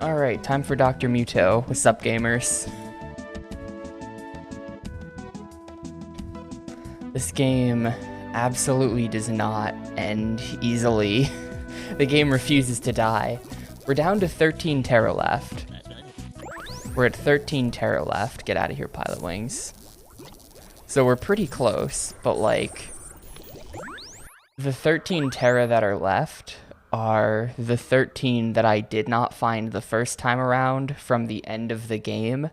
Alright, time for Dr. Muto. What's up, gamers? This game absolutely does not end easily. The game refuses to die. We're down to 13 Terra left. We're at 13 Terra left. Get out of here, Pilot Wings. So we're pretty close, but like, the 13 Terra that are left are the 13 that I did not find the first time around from the end of the game,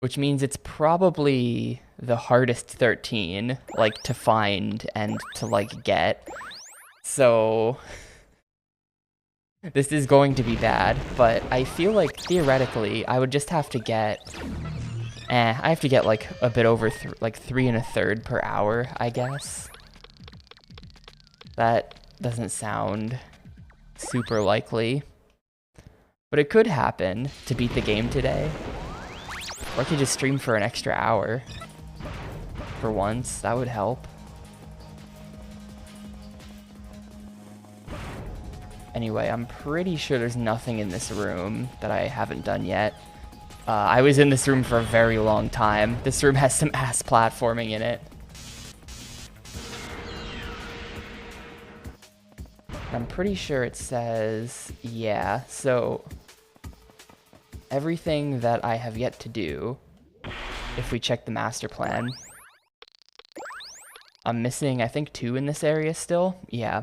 which means it's probably the hardest 13, like, to find and to, like, get. So this is going to be bad, but I feel like theoretically I would just have to get I have to get like a bit over like 3 1/3 per hour, I guess. That doesn't sound super likely, but it could happen to beat the game today. Or I could just stream for an extra hour for once. That would help. Anyway, I'm pretty sure there's nothing in this room that I haven't done yet. I was in this room for a very long time. This room has some ass platforming in it. I'm pretty sure it says, yeah, so everything that I have yet to do, if we check the master plan, I'm missing, I think, 2 in this area still. Yeah.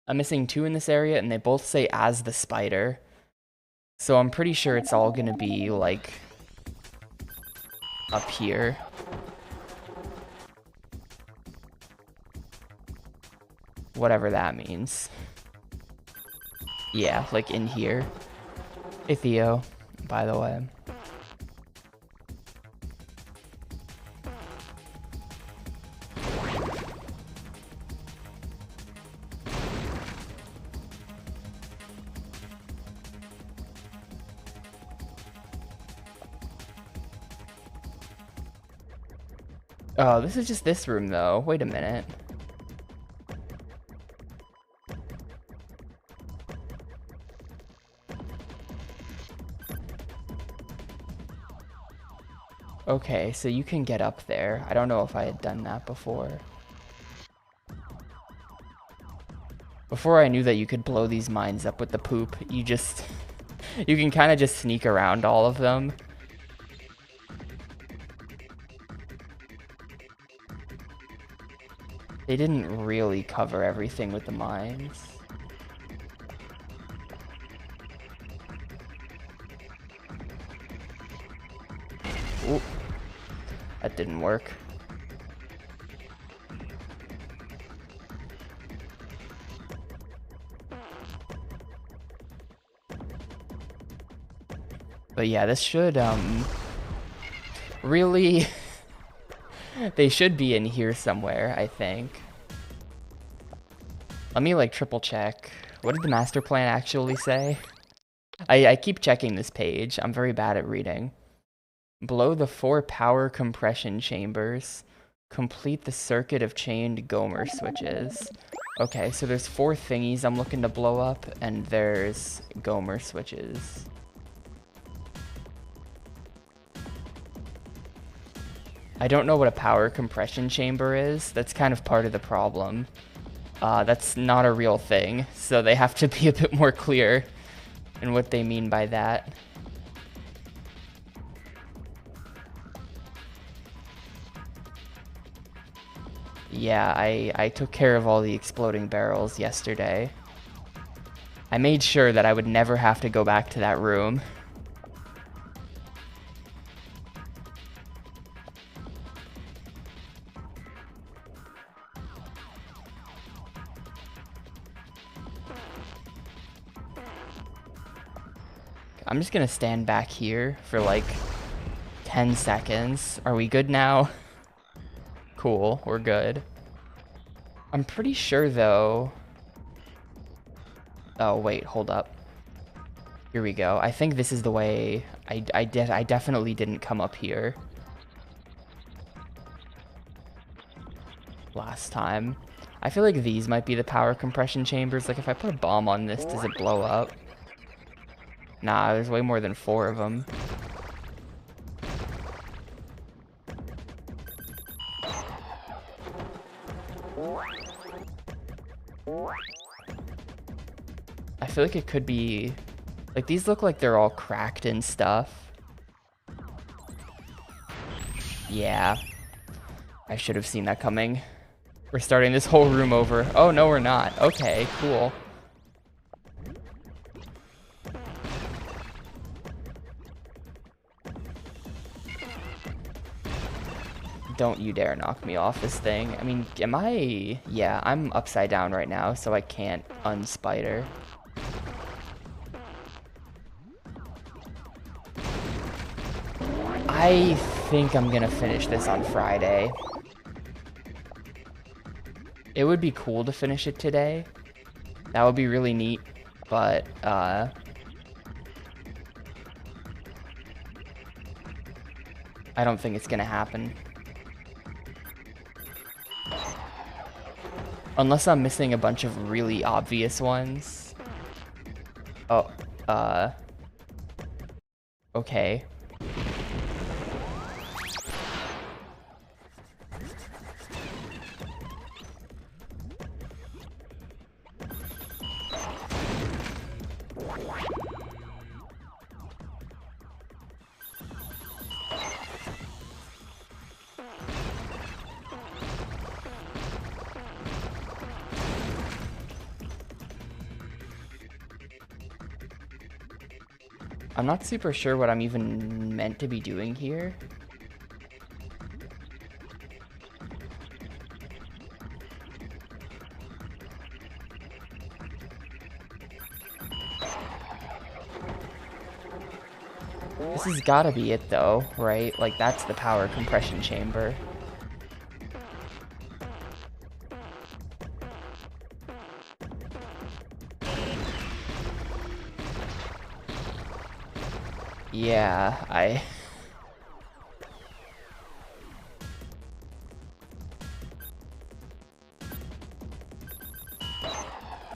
I'm missing 2 in this area, and they both say as the spider. So I'm pretty sure it's all gonna be, like, up here. Whatever that means. Yeah, like in here. Hey Theo, by the way. Oh, this is just this room though. Wait a minute. Okay, so you can get up there. I don't know if I had done that before. Before I knew that you could blow these mines up with the poop, you can kind of just sneak around all of them. They didn't really cover everything with the mines. Ooh, that didn't work. But yeah, this should, really, they should be in here somewhere, I think. Let me, like, triple check. What did the master plan actually say? I keep checking this page. I'm very bad at reading. Blow the 4 power compression chambers. Complete the circuit of chained Gomer switches. Okay, so there's 4 thingies I'm looking to blow up, and there's Gomer switches. I don't know what a power compression chamber is. That's kind of part of the problem. That's not a real thing, so they have to be a bit more clear in what they mean by that. Yeah, I took care of all the exploding barrels yesterday. I made sure that I would never have to go back to that room. I'm just gonna stand back here for like 10 seconds. Are we good now? Cool, we're good. I'm pretty sure though... Oh wait, hold up. Here we go. I think this is the way... I definitely didn't come up here last time. I feel like these might be the power compression chambers. Like if I put a bomb on this, does it blow up? Nah, there's way more than 4 of them. I feel like it could be... Like, these look like they're all cracked and stuff. Yeah. I should have seen that coming. We're starting this whole room over. Oh, no, we're not. Okay, cool. Don't you dare knock me off this thing. I mean, am I... Yeah, I'm upside down right now, so I can't unspider. I think I'm gonna finish this on Friday. It would be cool to finish it today. That would be really neat, but, I don't think it's gonna happen. Unless I'm missing a bunch of really obvious ones. Oh, okay. I'm not super sure what I'm even meant to be doing here. This has gotta be it though, right? Like that's the power compression chamber. Yeah,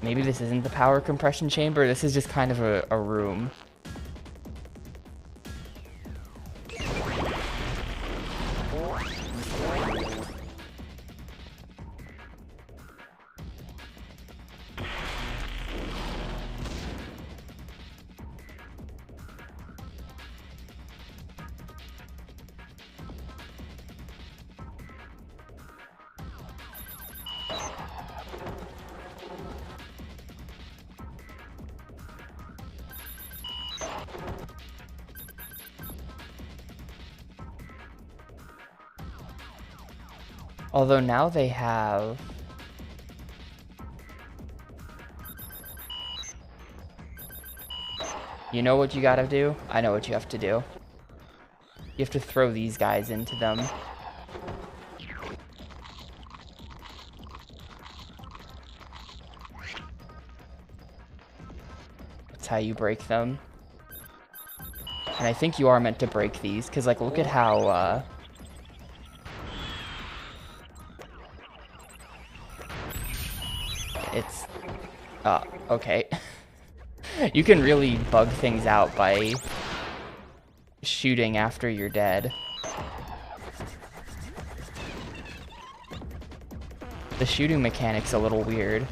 maybe this isn't the power compression chamber, this is just kind of a room. Although now they have... You know what you gotta do? I know what you have to do. You have to throw these guys into them. That's how you break them. And I think you are meant to break these, because, like, look at how, it's... okay. You can really bug things out by shooting after you're dead. The shooting mechanic's a little weird.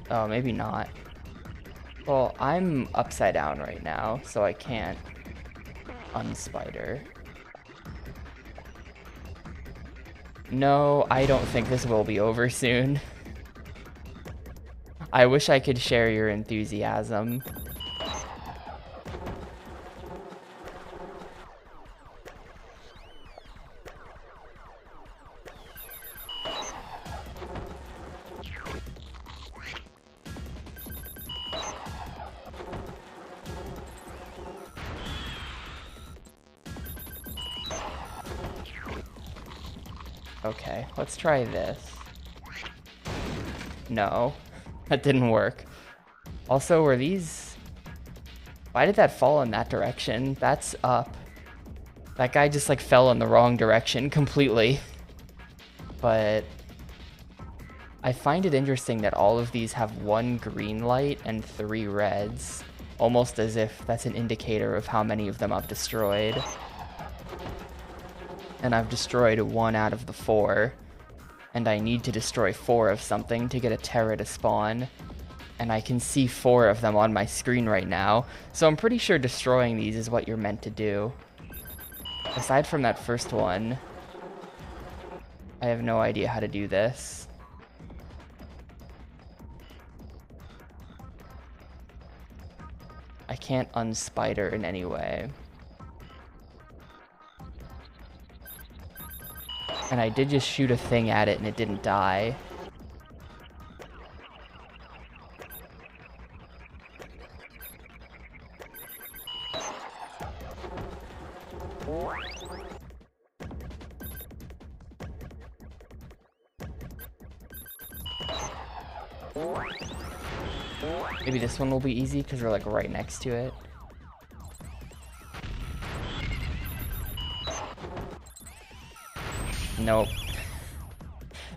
Oh, maybe not. Well, I'm upside down right now, so I can't unspider. No, I don't think this will be over soon. I wish I could share your enthusiasm. Okay, let's try this. No, that didn't work. Also, were these... Why did that fall in that direction? That's up. That guy just, like, fell in the wrong direction completely. But I find it interesting that all of these have 1 green light and 3 reds. Almost as if that's an indicator of how many of them I've destroyed. And I've destroyed 1 out of the 4. And I need to destroy 4 of something to get a Terra to spawn. And I can see 4 of them on my screen right now. So I'm pretty sure destroying these is what you're meant to do. Aside from that first one, I have no idea how to do this. I can't unspider in any way. And I did just shoot a thing at it and it didn't die. Maybe this one will be easy because we're like right next to it. Nope.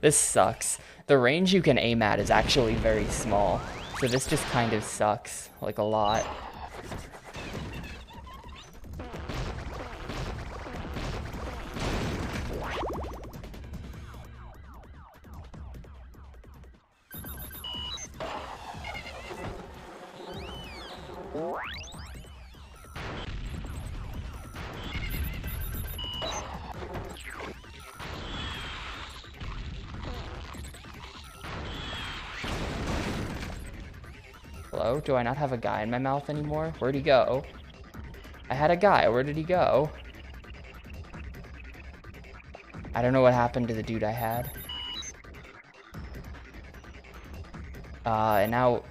This sucks. The range you can aim at is actually very small, so this just kind of sucks, like a lot. Hello? Do I not have a guy in my mouth anymore? Where'd he go? I had a guy. Where did he go? I don't know what happened to the dude I had. And now...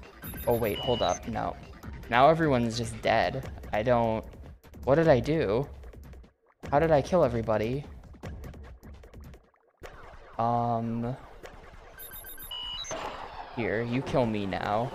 Oh, wait, hold up. No. Now everyone's just dead. I don't... What did I do? How did I kill everybody? Here, you kill me now.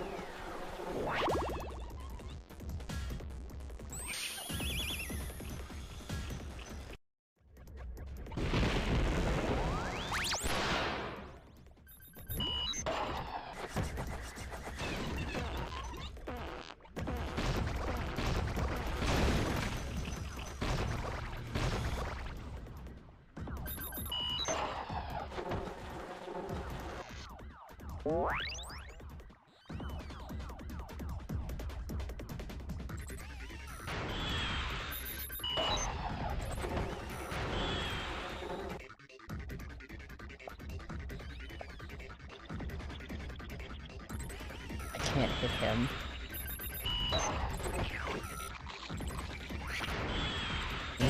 Can't hit him.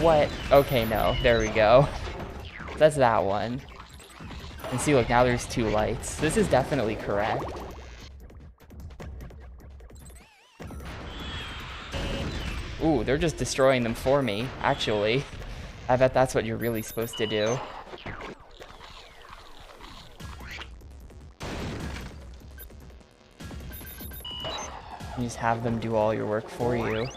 What? Okay, no. There we go. That's that one. And see, look, now there's 2 lights. This is definitely correct. Ooh, they're just destroying them for me, actually. I bet that's what you're really supposed to do. You just have them do all your work for you.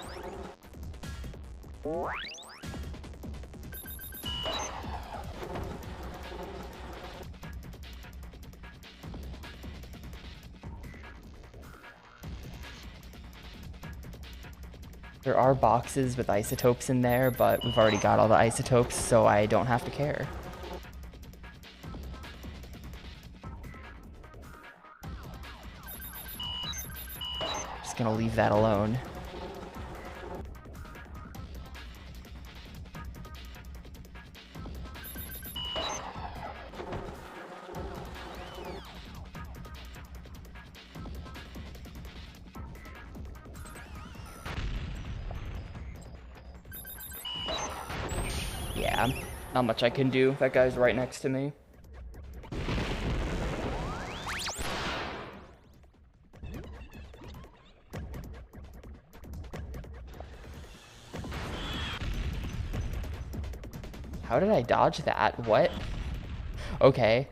There are boxes with isotopes in there, but we've already got all the isotopes, so I don't have to care. Just gonna leave that alone. Yeah, not much I can do. That guy's right next to me. How did I dodge that? What? Okay.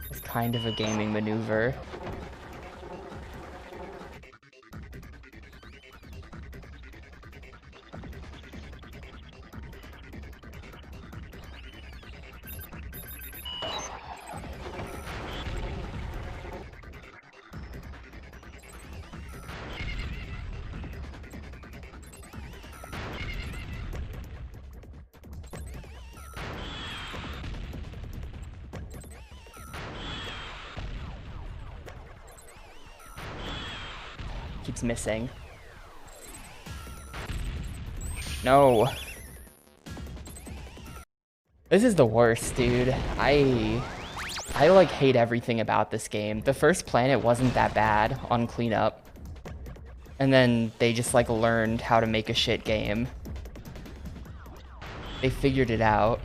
It's kind of a gaming maneuver. Keeps missing. No. This is the worst, dude. I like hate everything about this game. The first planet wasn't that bad on cleanup. And then they just like learned how to make a shit game. They figured it out.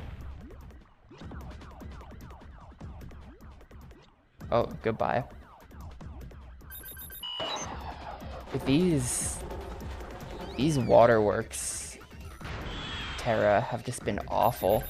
Oh, goodbye. But these waterworks, Terra, have just been awful.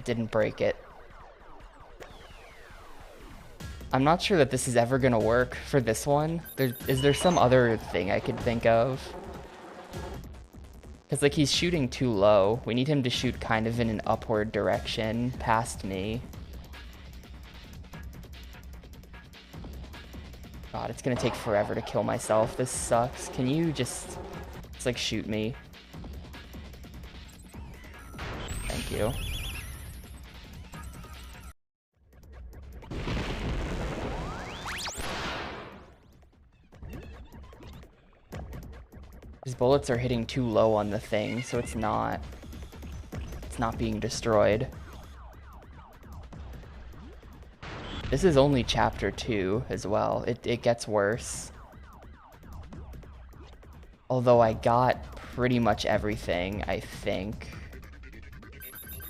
Didn't break it. I'm not sure that this is ever gonna work for this one. Is there some other thing I could think of? Because, like, he's shooting too low. We need him to shoot kind of in an upward direction past me. God, it's gonna take forever to kill myself. This sucks. Can you just like, shoot me? Thank you. His bullets are hitting too low on the thing, so it's not being destroyed. This is only chapter 2 as well. It gets worse. Although I got pretty much everything, I think.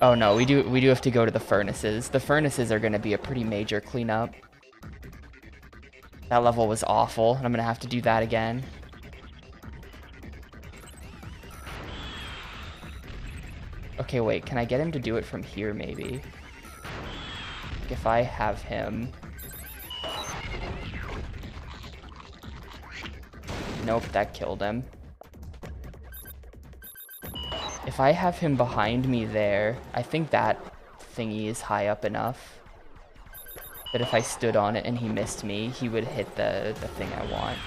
Oh no, we do have to go to the furnaces. The furnaces are gonna be a pretty major cleanup. That level was awful, and I'm gonna have to do that again. Okay, wait, can I get him to do it from here, maybe? If I have him... Nope, that killed him. If I have him behind me there, I think that thingy is high up enough that if I stood on it and he missed me, he would hit the thing I want.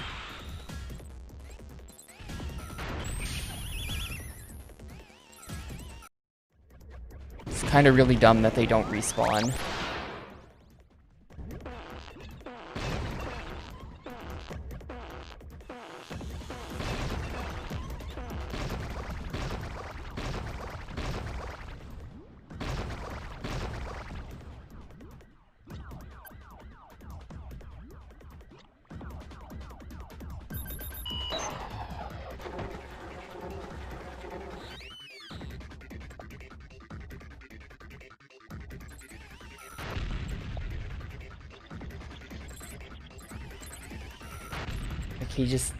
It's kind of really dumb that they don't respawn.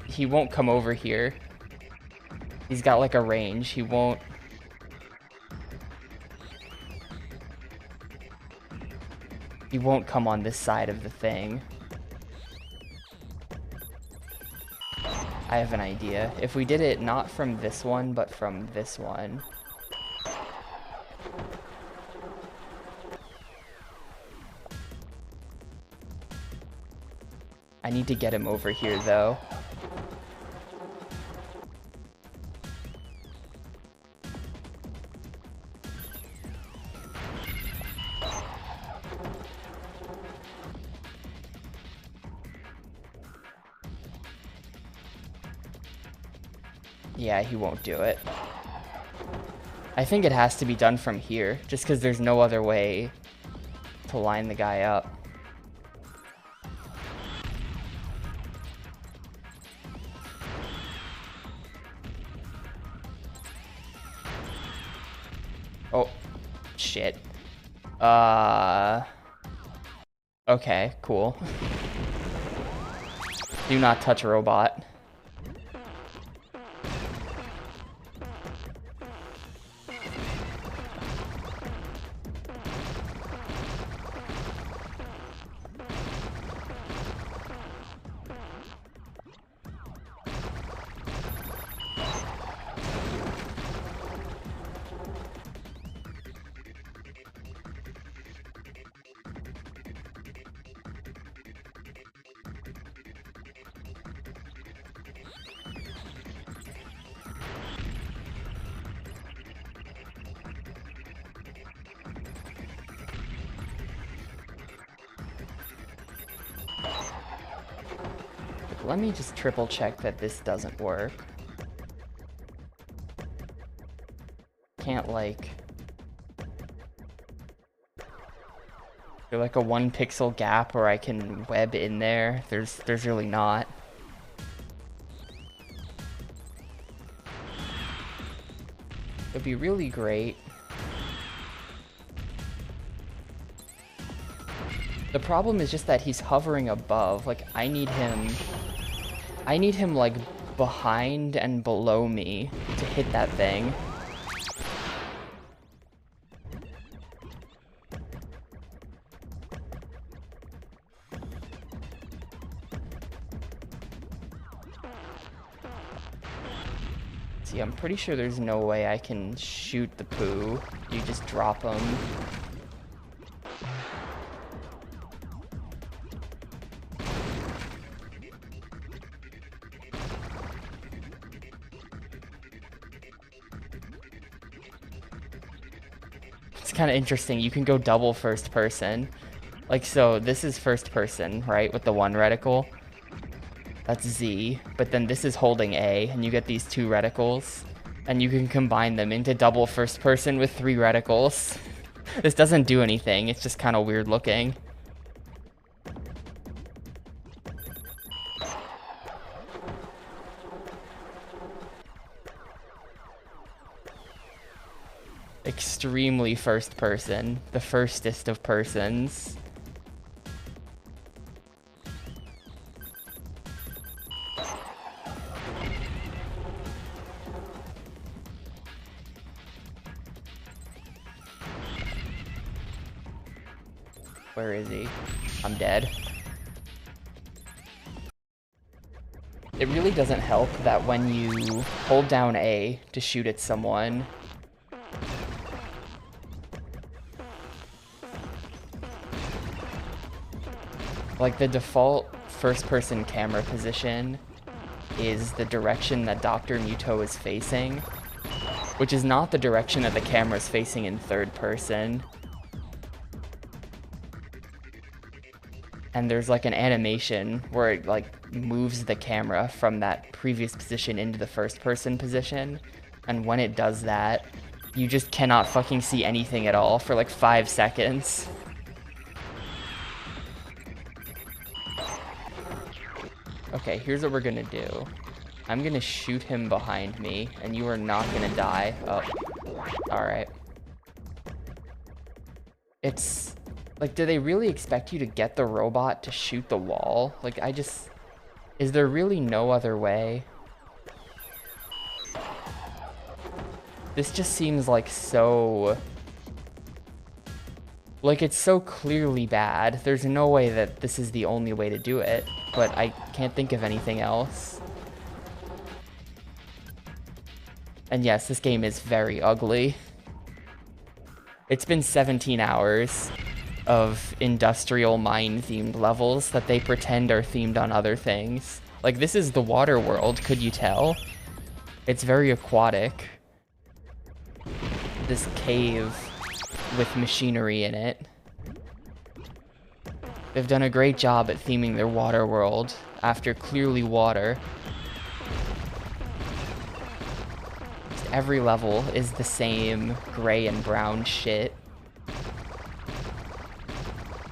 He won't come over here. He's got like a range. He won't come on this side of the thing. I have an idea. If we did it not from this one, but from this one. I need to get him over here, though. Yeah, he won't do it. I think it has to be done from here, just because there's no other way to line the guy up. Oh, shit. Okay, cool. Do not touch a robot. Let me just triple check that this doesn't work. Can't like... There's like a 1 pixel gap where I can web in there. There's really not. It'd be really great. The problem is just that he's hovering above. Like, I need him like behind and below me to hit that thing. See, I'm pretty sure there's no way I can shoot the poo. You just drop them. It's kind of interesting. You can go double first person. Like, so this is first person, right? With the one reticle. That's Z. But then this is holding A, and you get these two reticles. And you can combine them into double first person with 3 reticles. This doesn't do anything. It's just kind of weird looking. Extremely first person. The firstest of persons. Where is he? I'm dead. It really doesn't help that when you hold down A to shoot at someone, like the default first-person camera position is the direction that Dr. Muto is facing, which is not the direction that the camera is facing in third person. And there's like an animation where it like moves the camera from that previous position into the first person position. And when it does that, you just cannot fucking see anything at all for like 5 seconds. Okay, here's what we're gonna do. I'm gonna shoot him behind me, and you are not gonna die. Oh, alright. It's... like, do they really expect you to get the robot to shoot the wall? Like, is there really no other way? This just seems like so... like, it's so clearly bad. There's no way that this is the only way to do it, but I can't think of anything else. And yes, this game is very ugly. It's been 17 hours of industrial mine-themed levels that they pretend are themed on other things. Like, this is the water world, could you tell? It's very aquatic. This cave with machinery in it. They've done a great job at theming their water world after clearly water. Just every level is the same gray and brown shit.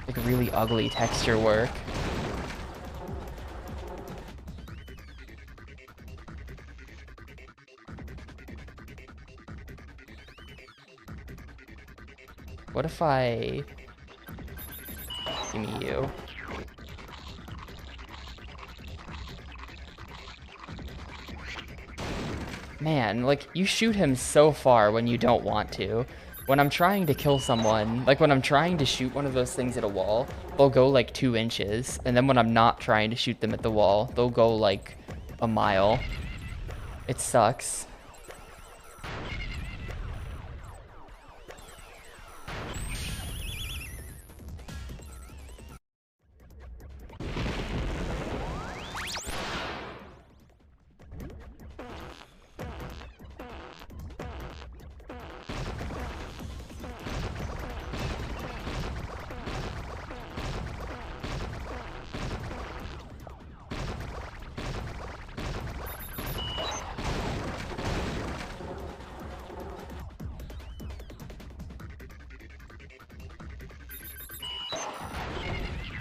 Like really ugly texture work. What if I... give me you. Man, like, you shoot him so far when you don't want to. When I'm trying to kill someone, like when I'm trying to shoot one of those things at a wall, they'll go like 2 inches. And then when I'm not trying to shoot them at the wall, they'll go like a mile. It sucks.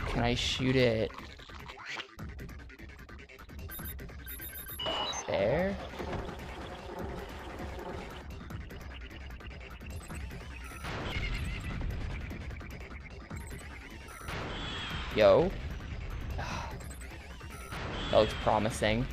Can I shoot it there? Yo. That looks promising.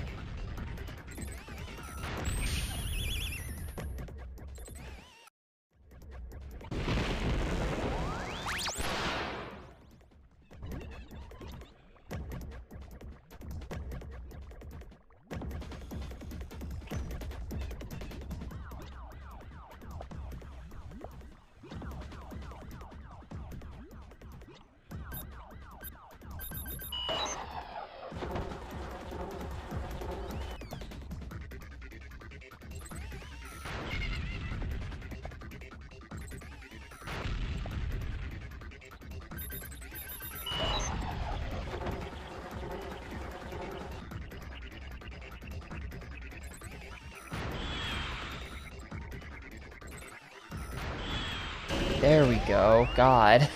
There we go. God.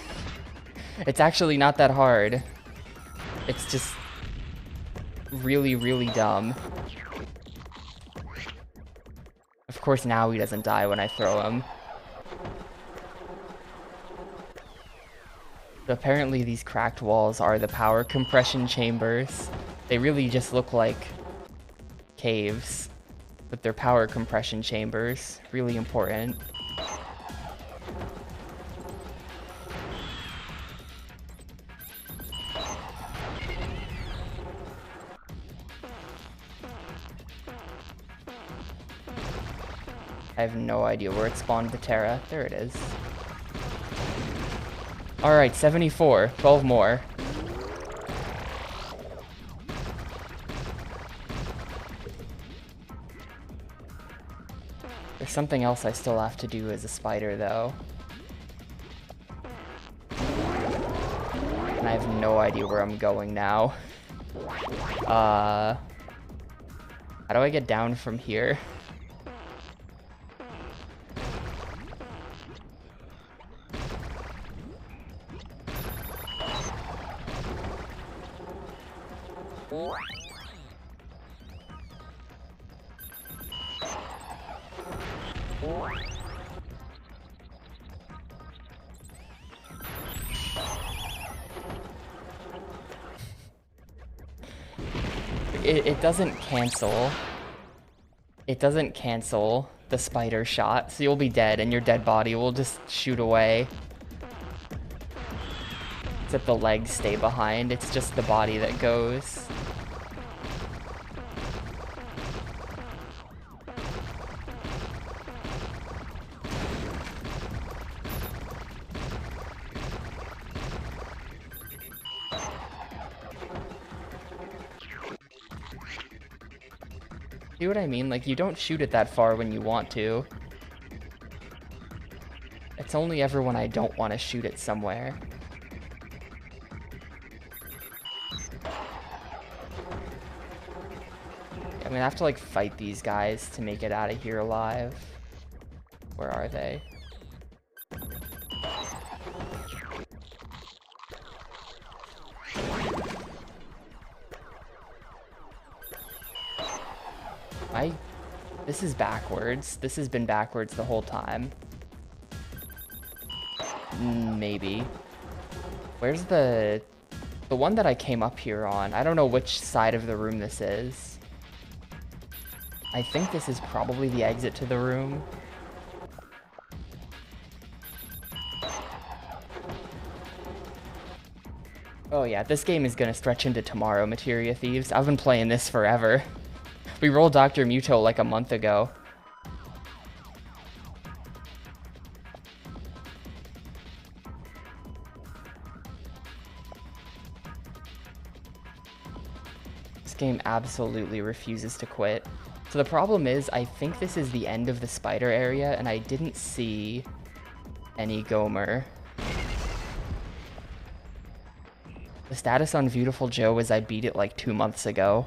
It's actually not that hard. It's just really, really dumb. Of course, now he doesn't die when I throw him. So apparently these cracked walls are the power compression chambers. They really just look like caves, but they're power compression chambers. Really important. I have no idea where it spawned the Terra. There it is. Alright, 74. 12 more. There's something else I still have to do as a spider, though. And I have no idea where I'm going now. How do I get down from here? It doesn't cancel. It doesn't cancel the spider shot, so you'll be dead and your dead body will just shoot away. Except the legs stay behind, it's just the body that goes. See what I mean? Like, you don't shoot it that far when you want to. It's only ever when I don't want to shoot it somewhere. I mean, I have to, like, fight these guys to make it out of here alive. Where are they? This is backwards. This has been backwards the whole time. Maybe. Where's the one that I came up here on? I don't know which side of the room this is. I think this is probably the exit to the room. Oh yeah, this game is gonna stretch into tomorrow, Materia Thieves. I've been playing this forever. We rolled Dr. Muto like a month ago. This game absolutely refuses to quit. So the problem is, I think this is the end of the spider area, and I didn't see any Gomer. The status on Beautiful Joe is I beat it like 2 months ago.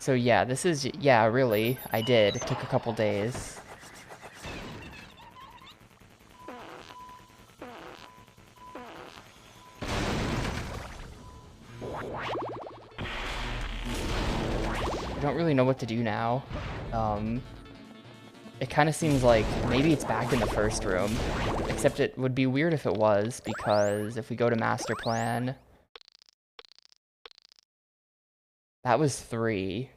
So yeah, this is, yeah, really, I did. It took a couple days. I don't really know what to do now. It kind of seems like maybe it's back in the first room, except it would be weird if it was, because if we go to Master Plan, that was 3.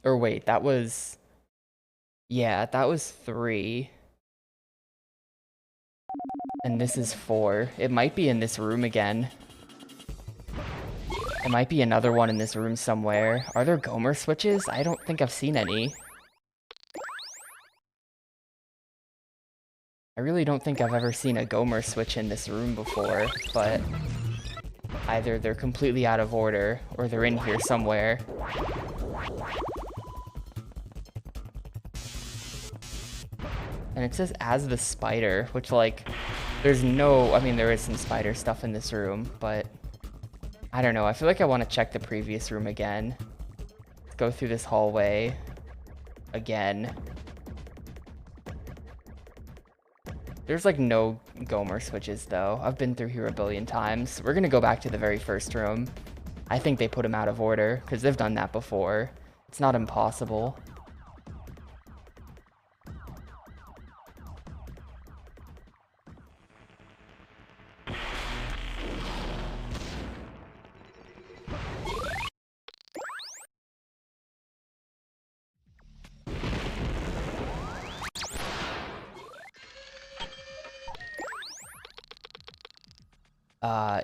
Or wait, that was... Yeah, that was 3. And this is 4. It might be in this room again. It might be another one in this room somewhere. Are there Gomer switches? I don't think I've seen any. I really don't think I've ever seen a Gomer switch in this room before, but either they're completely out of order, or they're in here somewhere. And it says as the spider, which, like, there's no... I mean, there is some spider stuff in this room, but I don't know. I feel like I want to check the previous room again. Go through this hallway again. There's like no Gomer switches though. I've been through here a billion times. We're gonna go back to the very first room. I think they put him out of order because they've done that before. It's not impossible.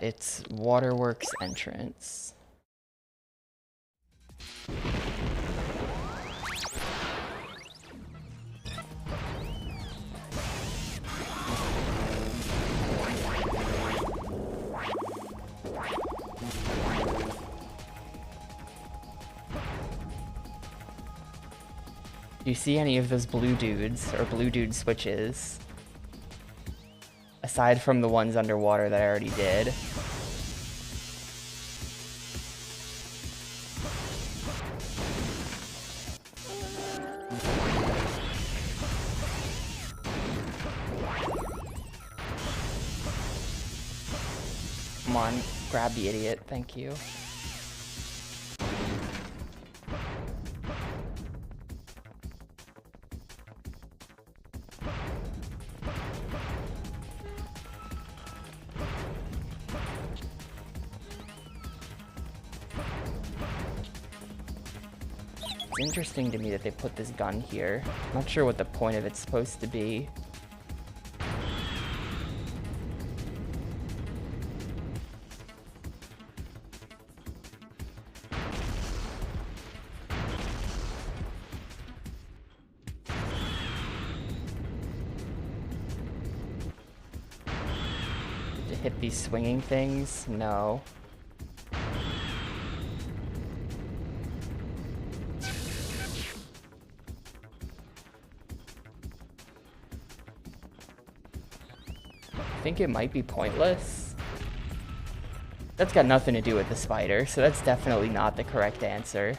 It's Waterworks entrance. Do you see any of those blue dudes or blue dude switches? Aside from the ones underwater that I already did. Come on, grab the idiot, thank you. It's interesting to me that they put this gun here. I'm not sure what the point of it's supposed to be. To hit these swinging things? No. I think it might be pointless. That's got nothing to do with the spider, so that's definitely not the correct answer.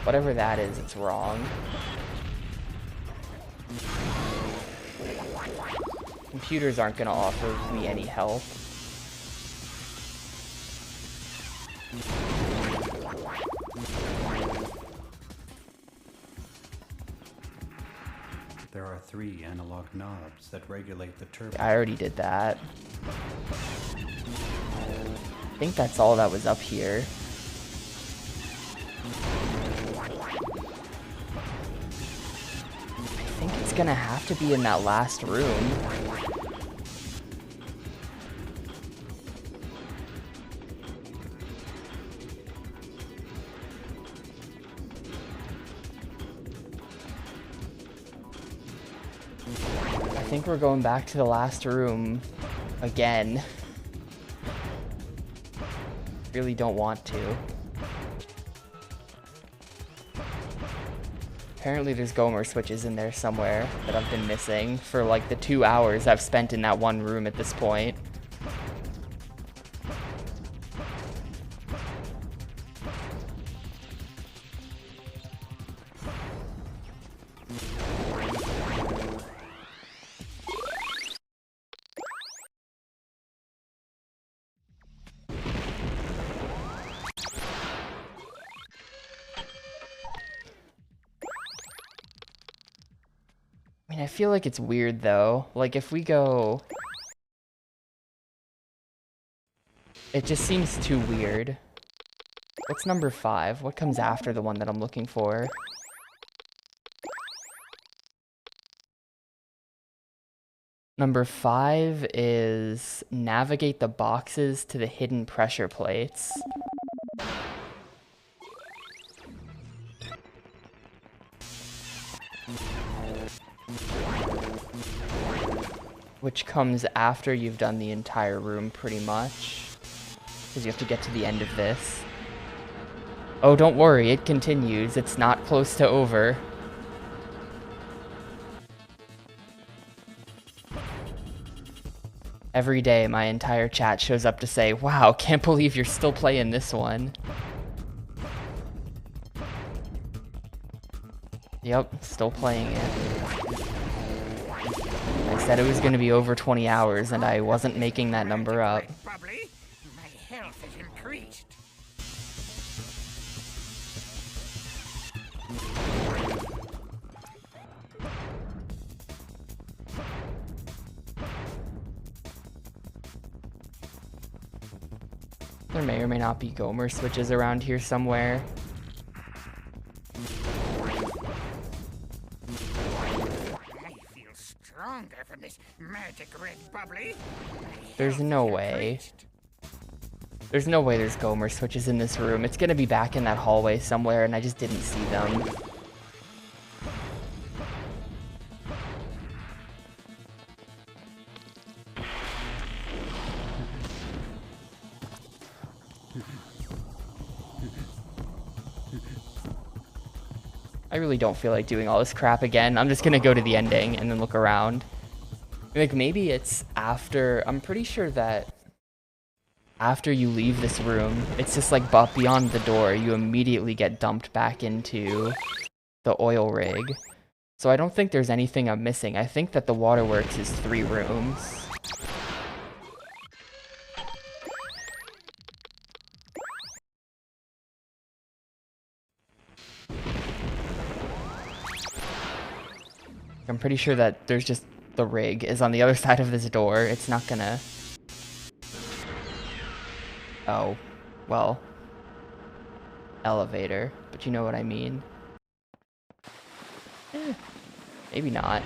Whatever that is, it's wrong. Computers aren't gonna offer me any help. There are 3 analog knobs that regulate the turbine. I already did that. I think that's all that was up here. I think it's gonna have to be in that last room. I think we're going back to the last room again. Really don't want to. Apparently there's Gomer switches in there somewhere that I've been missing for like the 2 hours I've spent in that one room at this point. I mean, I feel like it's weird though. Like if we go... It just seems too weird. What's number 5? What comes after the one that I'm looking for? Number 5 is navigate the boxes to the hidden pressure plates. Which comes after you've done the entire room pretty much. Because you have to get to the end of this. Oh, don't worry, it continues. It's not close to over. Every day my entire chat shows up to say, wow, can't believe you're still playing this one. Yep, still playing it. I said it was going to be over 20 hours, and I wasn't making that number up. Bubbly, my health is increased. There may or may not be Gomer switches around here somewhere. I feel stronger from this magic red bubbly. There's no way. There's no way there's Gomer switches in this room. It's gonna be back in that hallway somewhere, and I just didn't see them. I really don't feel like doing all this crap again. I'm just gonna go to the ending and then look around. Like, maybe it's after... I'm pretty sure that after you leave this room, it's just like beyond the door, you immediately get dumped back into the oil rig. So I don't think there's anything I'm missing. I think that the waterworks is 3 rooms. I'm pretty sure that there's just the rig is on the other side of this door. It's not gonna... Oh, well. Elevator, but you know what I mean. Maybe not.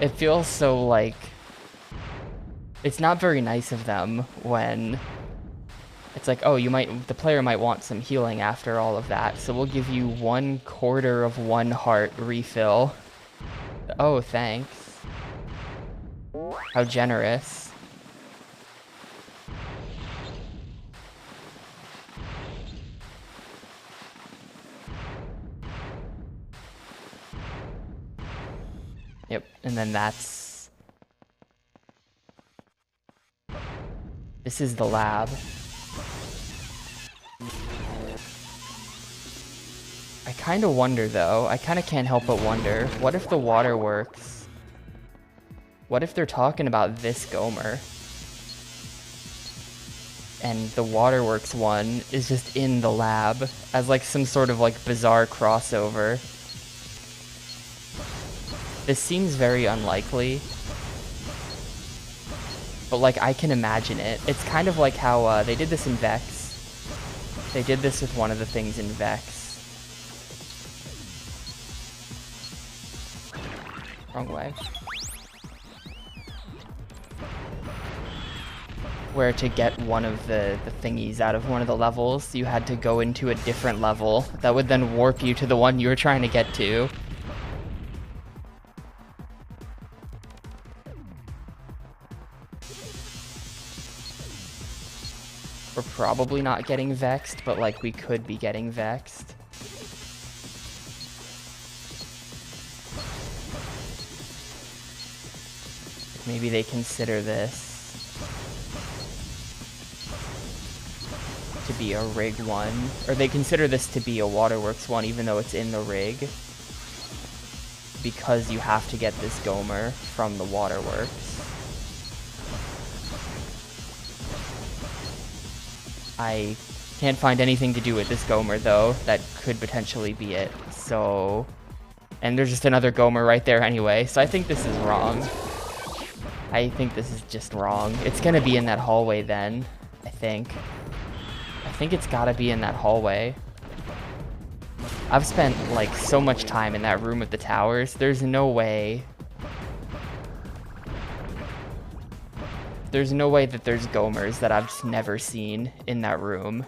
It feels so like... It's not very nice of them when it's like, oh, the player might want some healing after all of that, so we'll give you 1/4 of 1 heart refill. Oh, thanks. How generous. Yep, and then that's... This is the lab. I kinda wonder though, I kinda can't help but wonder, what if the waterworks... What if they're talking about this Gomer? And the waterworks one is just in the lab, as like some sort of like bizarre crossover. This seems very unlikely, but like I can imagine it. It's kind of like how they did this in Vex. They did this with one of the things in Vex. Wrong way. Where to get one of the thingies out of one of the levels, you had to go into a different level that would then warp you to the one you were trying to get to. We're probably not getting vexed, but like we could be getting vexed. Maybe they consider this to be a rig one, or they consider this to be a waterworks one even though it's in the rig, because you have to get this Gomer from the waterworks. I can't find anything to do with this Gomer though that could potentially be it, so... And there's just another Gomer right there anyway, so I think this is wrong. I think this is just wrong. It's gonna be in that hallway then, I think. I think it's gotta be in that hallway. I've spent, like, so much time in that room with the towers. There's no way. There's no way that there's Gomers that I've just never seen in that room.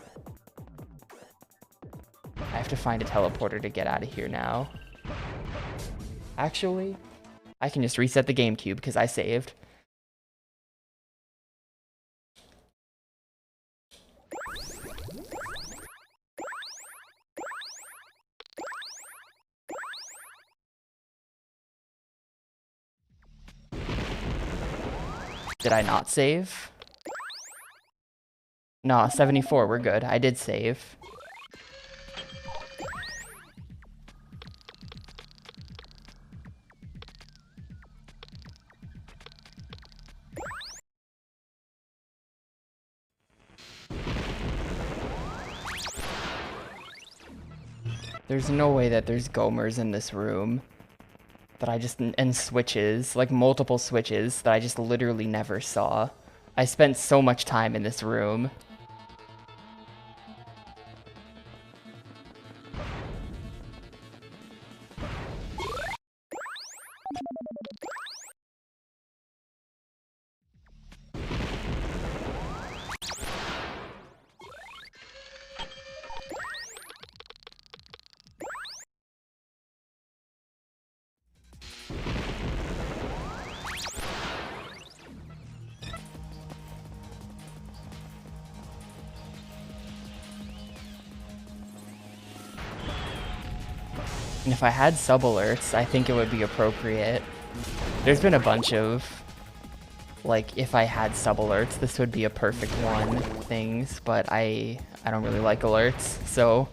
I have to find a teleporter to get out of here now. Actually, I can just reset the GameCube because I saved. Did I not save? No, 74, we're good. I did save. There's no way that there's Gomers in this room. That I just, and switches, like multiple switches that I just literally never saw. I spent so much time in this room. And if I had sub alerts, I think it would be appropriate. There's been a bunch of, like, if I had sub alerts, this would be a perfect one things, but I don't really like alerts, so.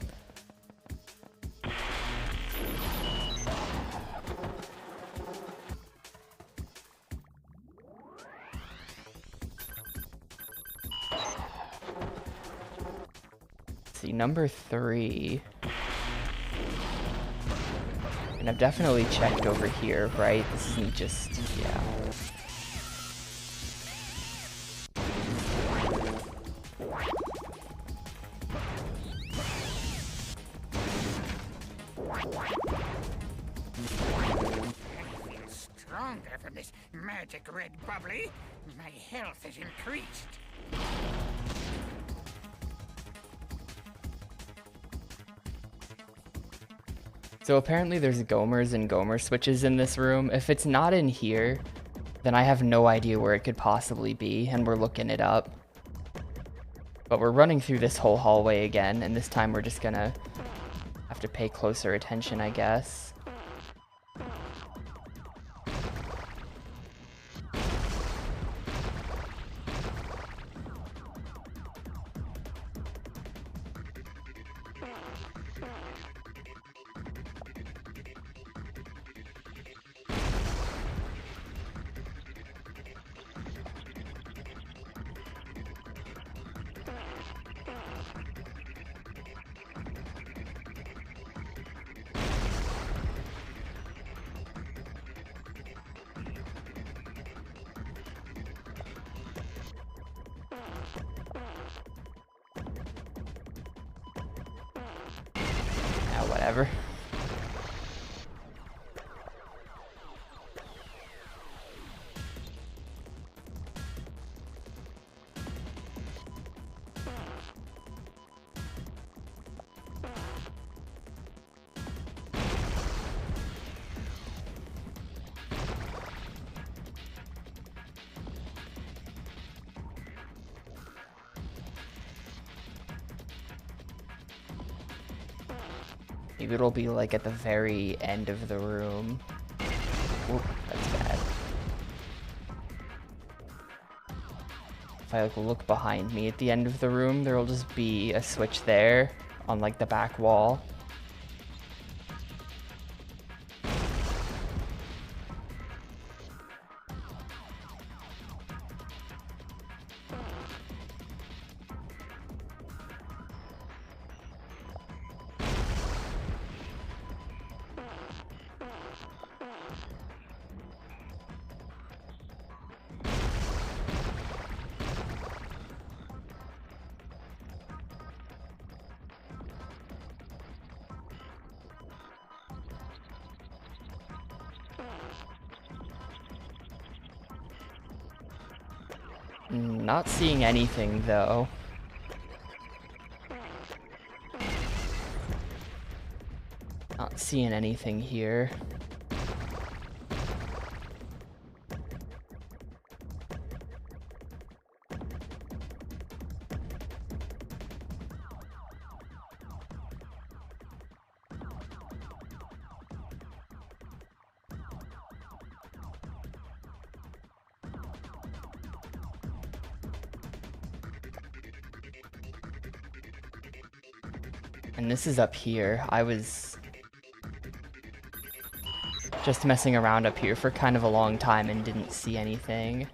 Let's see, number 3. And I've definitely checked over here, right? This isn't just, yeah. I feel stronger from this magic red bubbly. My health has increased. So apparently there's Gomers and Gomer switches in this room. If it's not in here, then I have no idea where it could possibly be, and we're looking it up. But we're running through this whole hallway again, and this time we're just gonna have to pay closer attention, I guess. Whatever. Maybe it'll be like at the very end of the room. Oop, that's bad. If I like look behind me at the end of the room, there'll just be a switch there on like the back wall. Not seeing anything, though. Not seeing anything here. And this is up here. I was just messing around up here for kind of a long time and didn't see anything.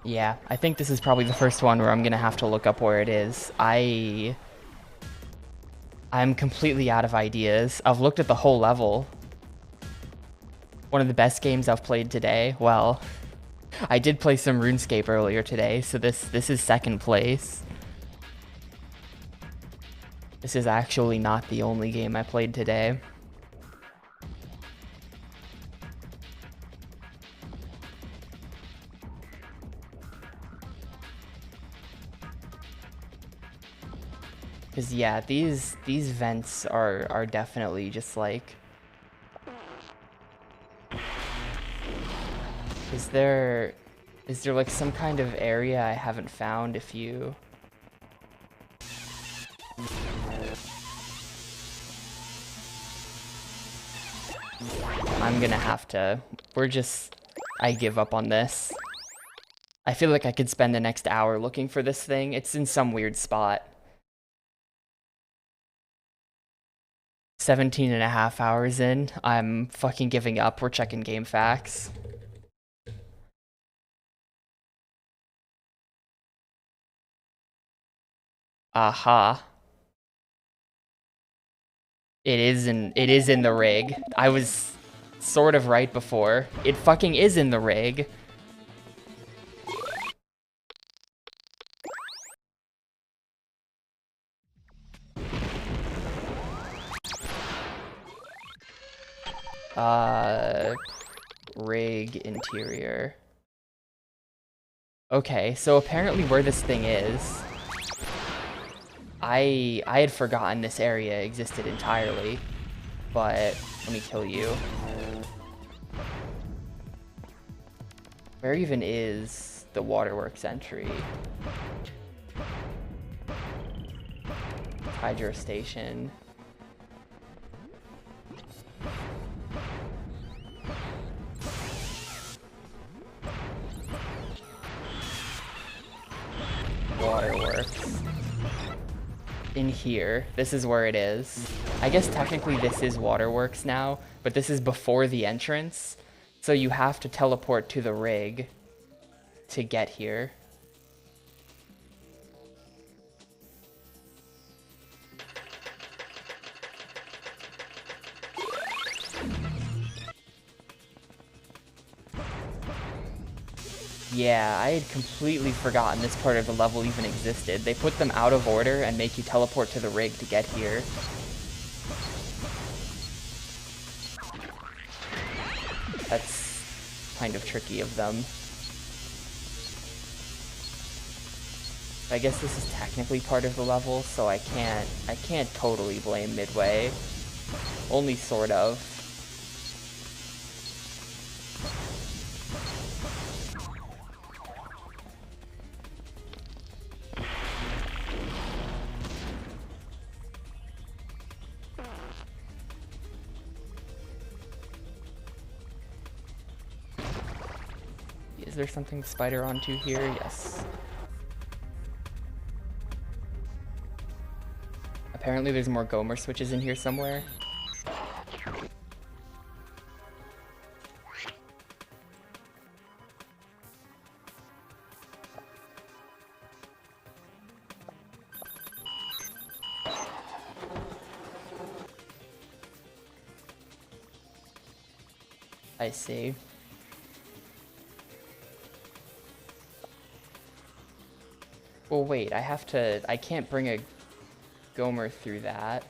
Yeah, I think this is probably the first one where I'm gonna have to look up where it is. I'm completely out of ideas. I've looked at the whole level. One of the best games I've played today. Well, I did play some RuneScape earlier today, so this is second place. This is actually not the only game I played today. Because yeah, these vents are definitely just like... Is there like some kind of area I haven't found if you... I'm gonna have to... I give up on this. I feel like I could spend the next hour looking for this thing. It's in some weird spot. 17.5 hours in. I'm fucking giving up. We're checking game facts. Aha. It is in the rig. I was sort of right before. It fucking is in the rig. Rig interior. Okay, so apparently where this thing is, I had forgotten this area existed entirely, but let me kill you. Where even is the waterworks entry? Hydro station. Waterworks. In here, this is where it is. I guess technically this is waterworks now, but this is before the entrance, so you have to teleport to the rig to get here. Yeah, I had completely forgotten this part of the level even existed. They put them out of order and make you teleport to the rig to get here. That's kind of tricky of them. I guess this is technically part of the level, so I can't totally blame Midway. Only sort of. Is there something to spider onto here? Yes. Apparently there's more Gomer switches in here somewhere. I see. Well, wait, I can't bring a Gomer through that.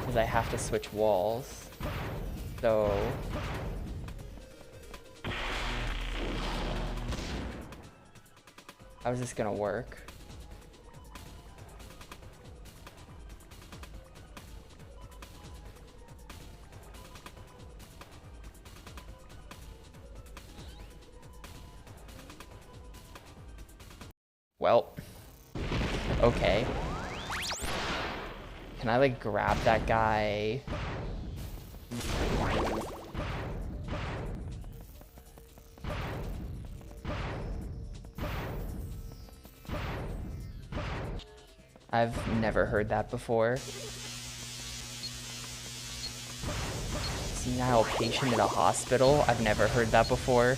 Because I have to switch walls. So... how is this gonna work? Well, okay. Can I like grab that guy? I've never heard that before. Senile patient in a hospital? I've never heard that before.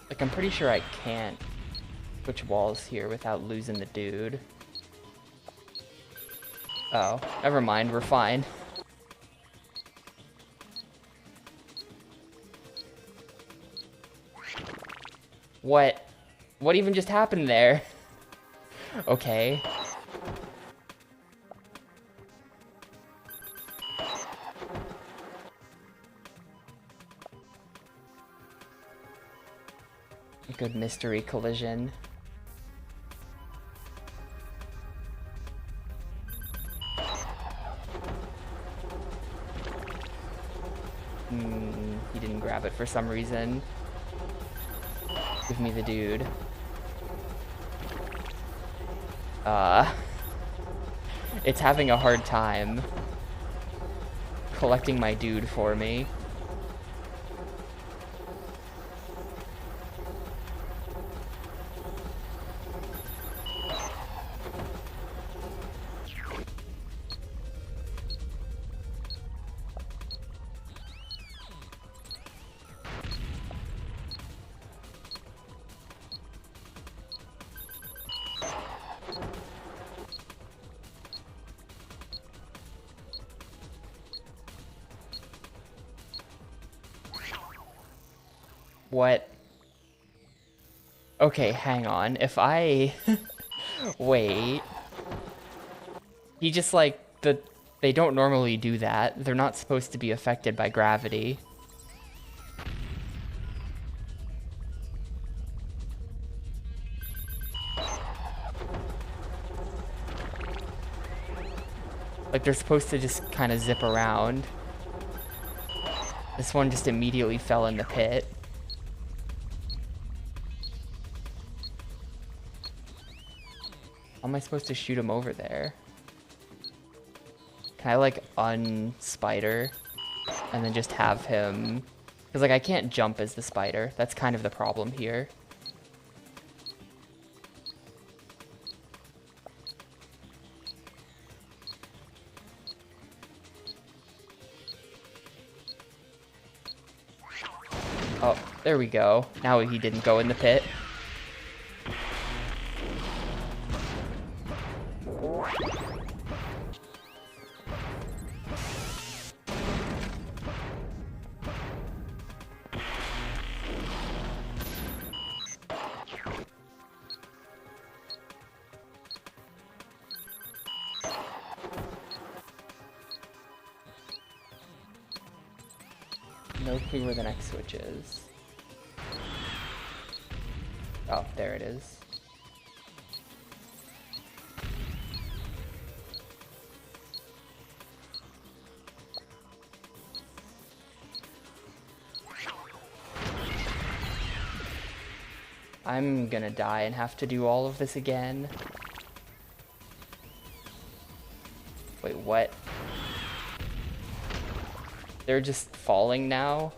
Like, I'm pretty sure I can't switch walls here without losing the dude. Oh, never mind, we're fine. What? What even just happened there? Okay. Good mystery collision. He didn't grab it for some reason. Give me the dude. It's having a hard time collecting my dude for me. What? Okay, hang on. If I... wait. He just like... They don't normally do that. They're not supposed to be affected by gravity. Like, they're supposed to just kind of zip around. This one just immediately fell in the pit. How am I supposed to shoot him over there? Can I, like, un-spider and then just have him... Because, like, I can't jump as the spider. That's kind of the problem here. Oh, there we go. Now he didn't go in the pit. No clue where the next switch is. Oh, there it is. I'm gonna die and have to do all of this again. Wait, what? They're just falling now.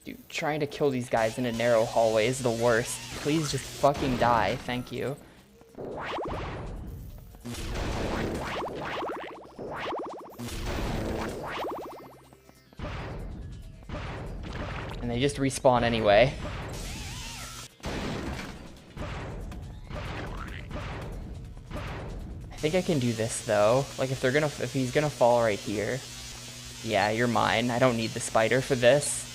Dude, trying to kill these guys in a narrow hallway is the worst. Please just fucking die. Thank you. And they just respawn anyway. I think I can do this though. Like if he's gonna fall right here. Yeah, you're mine. I don't need the spider for this.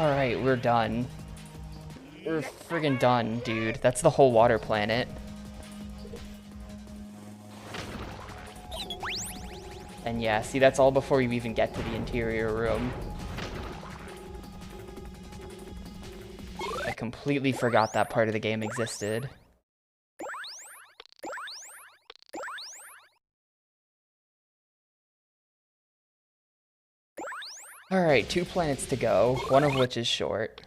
Alright, we're done. We're friggin' done, dude. That's the whole water planet. And yeah, see, that's all before you even get to the interior room. I completely forgot that part of the game existed. Alright, 2 planets to go, one of which is short.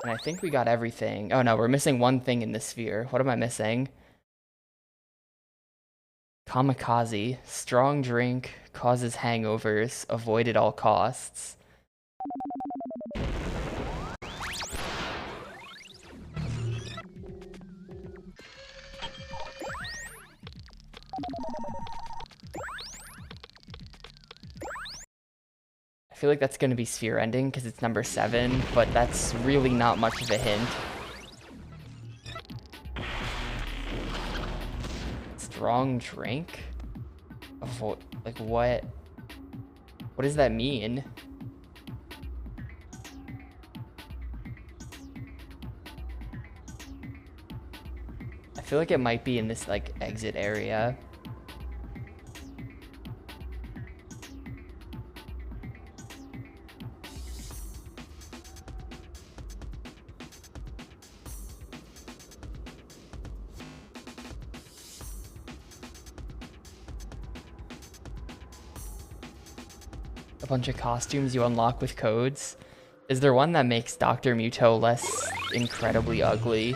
And I think we got everything. Oh no, we're missing one thing in the sphere. What am I missing? Kamikaze. Strong drink, causes hangovers, avoid at all costs. I feel like that's going to be sphere ending because it's number 7, but that's really not much of a hint. Strong drink? Like what? What does that mean? I feel like it might be in this like exit area. A bunch of costumes you unlock with codes. Is there one that makes Dr. Muto less incredibly ugly?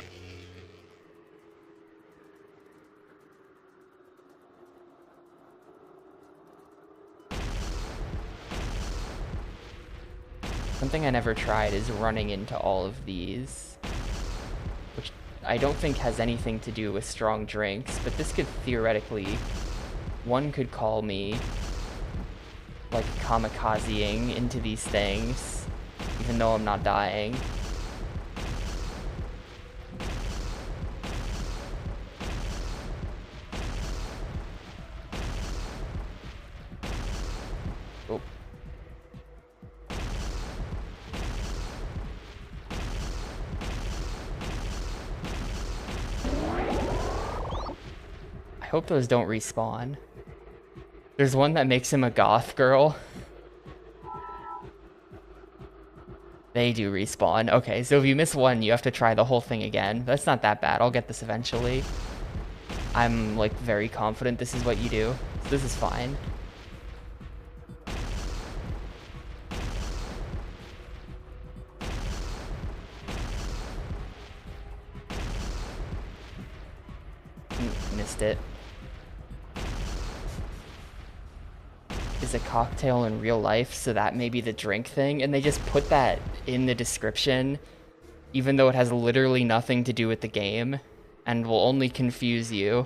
Something I never tried is running into all of these, which I don't think has anything to do with strong drinks, but this could theoretically, one could call me like kamikazeing into these things, even though I'm not dying. Oh. I hope those don't respawn. There's one that makes him a goth girl. They do respawn. Okay, so if you miss one, you have to try the whole thing again. That's not that bad. I'll get this eventually. I'm, like, very confident this is what you do. So this is fine. Missed it. Is a cocktail in real life, so that may be the drink thing, and they just put that in the description, even though it has literally nothing to do with the game, and will only confuse you.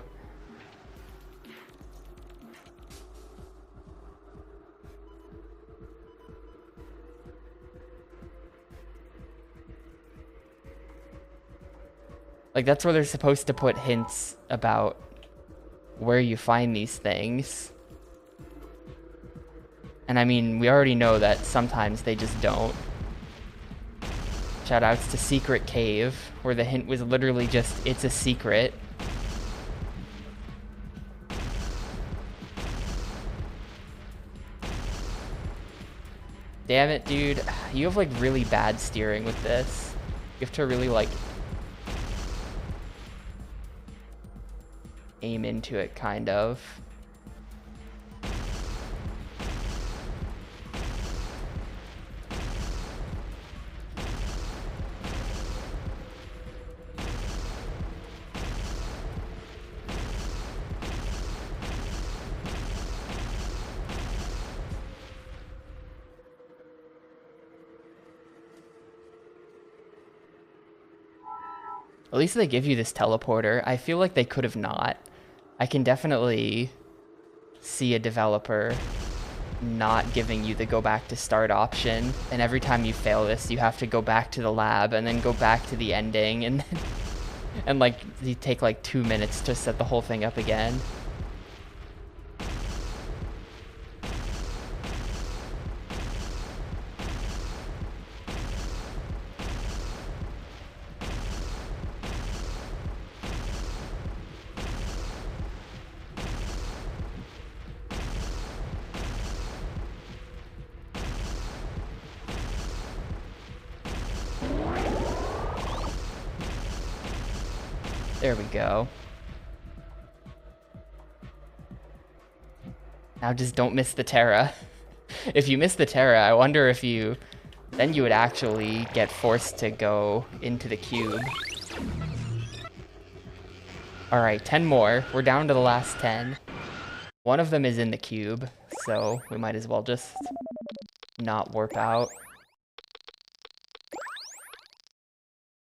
Like, that's where they're supposed to put hints about where you find these things. And I mean, we already know that sometimes they just don't. Shoutouts to Secret Cave, where the hint was literally just, it's a secret. Damn it, dude. You have like really bad steering with this. You have to really like aim into it, kind of. At least they give you this teleporter. I feel like they could have not. I can definitely see a developer not giving you the go back to start option. And every time you fail this, you have to go back to the lab and then go back to the ending. And then, and like, you take like 2 minutes to set the whole thing up again. There we go. Now just don't miss the Terra. If you miss the Terra, I wonder if you... Then you would actually get forced to go into the cube. Alright, 10 more. We're down to the last 10. One of them is in the cube, so we might as well just not warp out.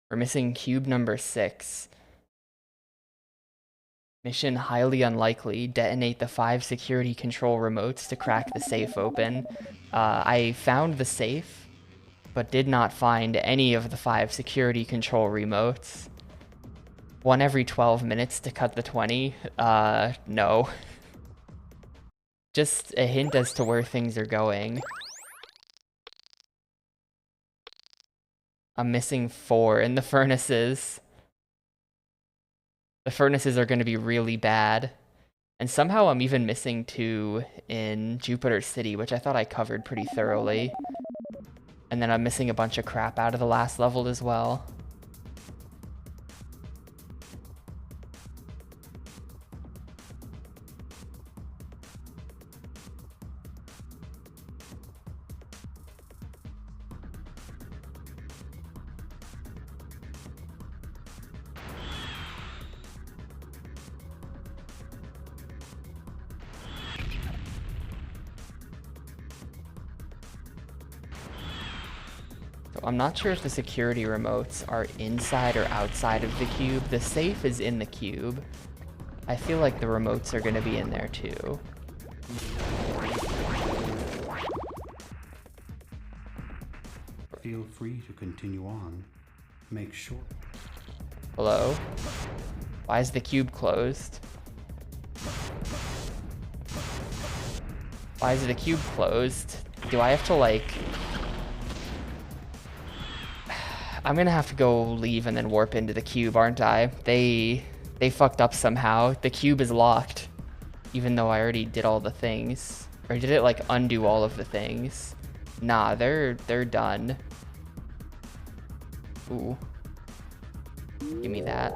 We're missing cube number 6. Mission highly unlikely. Detonate the 5 security control remotes to crack the safe open. I found the safe, but did not find any of the 5 security control remotes. 1 every 12 minutes to cut the 20. No. Just a hint as to where things are going. I'm missing 4 in the furnaces. The furnaces are going to be really bad. And somehow I'm even missing 2 in Jupiter City, which I thought I covered pretty thoroughly. And then I'm missing a bunch of crap out of the last level as well. I'm not sure if the security remotes are inside or outside of the cube. The safe is in the cube. I feel like the remotes are going to be in there too. Feel free to continue on. Make sure. Hello? Why is the cube closed? Why is the cube closed? Do I have to like... I'm gonna have to go leave and then warp into the cube, aren't I? They fucked up somehow. The cube is locked, even though I already did all the things. Or did it like undo all of the things? Nah, they're done. Ooh. Give me that.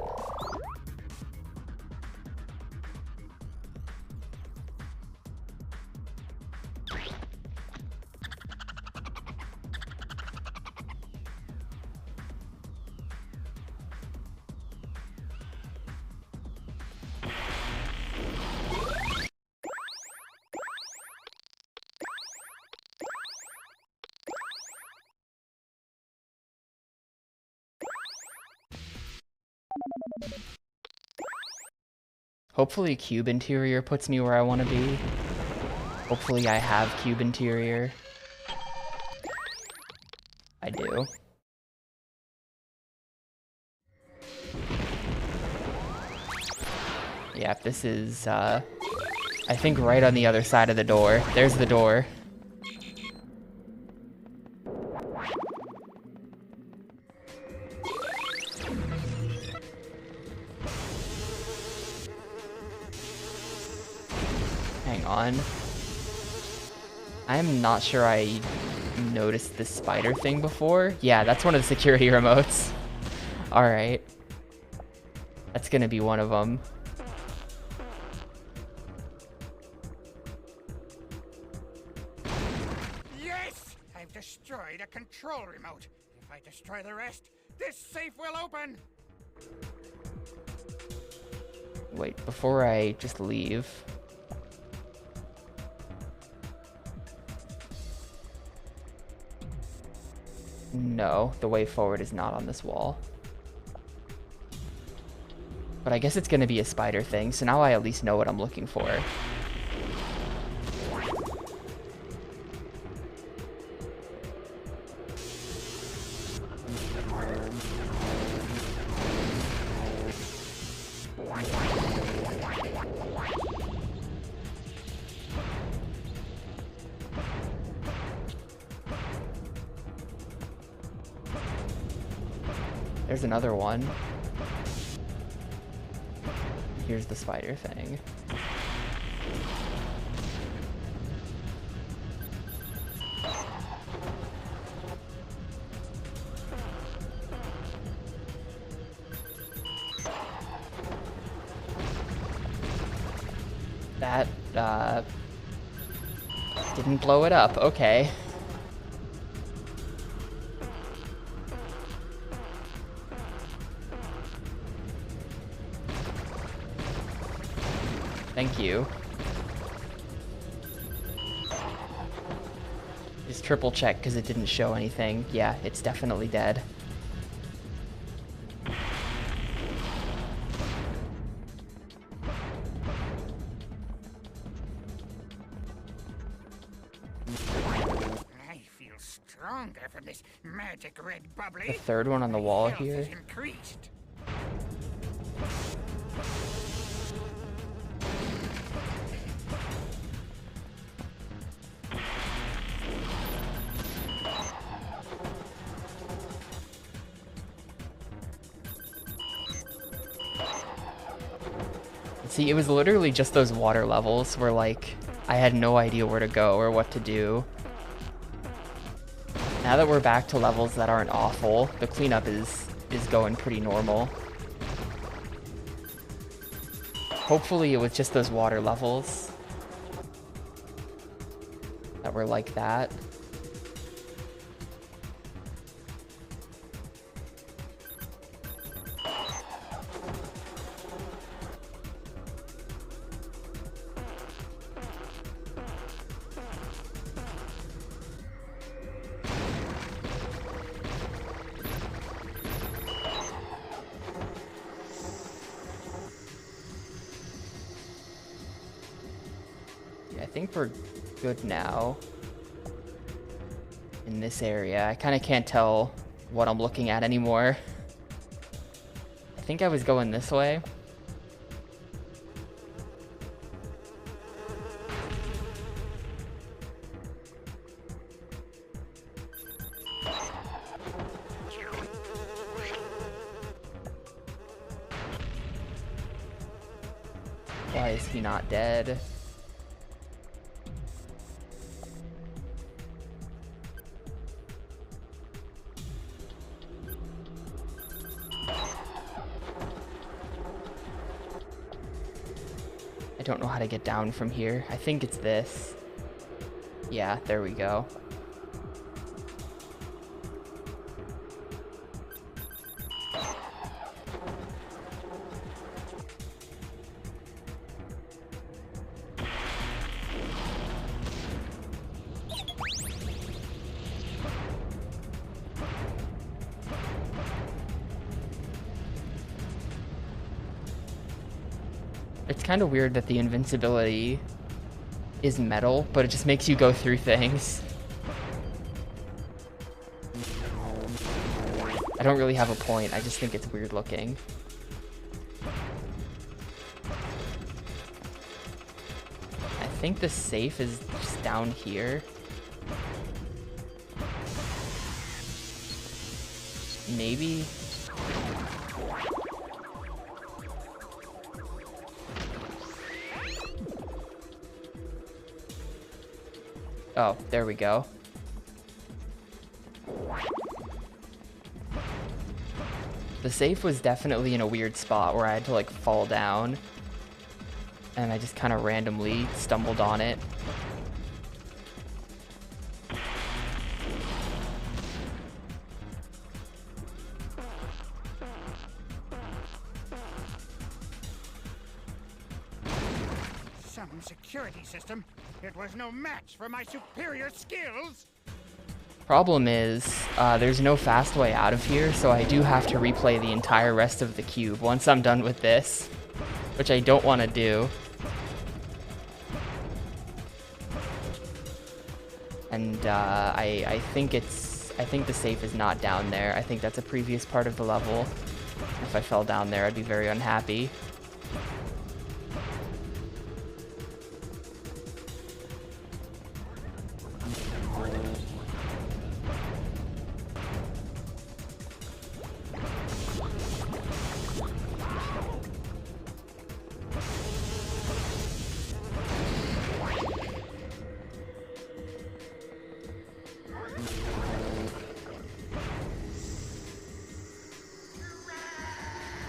Hopefully cube interior puts me where I want to be. Hopefully I have cube interior. I do. Yep, this is, I think right on the other side of the door. There's the door. on. I'm not sure I noticed this spider thing before. Yeah, that's one of the security remotes. Alright. That's gonna be one of them. Yes! I've destroyed a control remote. If I destroy the rest, this safe will open! Wait, before I just leave. No, the way forward is not on this wall. But I guess it's gonna be a spider thing, so now I at least know what I'm looking for. There's another one. Here's the spider thing. That, didn't blow it up. Okay. Thank you. Just triple check because it didn't show anything. Yeah, it's definitely dead. I feel stronger from this magic red bubbly. The third one on the wall My health here. is increased. See, it was literally just those water levels where, like, I had no idea where to go or what to do. Now that we're back to levels that aren't awful, the cleanup is going pretty normal. Hopefully it was just those water levels that were like that. I think we're good now in this area. I kind of can't tell what I'm looking at anymore. I think I was going this way. Why is he not dead? I don't know how to get down from here. I think it's this. Yeah, there we go. It's kind of weird that the invincibility is metal, but it just makes you go through things. I don't really have a point, I just think it's weird looking. I think the safe is just down here. Maybe. Oh, there we go. The safe was definitely in a weird spot where I had to like fall down. And I just kind of randomly stumbled on it. Some security system. It was no match for my superior skills. Problem is, there's no fast way out of here, so I do have to replay the entire rest of the cube once I'm done with this, which I don't want to do. And I think the safe is not down there. I think that's a previous part of the level. If I fell down there, I'd be very unhappy.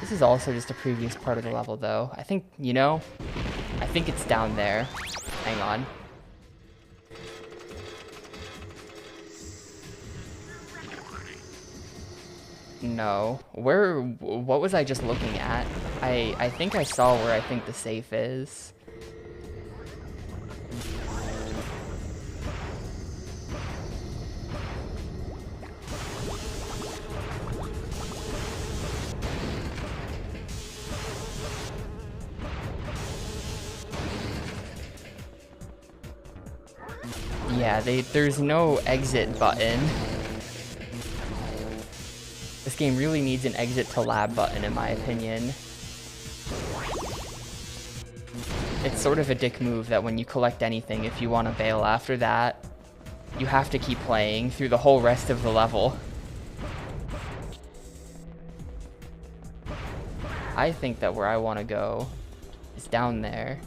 This is also just a previous part of the level, though. I think, you know, I think it's down there. Hang on. No. What was I just looking at? I think I saw where I think the safe is. Yeah, there's no exit button. This game really needs an exit to lab button, in my opinion. It's sort of a dick move that when you collect anything, if you want to bail after that, you have to keep playing through the whole rest of the level. I think that where I want to go is down there.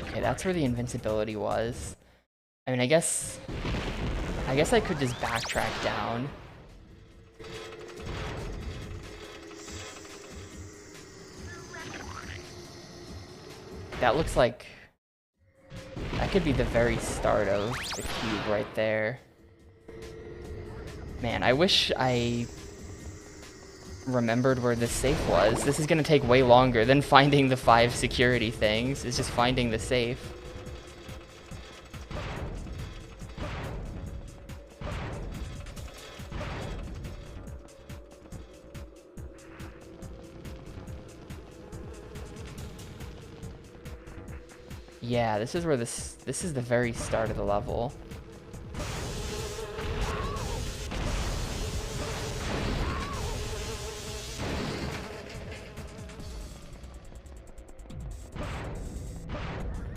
Okay, that's where the invincibility was. I mean, I guess I could just backtrack down. That looks like that could be the very start of the cube right there. Man, I wish I remembered where this safe was. This is gonna take way longer than finding the 5 security things. It's just finding the safe. Yeah, this is where this is the very start of the level.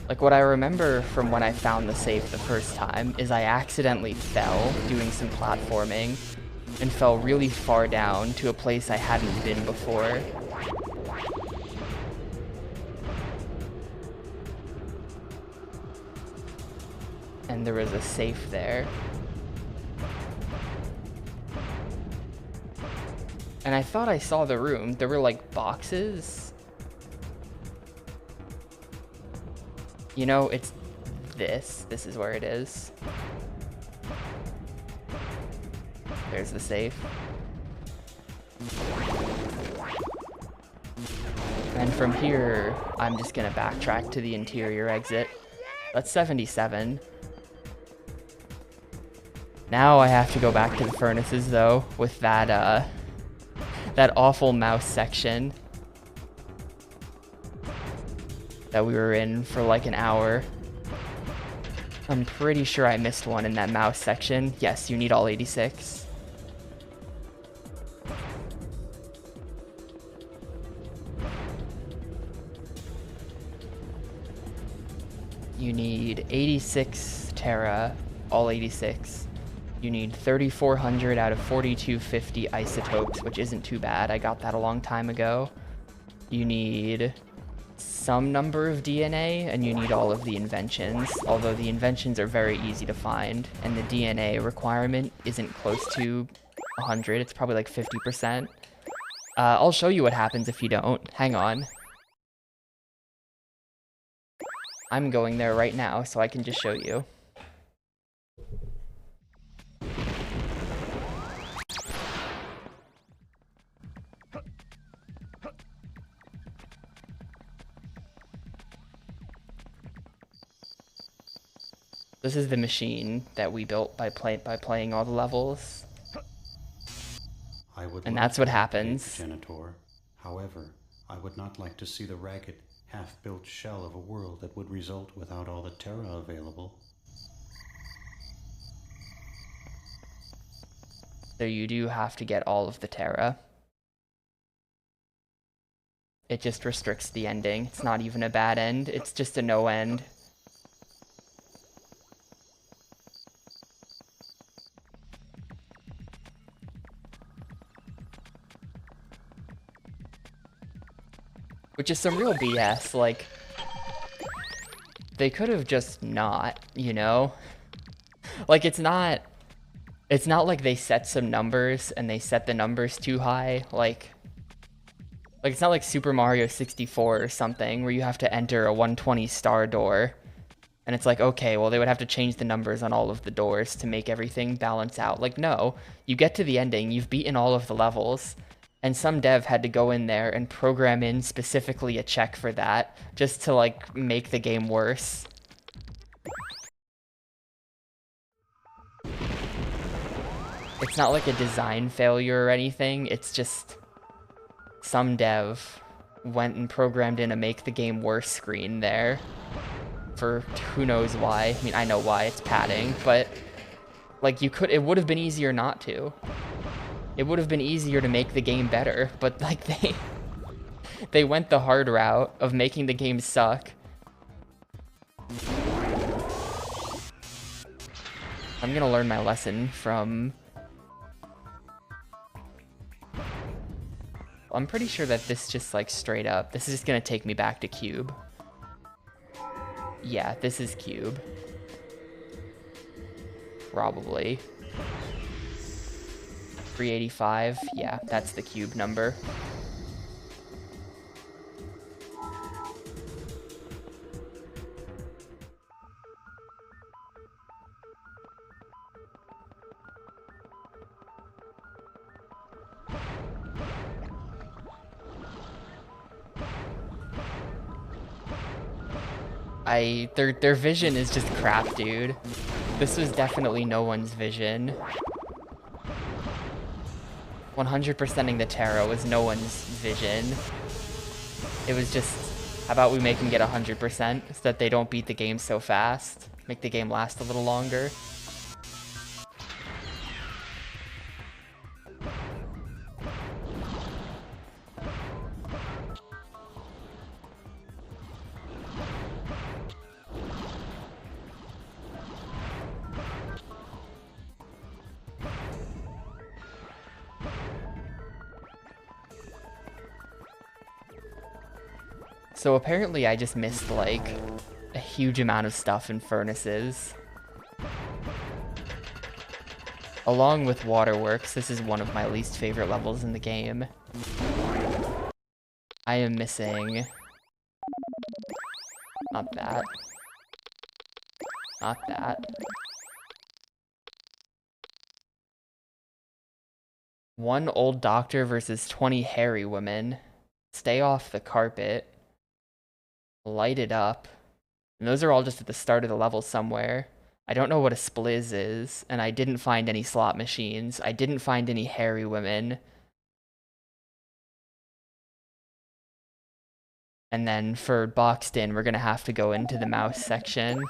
Like, what I remember from when I found the safe the first time is I accidentally fell doing some platforming and fell really far down to a place I hadn't been before. And there was a safe there. And I thought I saw the room. There were like boxes. You know, it's this. This is where it is. There's the safe. And from here, I'm just gonna backtrack to the interior exit. That's 77. Now I have to go back to the furnaces, though, with that, that awful mouse section that we were in for like an hour. I'm pretty sure I missed one in that mouse section. Yes, you need all 86. You need 86 Terra, all 86. You need 3,400 out of 4,250 isotopes, which isn't too bad. I got that a long time ago. You need some number of DNA, and you need all of the inventions, although the inventions are very easy to find, and the DNA requirement isn't close to 100. It's probably like 50%. I'll show you what happens if you don't. Hang on. I'm going there right now, so I can just show you. This is the machine that we built by playing all the levels. And that's what happens. Genitor. However, I would not like to see the ragged, half-built shell of a world that would result without all the Terra available. So you do have to get all of the Terra. It just restricts the ending. It's not even a bad end, it's just a no end. Which is some real BS, like, they could have just not, you know? Like, it's not like they set some numbers and they set the numbers too high, like it's not like Super Mario 64 or something where you have to enter a 120 star door, and it's like, okay, well, they would have to change the numbers on all of the doors to make everything balance out. Like, no, you get to the ending, you've beaten all of the levels, and some dev had to go in there and program in specifically a check for that, just to, like, make the game worse. It's not like a design failure or anything, it's just some dev went and programmed in a make the game worse screen there. For who knows why. I mean, I know why, it's padding, but, like, it would have been easier not to. It would have been easier to make the game better, but, like, they went the hard route of making the game suck. I'm gonna learn my lesson from... I'm pretty sure that this just, like, straight up, this is just gonna take me back to Cube. Yeah, this is Cube. Probably. 385, yeah, that's the cube number. Their vision is just crap, dude. This was definitely no one's vision. 100%ing the Terra was no one's vision. It was just, how about we make them get 100% so that they don't beat the game so fast? Make the game last a little longer. So apparently I just missed, like, a huge amount of stuff in furnaces. Along with Waterworks, this is one of my least favorite levels in the game. I am missing... Not that. Not that. One old doctor versus 20 hairy women. Stay off the carpet. Light it up. And those are all just at the start of the level somewhere. I don't know what a spliz is, and I didn't find any slot machines. I didn't find any hairy women. And then for boxed in, we're gonna have to go into the mouse section.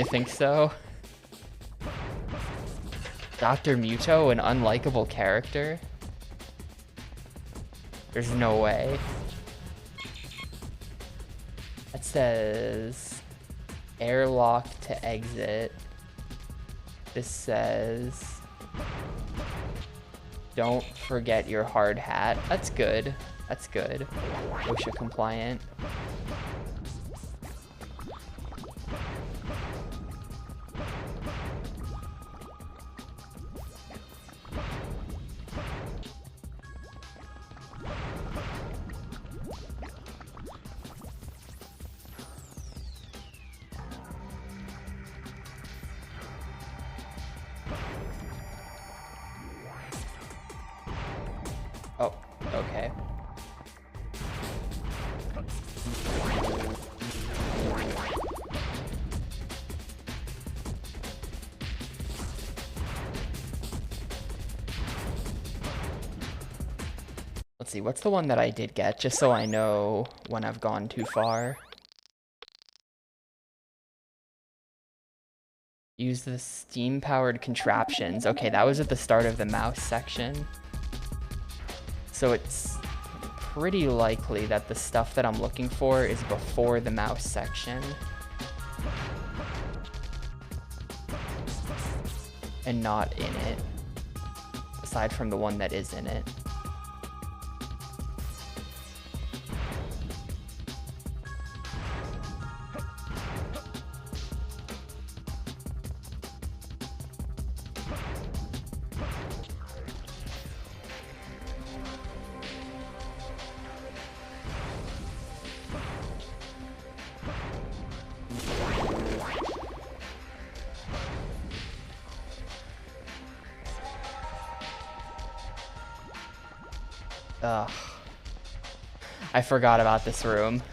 You think so? Dr. Muto, an unlikable character? There's no way. That says airlock to exit. This says don't forget your hard hat. That's good. That's good. OSHA compliant. Oh, okay. Let's see, what's the one that I did get, just so I know when I've gone too far? Use the steam-powered contraptions. Okay, that was at the start of the mouse section. So it's pretty likely that the stuff that I'm looking for is before the mouse section. And not in it. Aside from the one that is in it. Ugh. I forgot about this room.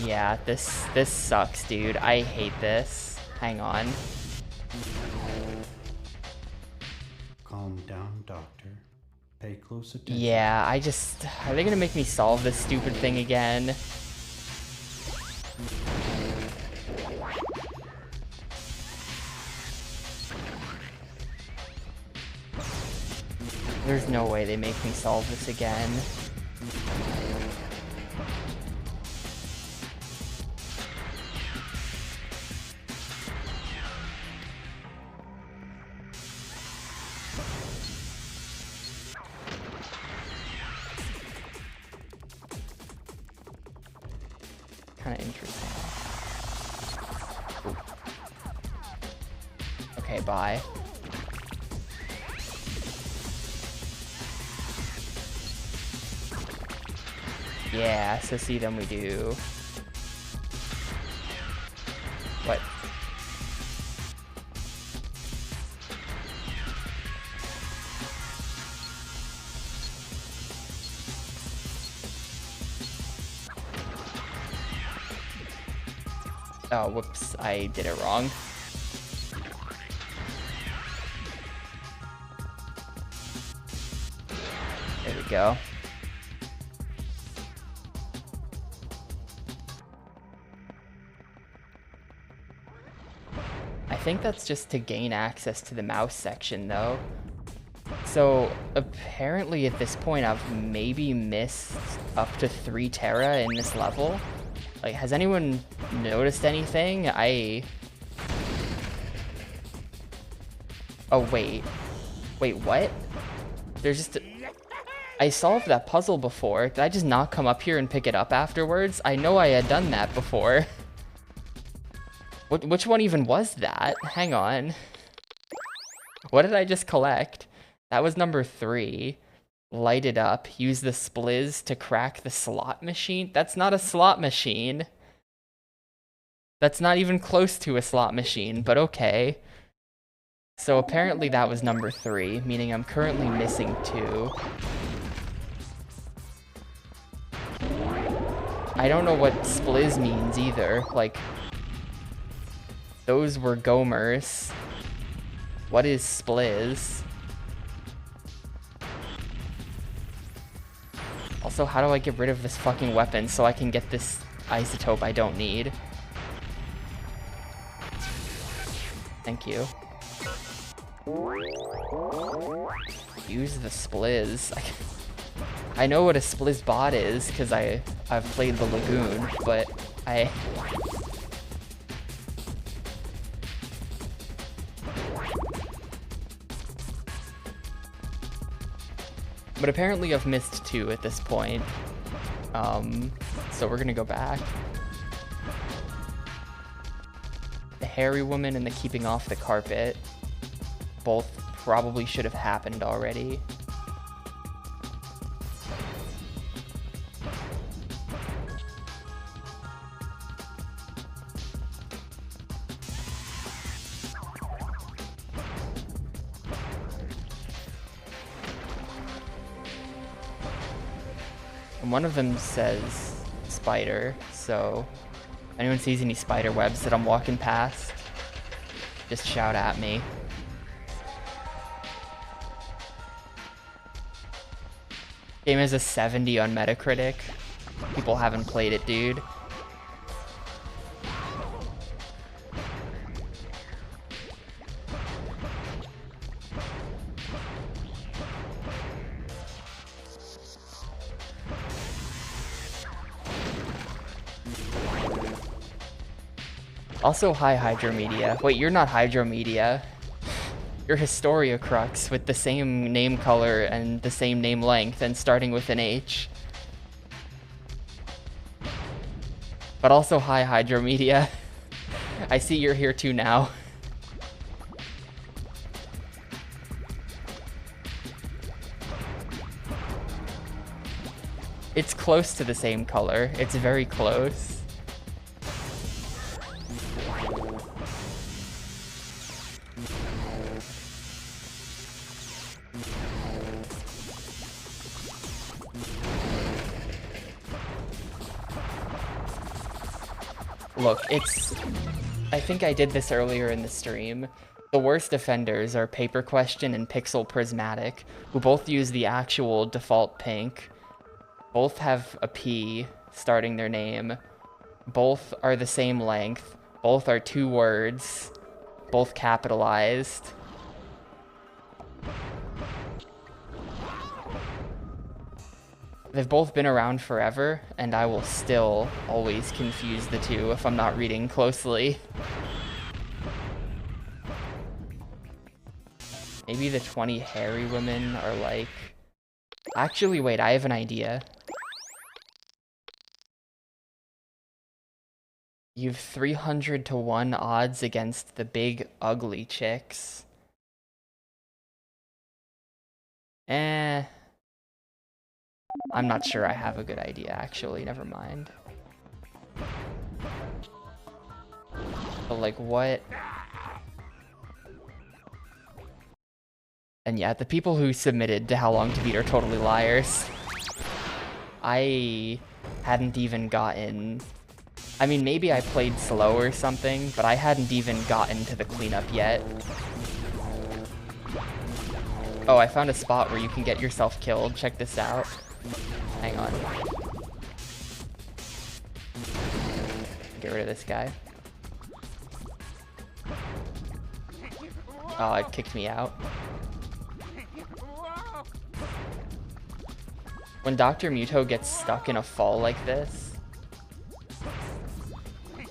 Yeah, this sucks, dude. I hate this. Hang on. Calm down, Doctor. Pay close attention. Yeah, are they gonna make me solve this stupid thing again? There's no way they make me solve this again. Kind of interesting. Ooh. Okay, bye. Yeah, so see them we do. What? Oh, whoops, I did it wrong. There we go. I think that's just to gain access to the mouse section, though. So, apparently at this point I've maybe missed up to 3 Terra in this level. Like, has anyone noticed anything? Oh, wait. Wait, what? There's just I solved that puzzle before. Did I just not come up here and pick it up afterwards? I know I had done that before. Which one even was that? Hang on. What did I just collect? That was number 3. Light it up. Use the spliz to crack the slot machine. That's not a slot machine. That's not even close to a slot machine, but okay. So apparently that was number 3, meaning I'm currently missing 2. I don't know what spliz means either. Like, Those were Gomers. What is Spliz? Also, how do I get rid of this fucking weapon so I can get this isotope I don't need? Thank you. Use the Spliz. I know what a Spliz bot is because I've played the Lagoon, but But apparently I've missed 2 at this point. So we're gonna go back. The hairy woman and the keeping off the carpet both probably should have happened already. And one of them says spider, so if anyone sees any spider webs that I'm walking past, just shout at me. Game has a 70 on Metacritic. People haven't played it, dude. Also, hi Hydromedia. Wait, you're not Hydromedia. You're Historia Crux with the same name color and the same name length and starting with an H. But also, hi Hydromedia. I see you're here too now. It's close to the same color. It's very close. Look, I think I did this earlier in the stream. The worst offenders are Paper Question and Pixel Prismatic, who both use the actual default pink. Both have a P starting their name. Both are the same length. Both are 2 words. Both capitalized. They've both been around forever, and I will still always confuse the 2 if I'm not reading closely. Maybe the 20 hairy women are like... Actually, wait, I have an idea. You've 300 to 1 odds against the big ugly chicks. I'm not sure I have a good idea, actually. Never mind. But, like, what? And yeah, the people who submitted to How Long to Beat are totally liars. I hadn't even gotten... I mean, maybe I played slow or something, but I hadn't even gotten to the cleanup yet. Oh, I found a spot where you can get yourself killed. Check this out. Hang on. Get rid of this guy. Oh, it kicked me out. When Dr. Muto gets stuck in a fall like this,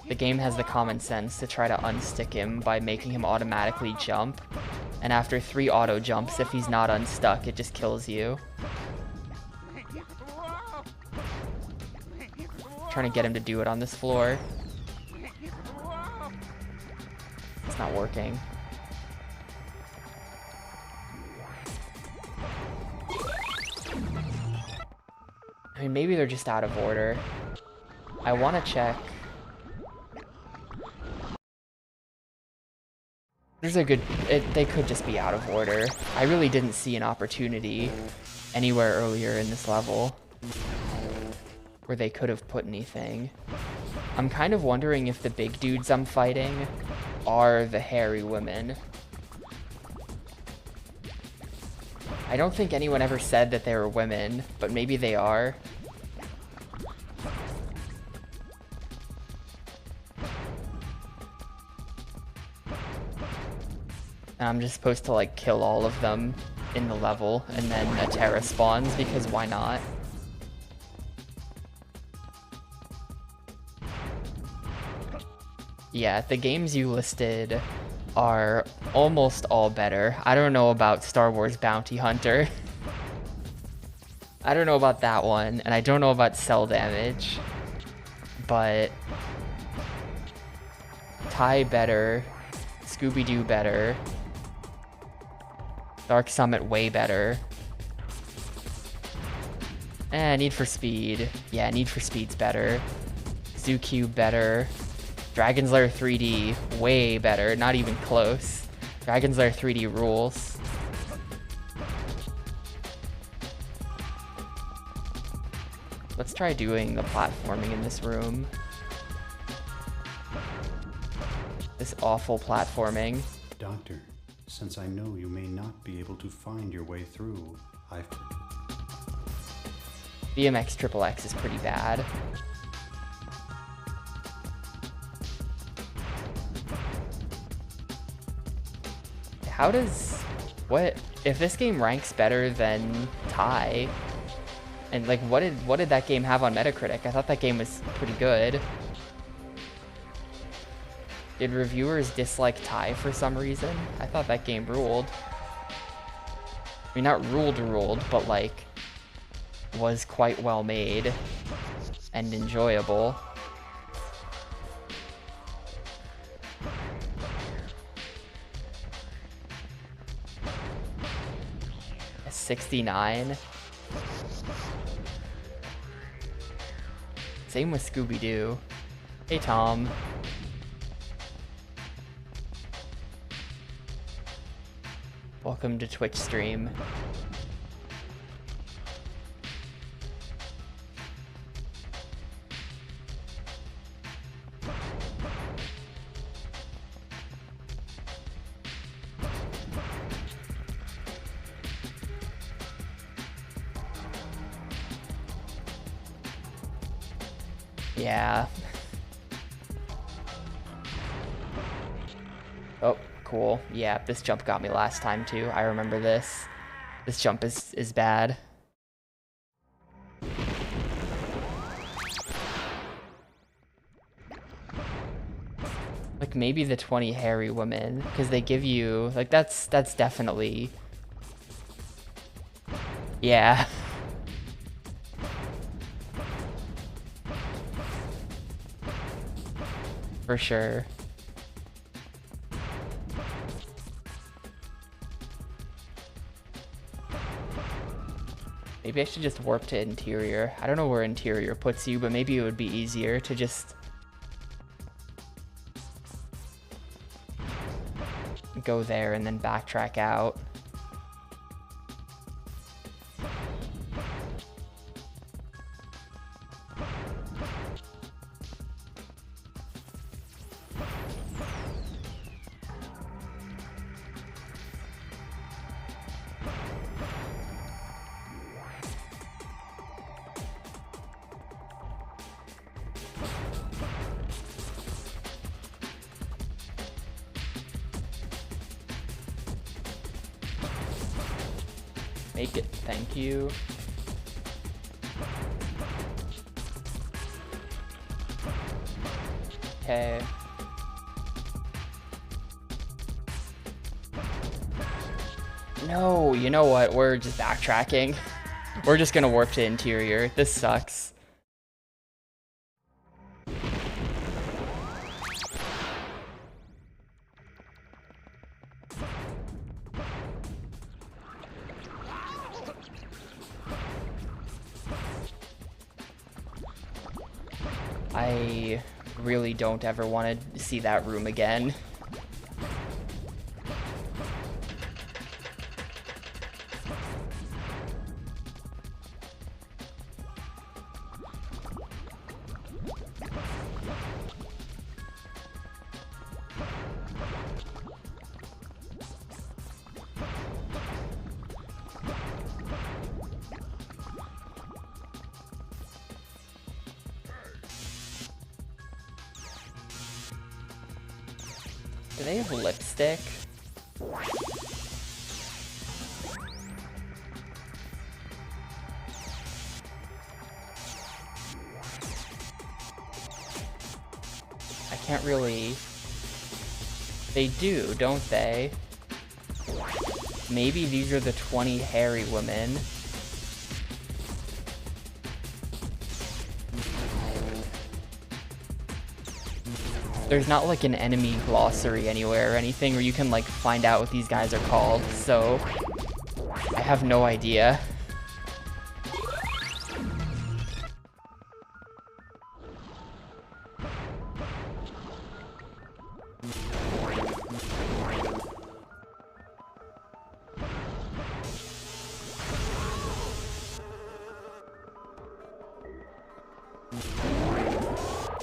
the game has the common sense to try to unstick him by making him automatically jump. And after 3 auto jumps, if he's not unstuck, it just kills you. Trying to get him to do it on this floor. It's not working. I mean, maybe they're just out of order. I want to check. There's a good... they could just be out of order. I really didn't see an opportunity anywhere earlier in this level where they could have put anything. I'm kind of wondering if the big dudes I'm fighting are the hairy women? I don't think anyone ever said that they were women, but maybe they are. And I'm just supposed to like kill all of them in the level, and then a Terra spawns, because why not? Yeah, the games you listed are almost all better. I don't know about Star Wars Bounty Hunter. I don't know about that one, and I don't know about Cell Damage, but Ty better, Scooby-Doo better, Dark Summit way better. Need for Speed. Yeah, Need for Speed's better. Zoocube better. Dragon's Lair 3D way better. Not even close. Dragon's Lair 3D rules. Let's try doing the platforming in this room. This awful platforming. Doctor, since I know you may not be able to find your way through, I've... BMX Triple X is pretty bad. How does... what... if this game ranks better than Ty, and like what did that game have on Metacritic? I thought that game was pretty good. Did reviewers dislike Ty for some reason? I thought that game ruled. I mean, not ruled, but like was quite well made and enjoyable. 69. Same with Scooby-Doo. Hey, Tom. Welcome to Twitch stream. Yeah. Oh, cool. Yeah, this jump got me last time too. I remember this. This jump is bad. Like maybe the 20 hairy women, because they give you like that's definitely. Yeah. For sure. Maybe I should just warp to interior. I don't know where interior puts you, but maybe it would be easier to just go there and then backtrack out. Make it, thank you. Okay. No, you know what? We're just backtracking. We're just gonna warp to interior. This sucks. I really don't ever want to see that room again. Do they have lipstick? I can't really... They do, don't they? Maybe these are the 20 hairy women. There's not like an enemy glossary anywhere or anything where you can like find out what these guys are called, so I have no idea.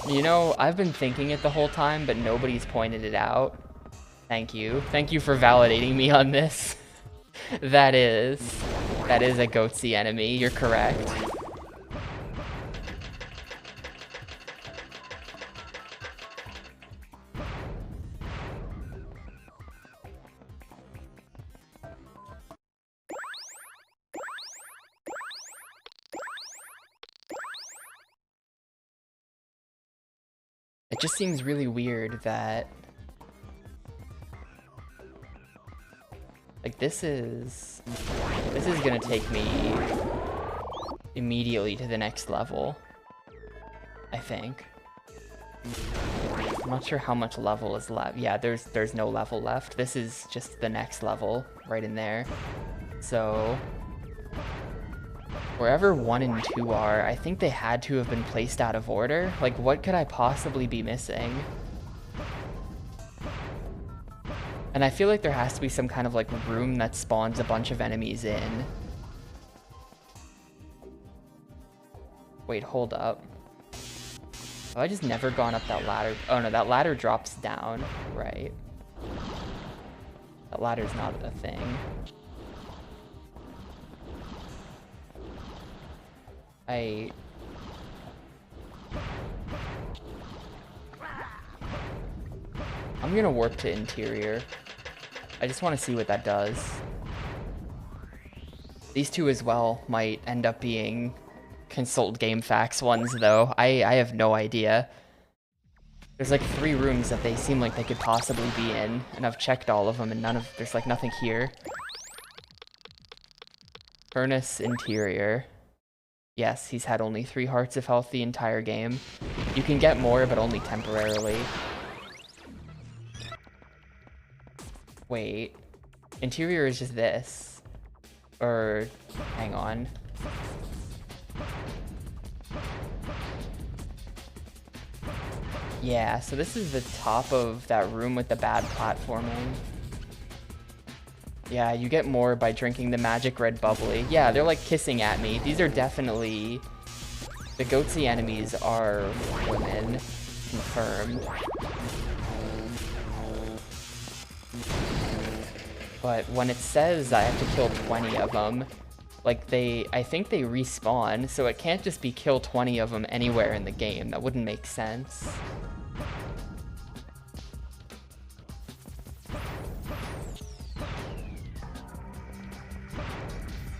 You know, I've been thinking it the whole time, but nobody's pointed it out. Thank you. Thank you for validating me on this. That is a goatsy enemy, you're correct. It just seems really weird that... Like, this is gonna take me immediately to the next level, I think. I'm not sure how much level is left. Yeah, there's no level left. This is just the next level right in there. So... Wherever 1 and 2 are, I think they had to have been placed out of order. Like, what could I possibly be missing? And I feel like there has to be some kind of, like, room that spawns a bunch of enemies in. Wait, hold up. Have I just never gone up that ladder? Oh, no, that ladder drops down, right? That ladder's not a thing. I'm gonna warp to interior. I just want to see what that does. These two as well might end up being consult game facts ones though. I have no idea. There's like 3 rooms that they seem like they could possibly be in, and I've checked all of them and there's like nothing here. Furnace interior. Yes, he's had only 3 hearts of health the entire game. You can get more, but only temporarily. Wait. Interior is just this. Or... hang on. Yeah, so this is the top of that room with the bad platforming. Yeah, you get more by drinking the magic red bubbly. Yeah, they're like kissing at me. These are definitely... The goatsy enemies are women. Confirmed. But when it says I have to kill 20 of them, like I think they respawn, so it can't just be kill 20 of them anywhere in the game. That wouldn't make sense.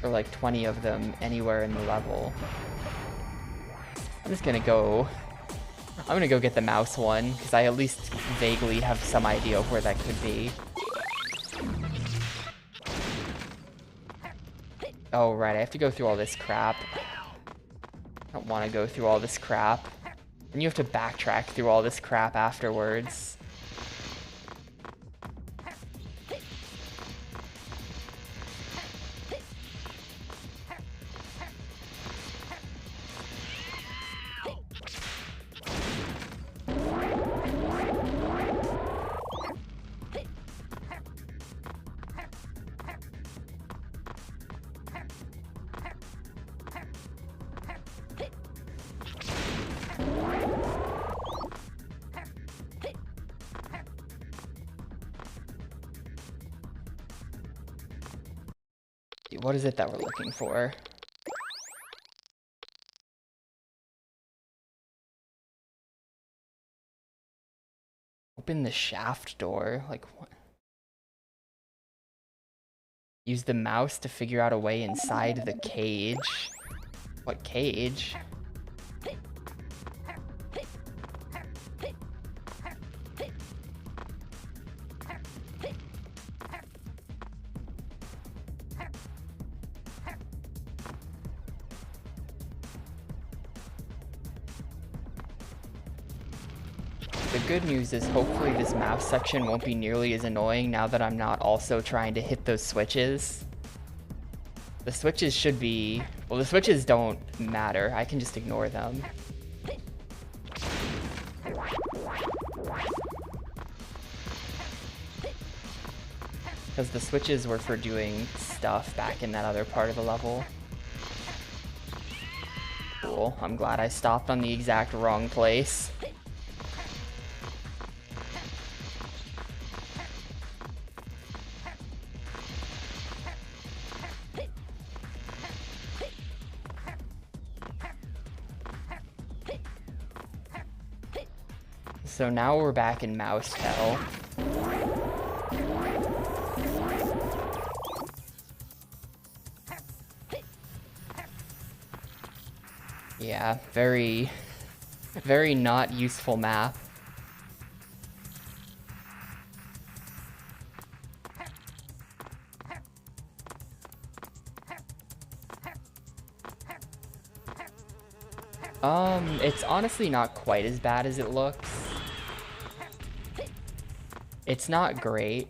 Or like 20 of them anywhere in the level. I'm gonna go get the mouse one, because I at least vaguely have some idea of where that could be. Oh, right, I have to go through all this crap. I don't want to go through all this crap. And you have to backtrack through all this crap afterwards. What is it that we're looking for? Open the shaft door? Like what? Use the mouse to figure out a way inside the cage. What cage? The good news is hopefully this mouse section won't be nearly as annoying now that I'm not also trying to hit those switches. The switches should be... well, the switches don't matter. I can just ignore them. Because the switches were for doing stuff back in that other part of the level. Cool. I'm glad I stopped on the exact wrong place. So now we're back in Mouse Hell. Yeah, very not useful map. It's honestly not quite as bad as it looks. It's not great.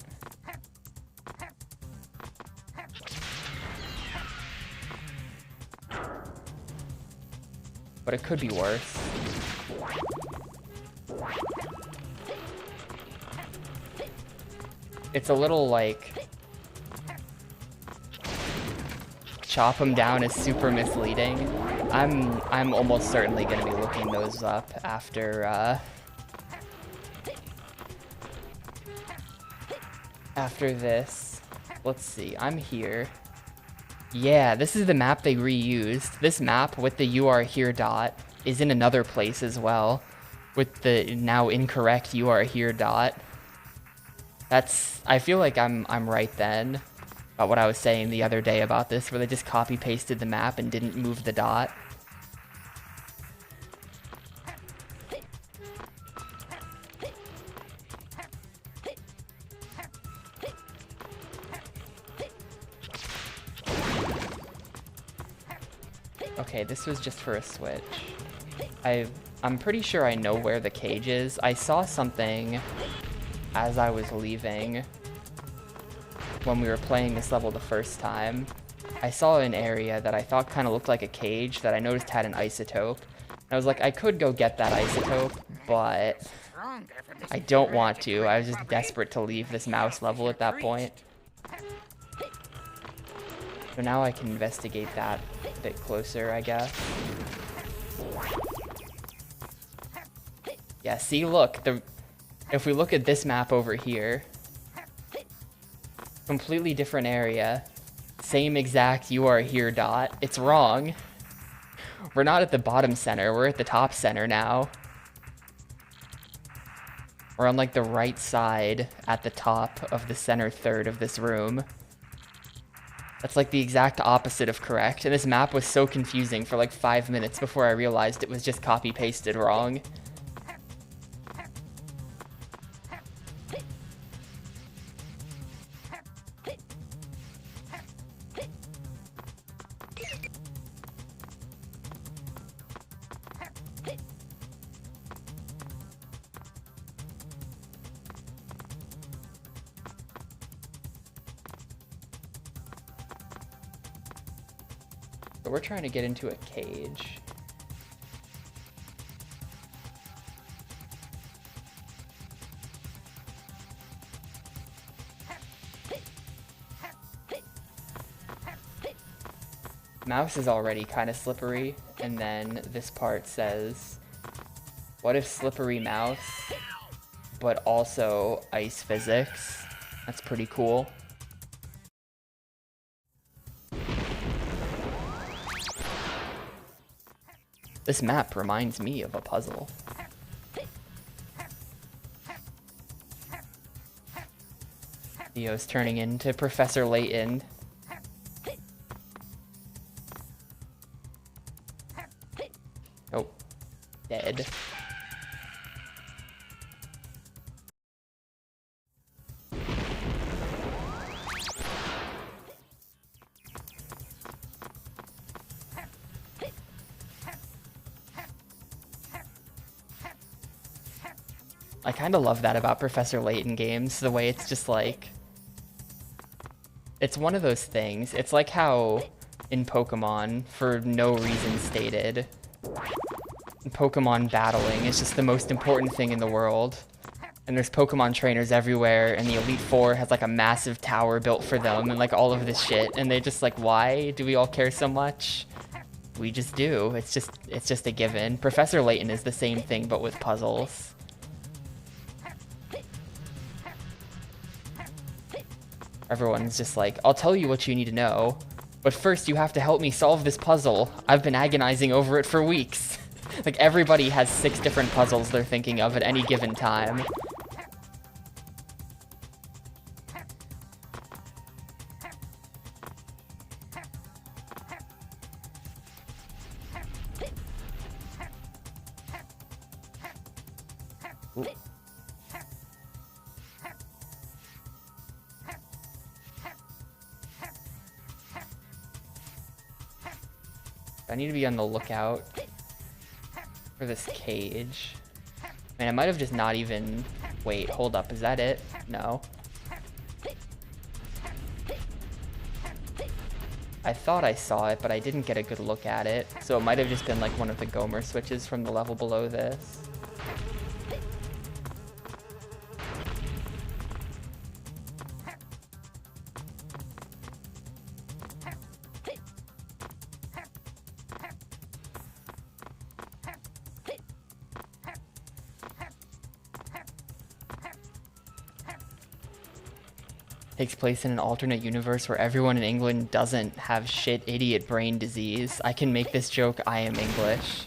But it could be worse. It's a little like... chop them down is super misleading. I'm almost certainly gonna be looking those up after after this. Let's see, I'm here. Yeah, this is the map they reused. This map with the "you are here" dot is in another place as well, with the now incorrect "you are here" dot. That's, I feel like I'm right then about what I was saying the other day about this, where they just copy pasted the map and didn't move the dot. Okay, this was just for a switch. I'm pretty sure I know where the cage is. I saw something as I was leaving when we were playing this level the first time. I saw an area that I thought kind of looked like a cage that I noticed had an isotope. And I was like, I could go get that isotope, but I don't want to. I was just desperate to leave this mouse level at that point. So now I can investigate that a bit closer, I guess. Yeah, see, look, if we look at this map over here, completely different area, same exact "you are here" dot. It's wrong. We're not at the bottom center, we're at the top center now. We're on like the right side at the top of the center third of this room. That's like the exact opposite of correct, and this map was so confusing for like 5 minutes before I realized it was just copy-pasted wrong. So we're trying to get into a cage. Mouse is already kind of slippery, and then this part says, what if slippery mouse, but also ice physics? That's pretty cool. This map reminds me of a puzzle. Theo's turning into Professor Layton. Oh, dead. I kind of love that about Professor Layton games, the way it's just like... It's one of those things. It's like how in Pokemon, for no reason stated, Pokemon battling is just the most important thing in the world. And there's Pokemon trainers everywhere, and the Elite Four has like a massive tower built for them, and like all of this shit. And they just like, why do we all care so much? We just do. It's just a given. Professor Layton is the same thing, but with puzzles. Everyone's just like, I'll tell you what you need to know, but first you have to help me solve this puzzle. I've been agonizing over it for weeks. Like, everybody has 6 different puzzles they're thinking of at any given time. Ooh. I need to be on the lookout for this cage. Man, I might have just not even... Wait, hold up, is that it? No. I thought I saw it, but I didn't get a good look at it. So it might have just been like one of the Gomer switches from the level below this. Takes place in an alternate universe where everyone in England doesn't have shit idiot brain disease. I can make this joke, I am English.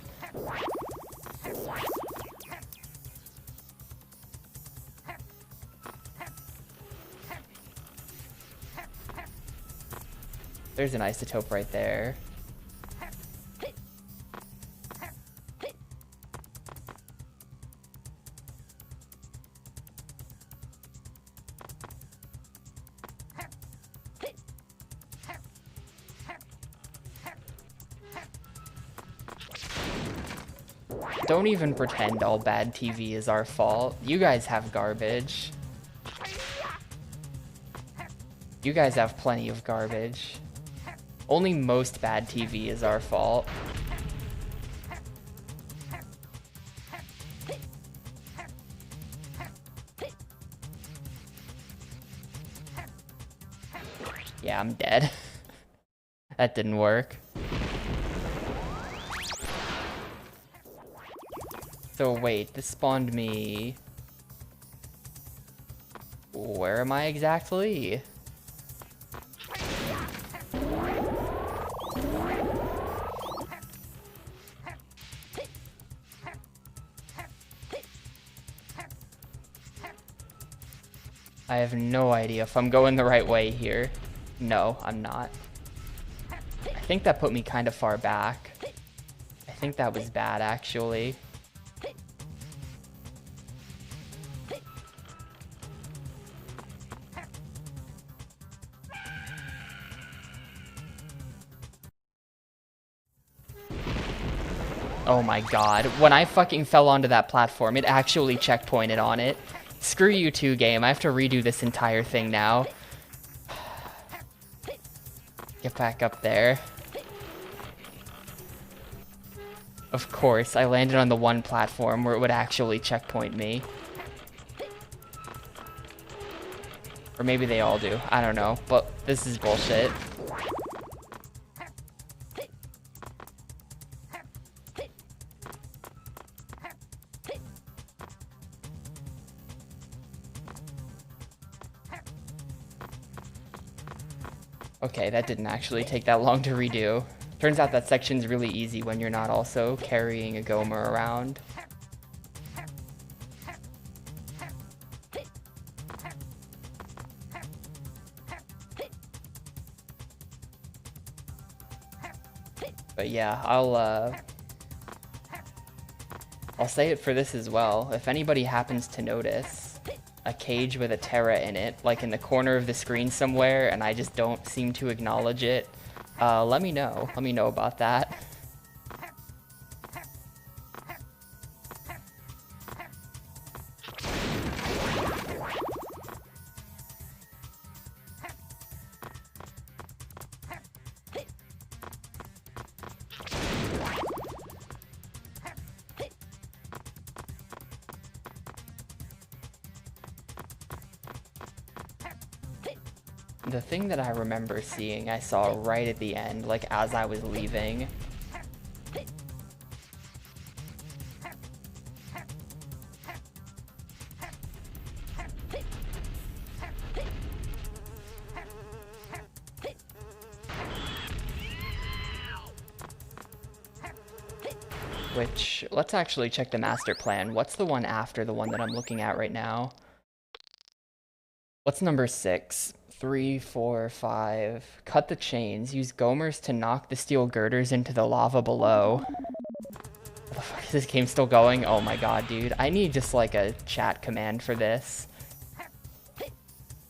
There's an isotope right there. Don't even pretend all bad TV is our fault. You guys have garbage. You guys have plenty of garbage. Only most bad TV is our fault. Yeah, I'm dead. That didn't work. So wait, this spawned me... Where am I exactly? I have no idea if I'm going the right way here. No, I'm not. I think that put me kind of far back. I think that was bad, actually. Oh my god, when I fucking fell onto that platform, it actually checkpointed on it. Screw you too, game. I have to redo this entire thing now. Get back up there. Of course, I landed on the one platform where it would actually checkpoint me. Or maybe they all do. I don't know, but this is bullshit. Okay, that didn't actually take that long to redo. Turns out that section's really easy when you're not also carrying a Gomer around. But yeah, I'll say it for this as well. If anybody happens to notice a cage with a Terra in it, like in the corner of the screen somewhere, and I just don't seem to acknowledge it, let me know. Let me know about that. The thing that I remember seeing, I saw right at the end, like as I was leaving. Which, let's actually check the master plan. What's the one after the one that I'm looking at right now? What's number 6? 3, 4, 5. Cut the chains. Use Gomers to knock the steel girders into the lava below. What the fuck is this game still going? Oh my god, dude. I need just like a chat command for this.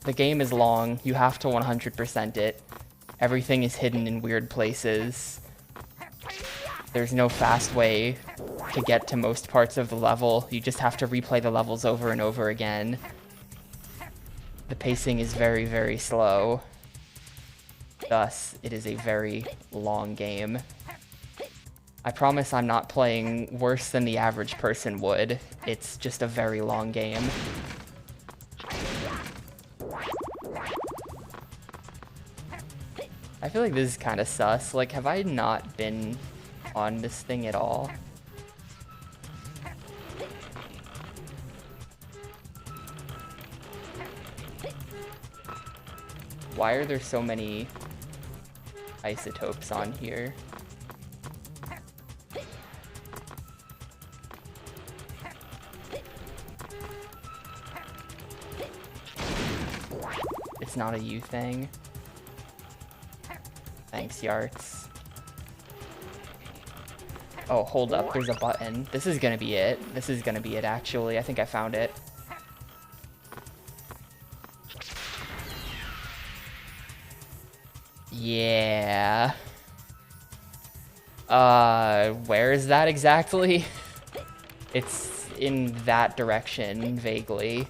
The game is long. You have to 100% it. Everything is hidden in weird places. There's no fast way to get to most parts of the level. You just have to replay the levels over and over again. The pacing is very, very slow. Thus, it is a very long game. I promise I'm not playing worse than the average person would. It's just a very long game. I feel like this is kind of sus. Like, have I not been on this thing at all? Why are there so many isotopes on here? It's not a you thing. Thanks, Yarts. Oh, hold up, there's a button. This is gonna be it. This is gonna be it, actually. I think I found it. Yeah. Where is that exactly? It's in that direction, vaguely.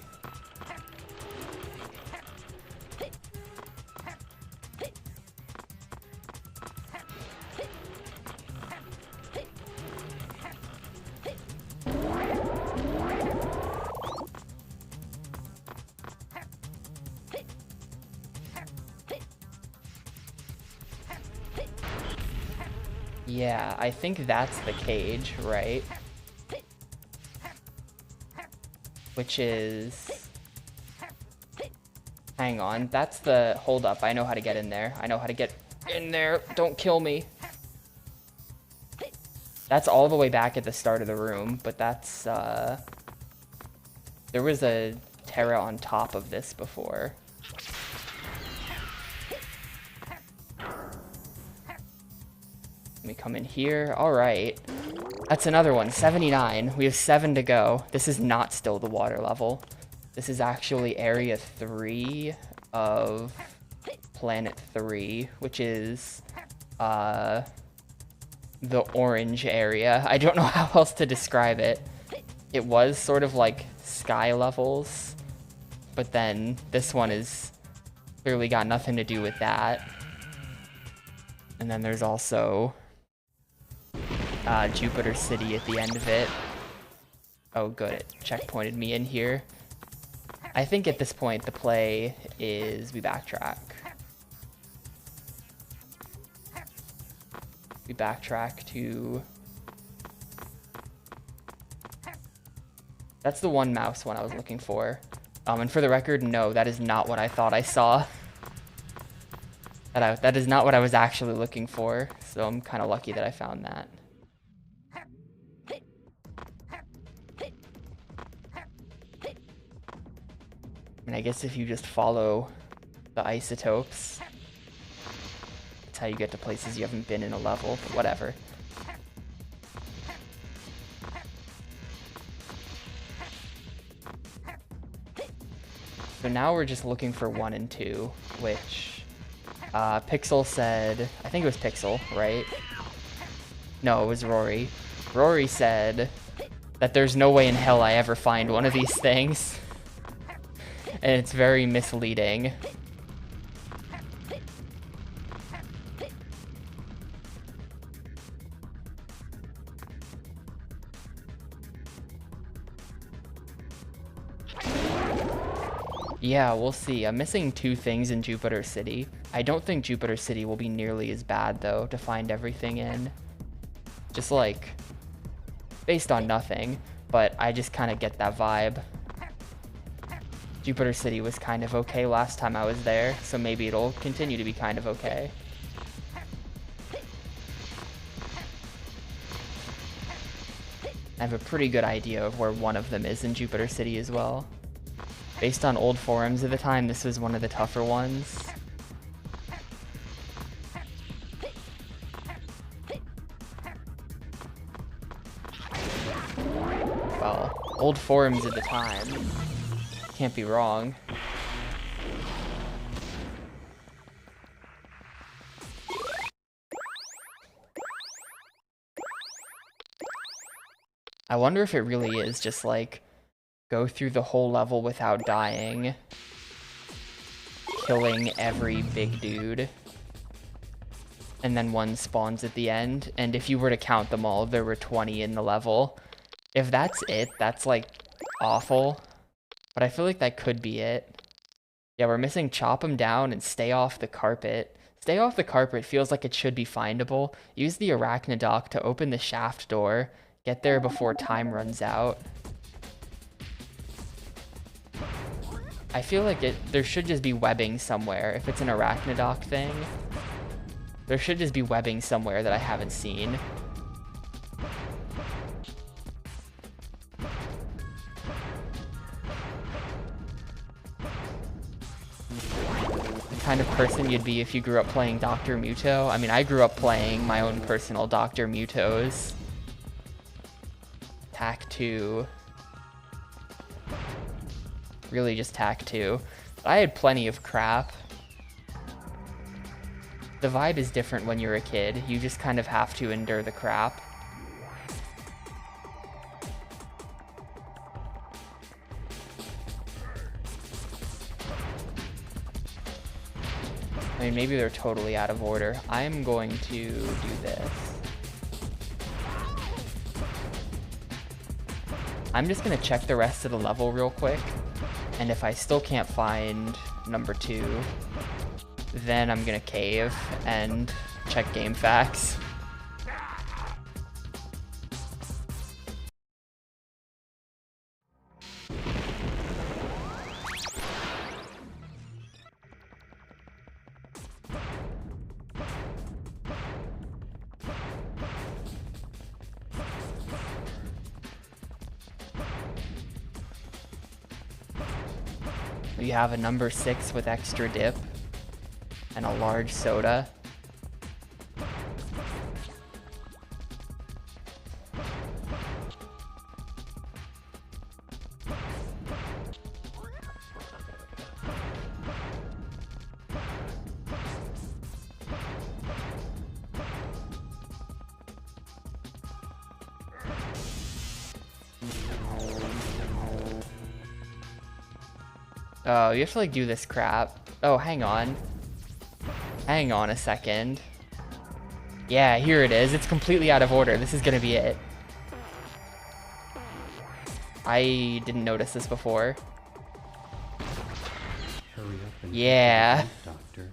Yeah, I think that's the cage, right? Which is... Hang on, that's the... Hold up, I know how to get in there. I know how to get in there. Don't kill me. That's all the way back at the start of the room, but that's, There was a Terra on top of this before. Let me come in here. All right. That's another one. 79. We have 7 to go. This is not still the water level. This is actually area 3 of planet 3, which is the orange area. I don't know how else to describe it. It was sort of like sky levels, but then this one is clearly got nothing to do with that. And then there's also Jupiter City at the end of it. Oh, good. It checkpointed me in here. I think at this point the play is we backtrack. We backtrack to... That's the one mouse one I was looking for. And for the record, no, that is not what I thought I saw. That is not what I was actually looking for, so I'm kind of lucky that I found that. And I guess if you just follow the isotopes, it's how you get to places you haven't been in a level, but whatever. So now we're just looking for 1 and 2, which Pixel said, I think it was Pixel, right? No, it was Rory. Rory said that there's no way in hell I ever find one of these things. And it's very misleading. Yeah, we'll see. I'm missing 2 things in Jupiter City. I don't think Jupiter City will be nearly as bad, though, to find everything in. Just, like, based on nothing, but I just kind of get that vibe. Jupiter City was kind of okay last time I was there, so maybe it'll continue to be kind of okay. I have a pretty good idea of where one of them is in Jupiter City as well. Based on old forums at the time, this was one of the tougher ones. Well, old forums at the time. Can't be wrong. I wonder if it really is just like go through the whole level without dying, killing every big dude, and then one spawns at the end. And if you were to count them all, there were 20 in the level. If that's it, that's like awful. But I feel like that could be it. Yeah, we're missing chop them down and stay off the carpet. Stay off the carpet feels like it should be findable. Use the arachnodock to open the shaft door. Get there before time runs out. I feel like there should just be webbing somewhere. If it's an arachnodock thing, there should just be webbing somewhere that I haven't seen. The kind of person you'd be if you grew up playing Dr. Muto. I mean, I grew up playing my own personal Dr. Mutos. Tac 2. Really just Tac 2. I had plenty of crap. The vibe is different when you're a kid. You just kind of have to endure the crap. I mean, maybe they're totally out of order. I'm going to do this. I'm just gonna check the rest of the level real quick, and if I still can't find number 2, then I'm gonna cave and check game facts. We have a number 6 with extra dip and a large soda. Oh, you have to like do this crap. Oh, hang on. Hang on a second. Yeah, here it is. It's completely out of order. This is gonna be it. I didn't notice this before. Hurry up and yeah. Doctor.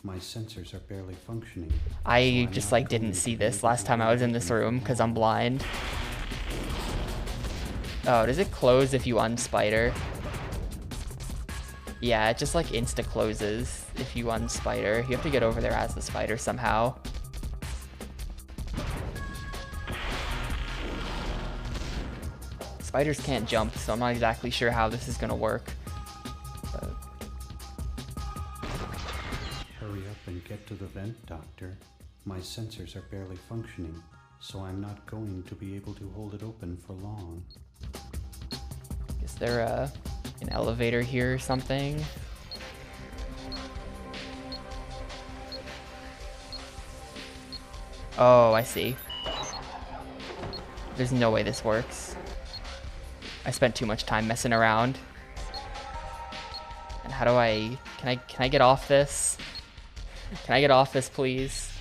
My sensors are barely functioning. I just like didn't see this last time I was in this room because I'm blind. Oh, does it close if you unspider? Yeah, it just like insta closes if you unspider. You have to get over there as the spider somehow. Spiders can't jump, so I'm not exactly sure how this is gonna work. But... Hurry up and get to the vent. vent, Doctor. My sensors are barely functioning, so I'm not going to be able to hold it open for long. Is there an elevator here or something? Oh, I see. There's no way this works. I spent too much time messing around. And how do I... Can I get off this? Can I get off this, please?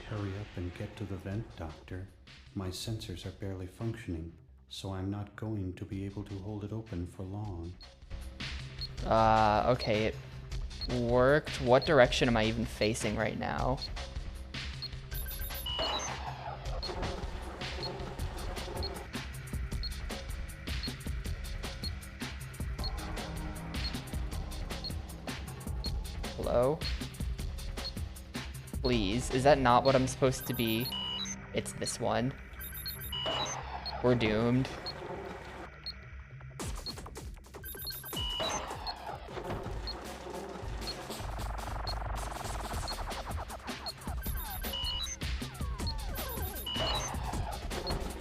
Hurry up and get to the vent, Doctor. My sensors are barely functioning, so I'm not going to be able to hold it open for long. Okay, it worked. What direction am I even facing right now? Hello? Please, is that not what I'm supposed to be? It's this one. We're doomed.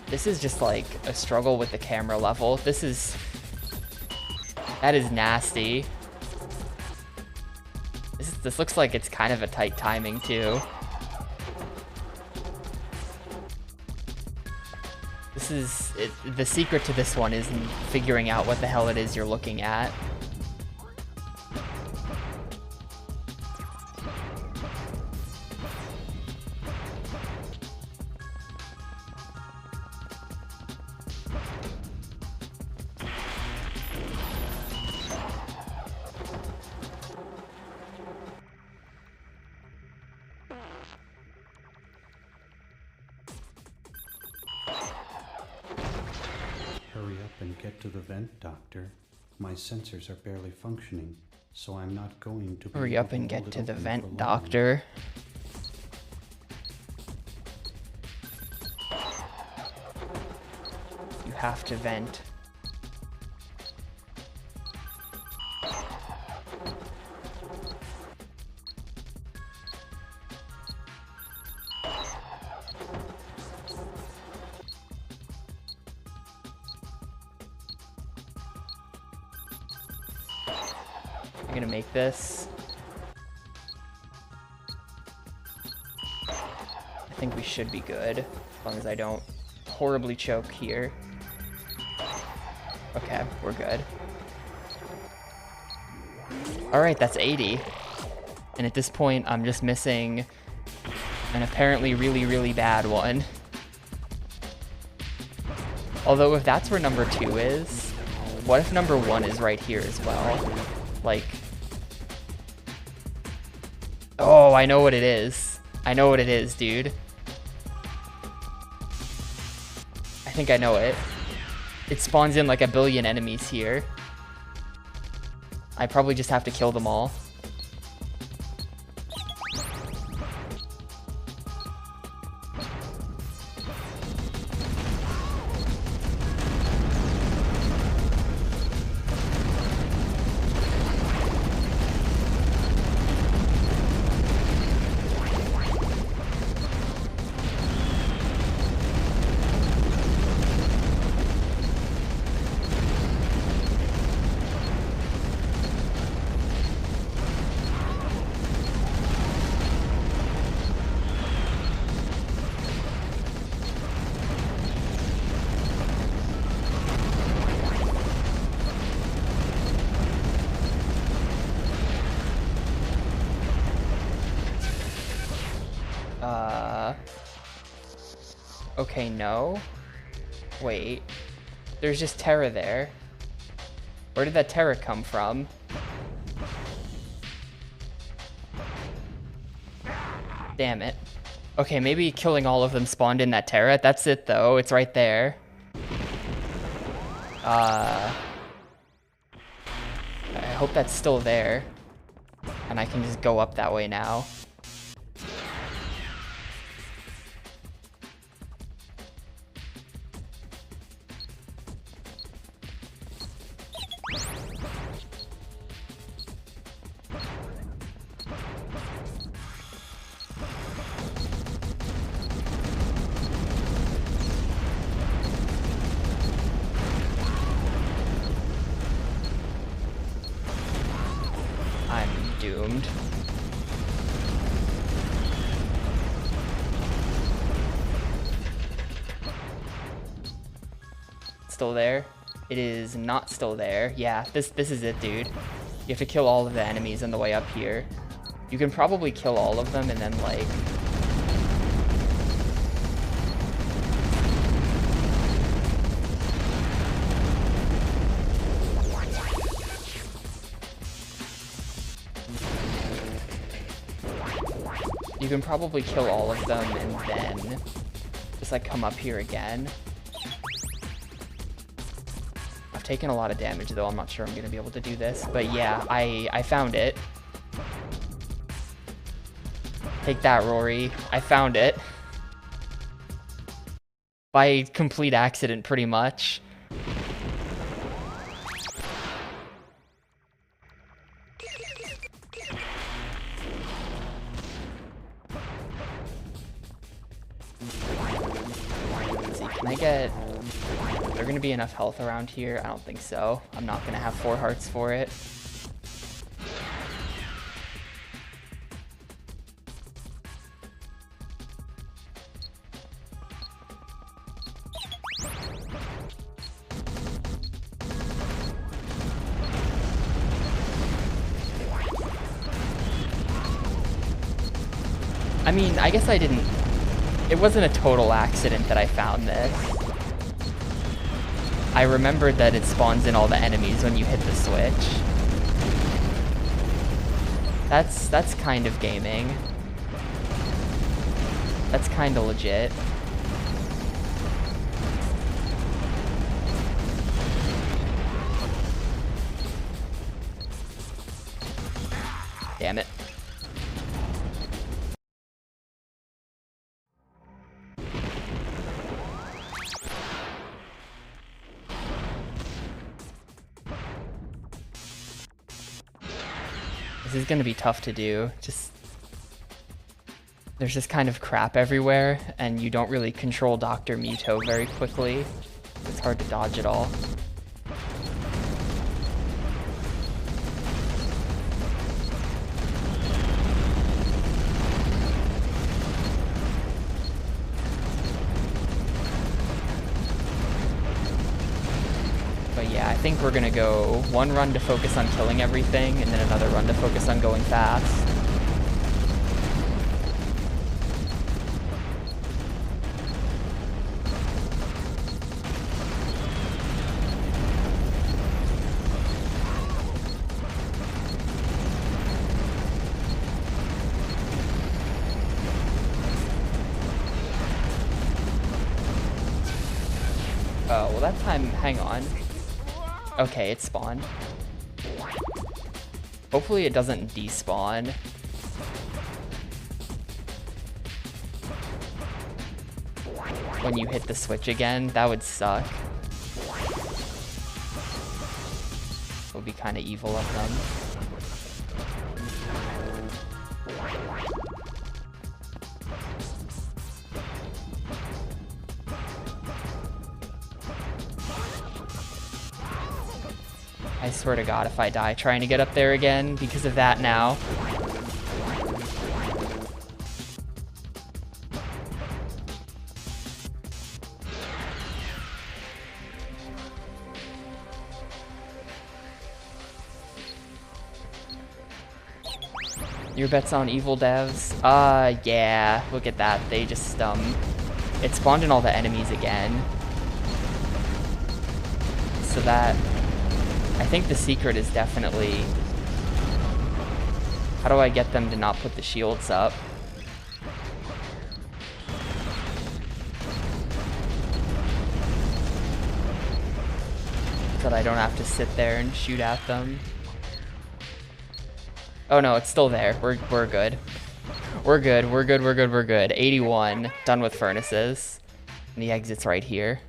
This is just like a struggle with the camera level. That is nasty. This looks like it's kind of a tight timing too. The secret to this one is figuring out what the hell it is you're looking at. Hurry up and get to the vent, Doctor. My sensors are barely functioning, so I'm not going to be Hurry able up and to hold get it to the open for vent, long. doctor. You have to vent. I'm gonna make this. I think we should be good, as long as I don't horribly choke here. Okay, we're good. Alright, that's 80. And at this point, I'm just missing an apparently really, really bad one. Although if that's where number 2 is, what if number 1 is right here as well? Like... Oh, I know what it is. I know what it is, dude. I think I know it. It spawns in like a billion enemies here. I probably just have to kill them all. Okay, no. Wait. There's just Terra there. Where did that Terra come from? Damn it. Okay, maybe killing all of them spawned in that Terra. That's it, though. It's right there. hope that's still there. And I can just go up that way now. I'm doomed. Still there? It is not still there. Yeah, this is it, dude. You have to kill all of the enemies on the way up here. You can probably kill all of them and then, like... You can probably kill all of them and then just, like, come up here again. I've taken a lot of damage, though. I'm not sure I'm going to be able to do this. But yeah, I found it. Take that, Rory. I found it. By complete accident, pretty much. Let's see, can I get... Are there going to be enough health around here? I don't think so. I'm not going to have 4 hearts for it. I mean, I guess I didn't... It wasn't a total accident that I found this. I remembered that it spawns in all the enemies when you hit the switch. That's kind of gaming. That's kind of legit. Damn it. This is going to be tough to do. There's just kind of crap everywhere, and you don't really control Dr. Muto very quickly. It's hard to dodge it all. But yeah, I think we're gonna go one run to focus on killing everything, and then another run to focus on going fast. Oh, well that time, hang on. Okay, it spawned. Hopefully it doesn't despawn. When you hit the switch again, that would suck. It would be kind of evil of them. I swear to God, if I die trying to get up there again because of that now. Your bet's on evil devs? Yeah, look at that. They just, it spawned in all the enemies again. So that... I think the secret is definitely... How do I get them to not put the shields up? So that I don't have to sit there and shoot at them. Oh no, it's still there. We're good. We're good. We're good. We're good. We're good. 81. Done with furnaces. And the exit's right here.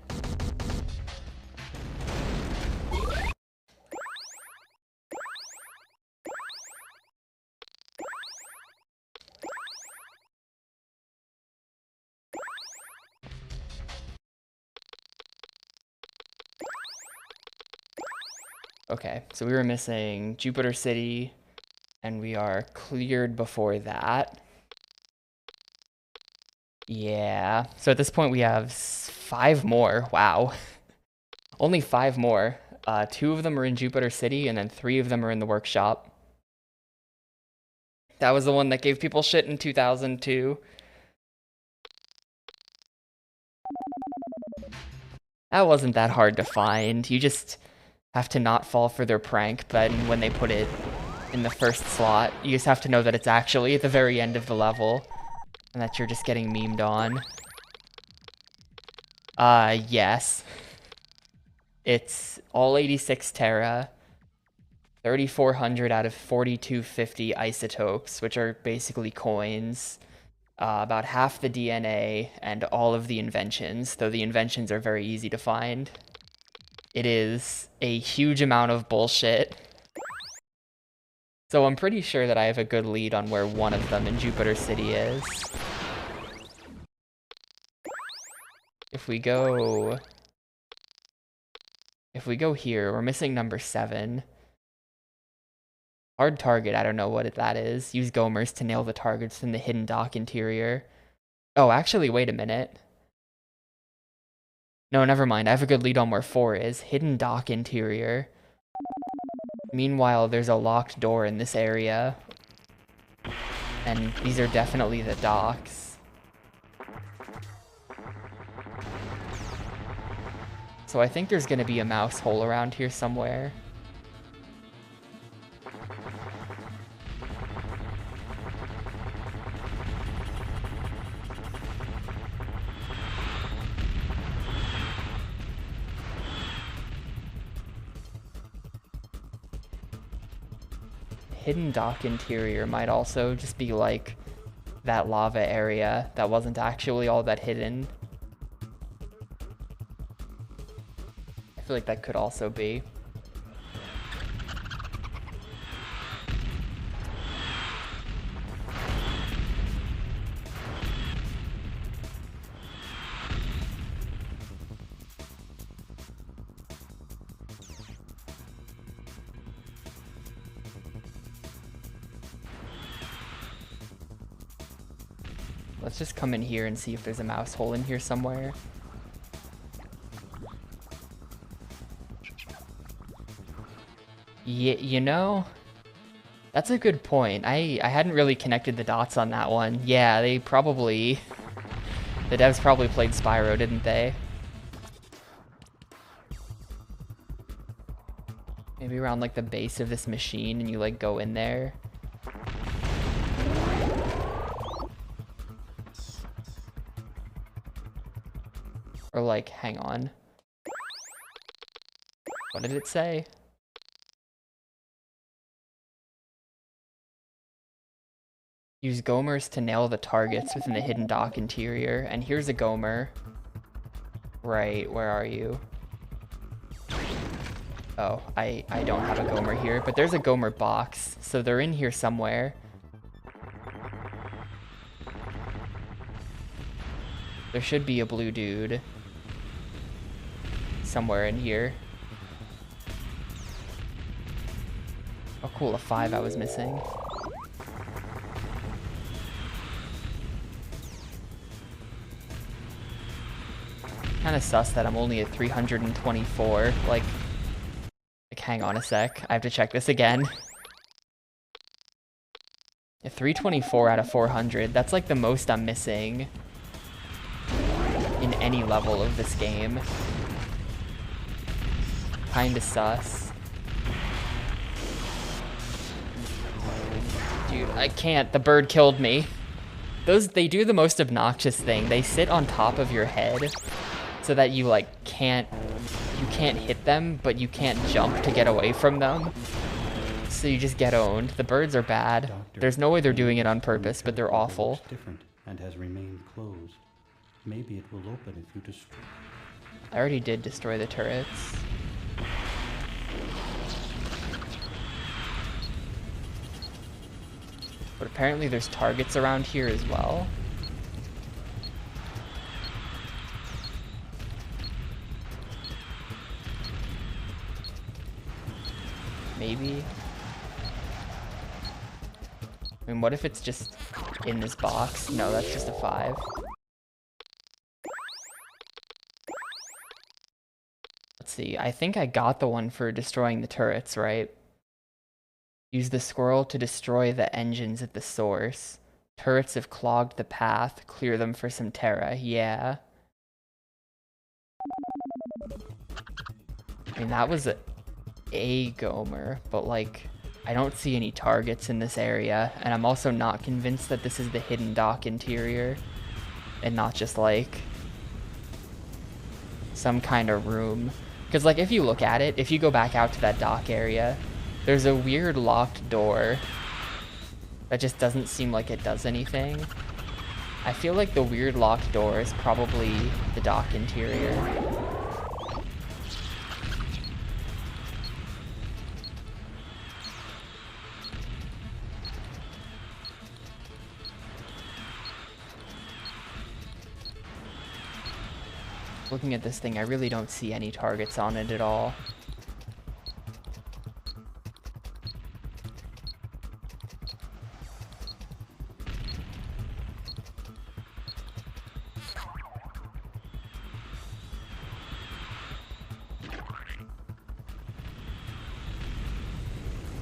Okay, so we were missing Jupiter City, and we are cleared before that. Yeah, so at this point we have 5 more. Wow. Only 5 more. 2 of them are in Jupiter City, and then 3 of them are in the workshop. That was the one that gave people shit in 2002. That wasn't that hard to find. You just have to not fall for their prank, but when they put it in the first slot, you just have to know that it's actually at the very end of the level, and that you're just getting memed on. Yes. It's all 86 Terra, 3,400 out of 4,250 isotopes, which are basically coins, about half the DNA, and all of the inventions, though the inventions are very easy to find. It is a huge amount of bullshit. So I'm pretty sure that I have a good lead on where one of them in Jupiter City is. If we go here, we're missing number 7. Hard target, I don't know what that is. Use Gomers to nail the targets in the hidden dock interior. Oh, actually, wait a minute. No, never mind. I have a good lead on where 4 is. Hidden dock interior. Meanwhile, there's a locked door in this area. And these are definitely the docks. So I think there's going to be a mouse hole around here somewhere. Hidden dock interior might also just be like that lava area that wasn't actually all that hidden. I feel like that could also be. Let's just come in here and see if there's a mouse hole in here somewhere. Yeah, you know, that's a good point. I hadn't really connected the dots on that one. Yeah, the devs probably played Spyro, didn't they? Maybe around like the base of this machine and you like go in there. Or like, hang on. What did it say? Use Gomers to nail the targets within the hidden dock interior. And here's a Gomer. Right, where are you? Oh, I don't have a Gomer here, but there's a Gomer box. So they're in here somewhere. There should be a blue dude somewhere in here. Oh cool, a 5 I was missing. Kinda sus that I'm only at 324. Like hang on a sec, I have to check this again. A 324 out of 400, that's like the most I'm missing in any level of this game. Kinda sus. Dude, I can't. The bird killed me. They do the most obnoxious thing. They sit on top of your head so that you like can't hit them, but you can't jump to get away from them. so you just get owned. The birds are bad. Doctor, There's no way they're doing it on the purpose, but they're teleporter awful. looks different and has remained closed. Maybe it will open if you destroy. I already did destroy the turrets. But apparently there's targets around here as well. Maybe. I mean, what if it's just in this box? No, that's just a 5. Let's see. I think I got the one for destroying the turrets, right? Use the squirrel to destroy the engines at the source. Turrets have clogged the path. Clear them for some Terra. Yeah. I mean, that was a Gomer, but like, I don't see any targets in this area, and I'm also not convinced that this is the hidden dock interior and not just like some kind of room. Because like, if you look at it, if you go back out to that dock area, there's a weird locked door that just doesn't seem like it does anything. I feel like the weird locked door is probably the dock interior. Looking at this thing, I really don't see any targets on it at all.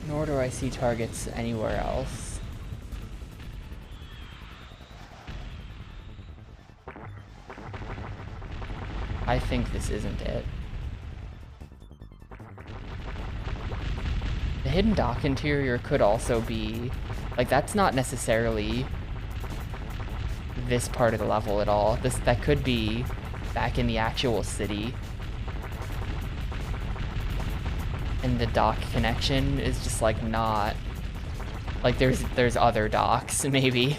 Nor do I see targets anywhere else. I think this isn't it. The hidden dock interior could also be, like, that's not necessarily this part of the level at all. That could be back in the actual city. And the dock connection is just like not, like there's other docks maybe.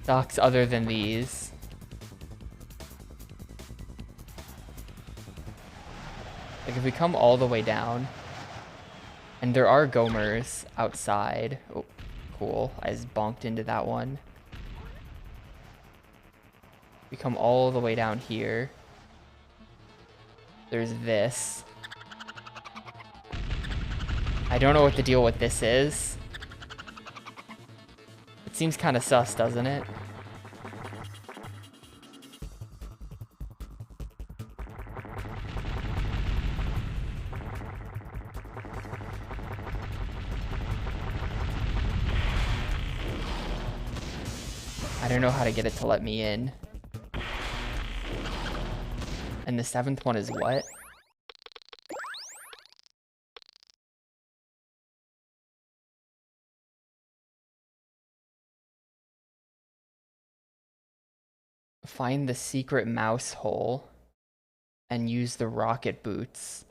Docks other than these. Like if we come all the way down, and there are Gomers outside. Oh, cool. I just bonked into that one. We come all the way down here. There's this. I don't know what the deal with this is. It seems kind of sus, doesn't it? I don't know how to get it to let me in. And the 7th one is what? Find the secret mouse hole and use the rocket boots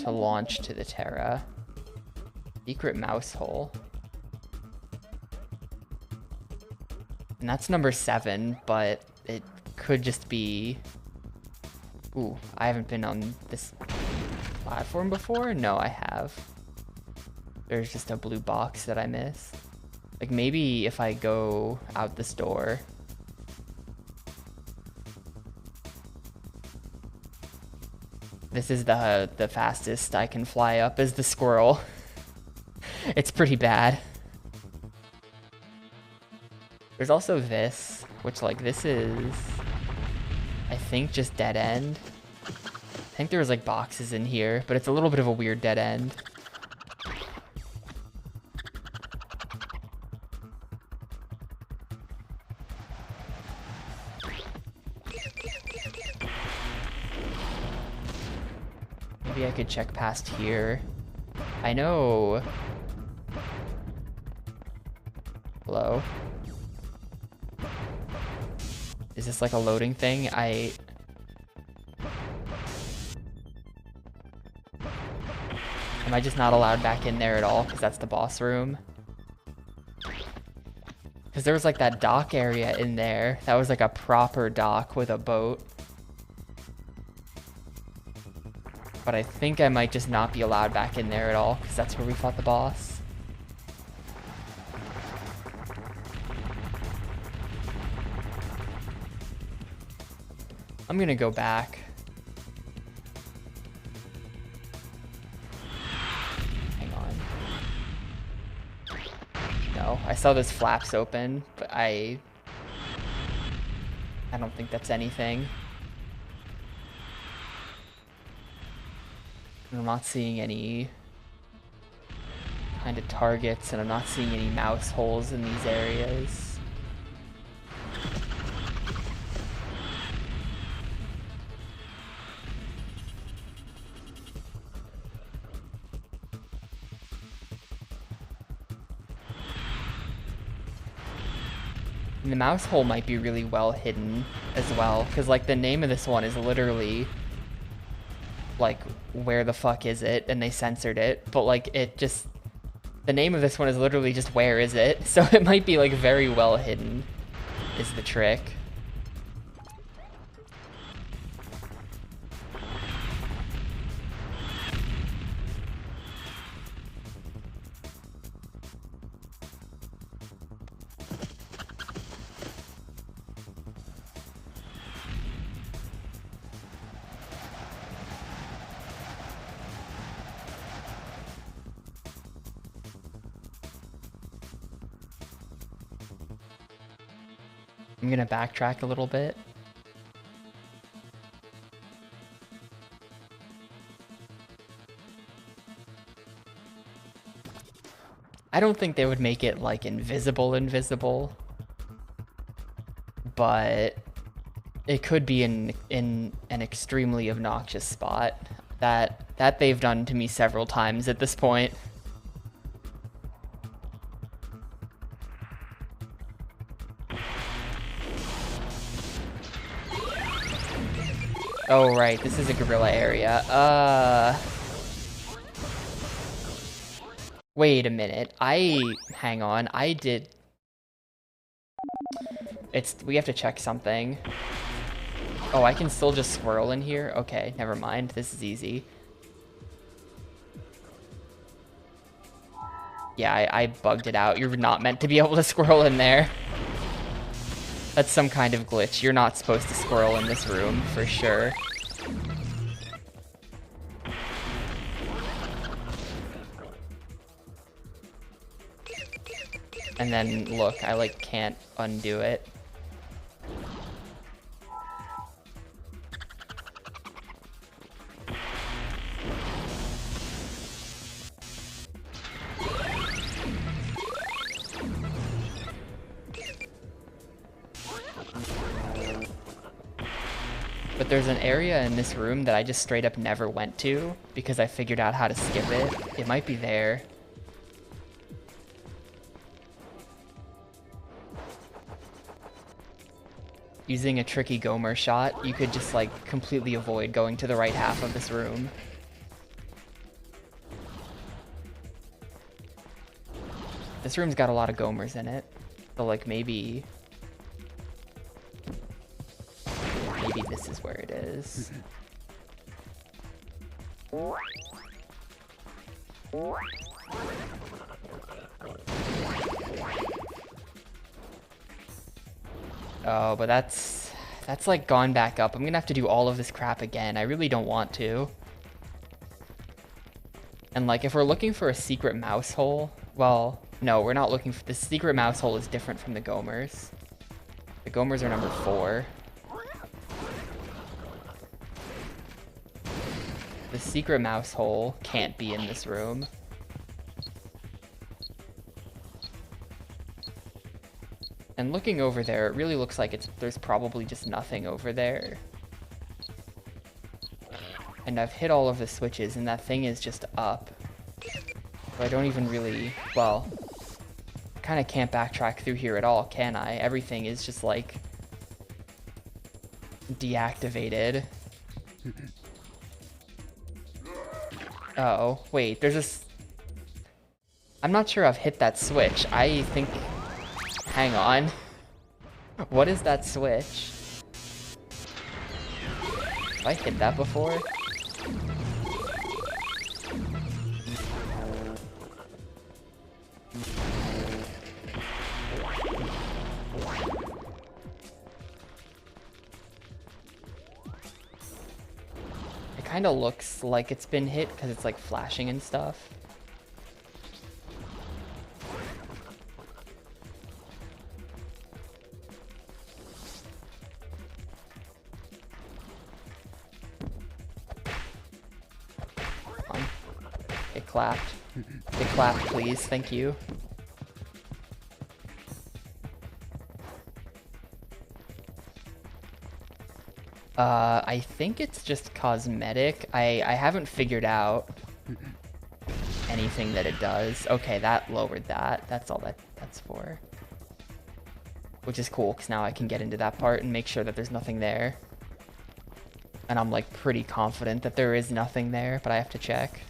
to launch to the Terra. Secret mouse hole. And that's number 7, but it could just be... Ooh, I haven't been on this platform before? No, I have. There's just a blue box that I missed. Like maybe if I go out this door... This is the fastest I can fly up is the squirrel. It's pretty bad. There's also this, which like this is, I think just dead end. I think there was like boxes in here, but it's a little bit of a weird dead end. Maybe I could check past here. I know. Hello? Is this like a loading thing? I Am I just not allowed back in there at all because that's the boss room? Because there was like that dock area in there. That was like a proper dock with a boat. But I think I might just not be allowed back in there at all because that's where we fought the boss. I'm gonna go back. Hang on. No, I saw those flaps open, but I don't think that's anything. I'm not seeing any kind of targets, and I'm not seeing any mouse holes in these areas. And the mouse hole might be really well hidden as well, because like the name of this one is literally like, where the fuck is it? And they censored it, but like it just, the name of this one is literally just where is it? So it might be like very well hidden is the trick. I'm gonna backtrack a little bit. I don't think they would make it like invisible, but it could be in an extremely obnoxious spot that they've done to me several times at this point. Oh, right, this is a gorilla area. Wait a minute. Hang on, we have to check something. Oh, I can still just swirl in here? Okay, never mind, this is easy. Yeah, I bugged it out. You're not meant to be able to squirrel in there. That's some kind of glitch. You're not supposed to squirrel in this room, for sure. And then, look, I, like, can't undo it. But there's an area in this room that I just straight up never went to because I figured out how to skip it. It might be there. Using a tricky Gomer shot, you could just like completely avoid going to the right half of this room. This room's got a lot of Gomers in it, so like maybe this is where it is. Oh, but that's like gone back up. I'm gonna have to do all of this crap again. I really don't want to. And like, if we're looking for a secret mouse hole, well, no, we're not looking for, the secret mouse hole is different from the Gomers. The Gomers are number 4. The secret mouse hole can't be in this room. And looking over there, it really looks like there's probably just nothing over there. And I've hit all of the switches, and that thing is just up. So I don't even really, well, I kind of can't backtrack through here at all, can I? Everything is just like deactivated. Oh, wait, there's this... I'm not sure I've hit that switch. I think... Hang on. What is that switch? Have I hit that before? It kind of looks like it's been hit because it's like flashing and stuff. It clapped. It clapped, please. Thank you. I think it's just cosmetic. I haven't figured out anything that it does. Okay, that lowered that. That's all that's for. Which is cool, because now I can get into that part and make sure that there's nothing there. And I'm like pretty confident that there is nothing there, but I have to check.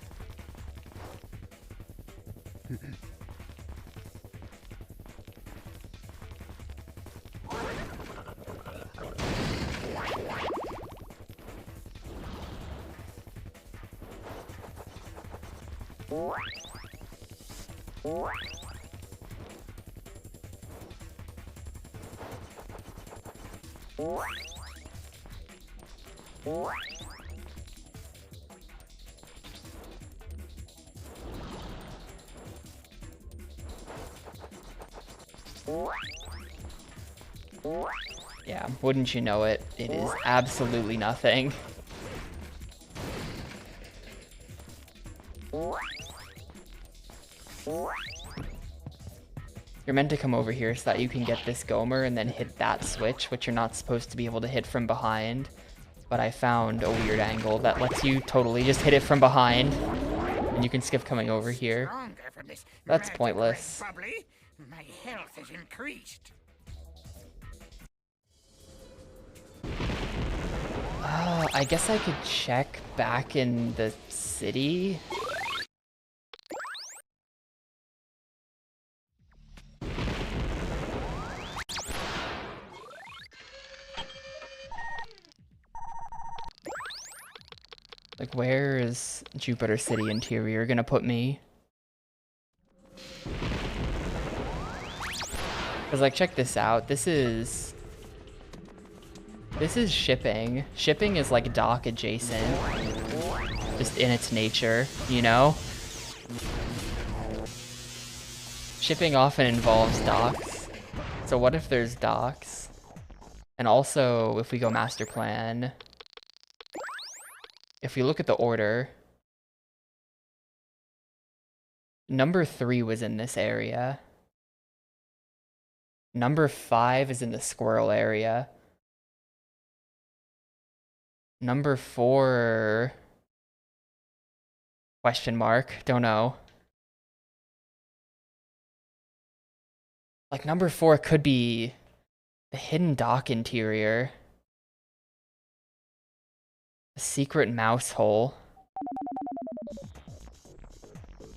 Yeah, wouldn't you know it, it is absolutely nothing. You're meant to come over here so that you can get this Gomer and then hit that switch, which you're not supposed to be able to hit from behind. But I found a weird angle that lets you totally just hit it from behind. And you can skip coming over here. That's pointless. My health is increased. I guess I could check back in the city. Like, where is Jupiter City Interior gonna put me? Because, like, check this out. This is shipping. Shipping is like dock adjacent. Just in its nature, you know? Shipping often involves docks. So what if there's docks? And also, if we go master plan, if we look at the order, number 3 was in this area. Number 5 is in the squirrel area. Number 4... question mark, don't know. Like, number 4 could be the hidden dock interior. A secret mouse hole.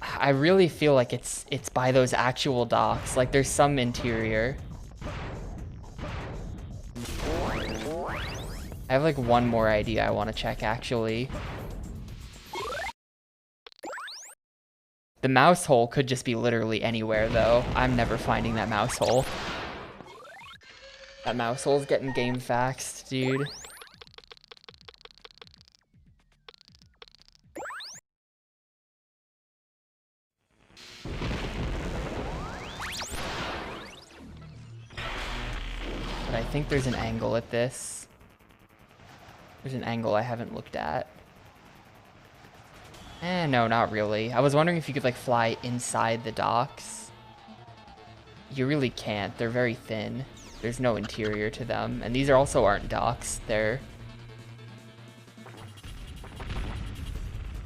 I really feel like it's by those actual docks. Like, there's some interior. I have like one more idea I want to check, actually. The mouse hole could just be literally anywhere, though. I'm never finding that mouse hole. That mouse hole's getting game faxed, dude. But I think there's an angle at this. There's an angle I haven't looked at. No, not really. I was wondering if you could like fly inside the docks. You really can't. They're very thin. There's no interior to them. And these are also aren't docks. They're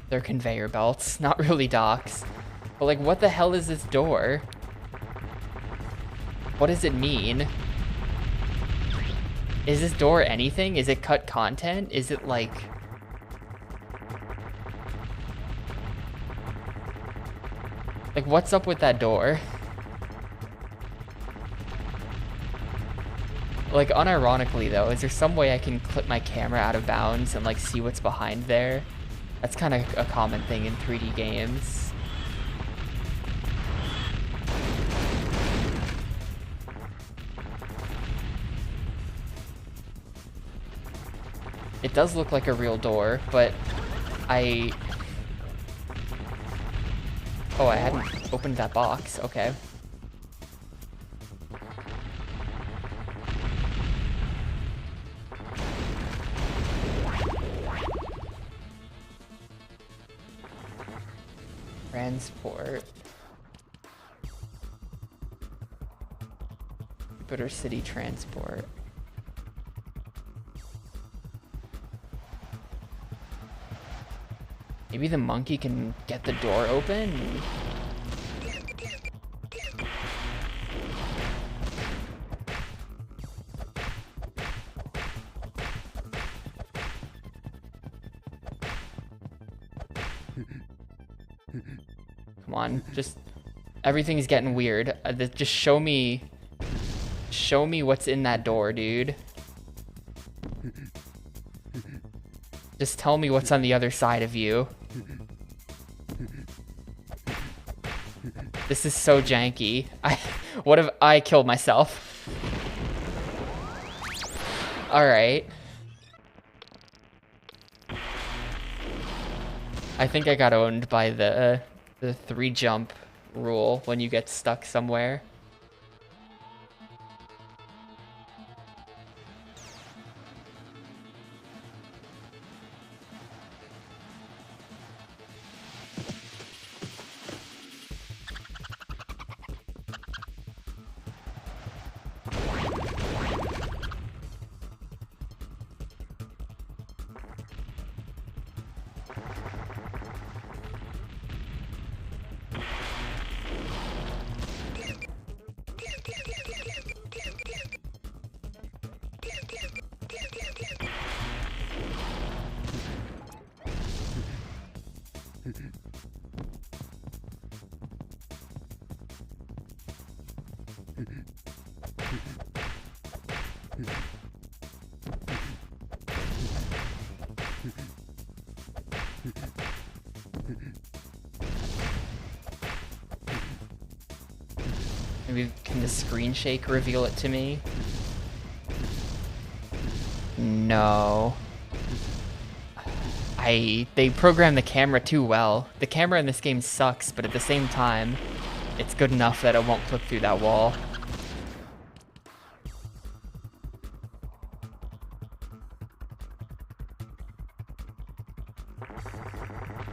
conveyor belts, not really docks. But like, what the hell is this door? What does it mean? Is this door anything? Is it cut content? Is it like... Like, what's up with that door? Like, unironically though, is there some way I can clip my camera out of bounds and like see what's behind there? That's kind of a common thing in 3D games. It does look like a real door, but oh, I hadn't opened that box. Okay. Transport. Jupiter City Transport. Maybe the monkey can get the door open? Come on, just everything's getting weird. Just show me what's in that door, dude. Just tell me what's on the other side of you. This is so janky. What if I killed myself? All right. I think I got owned by the 3 jump rule when you get stuck somewhere. Maybe can the screen shake reveal it to me? No. They programmed the camera too well. The camera in this game sucks, but at the same time, it's good enough that it won't clip through that wall.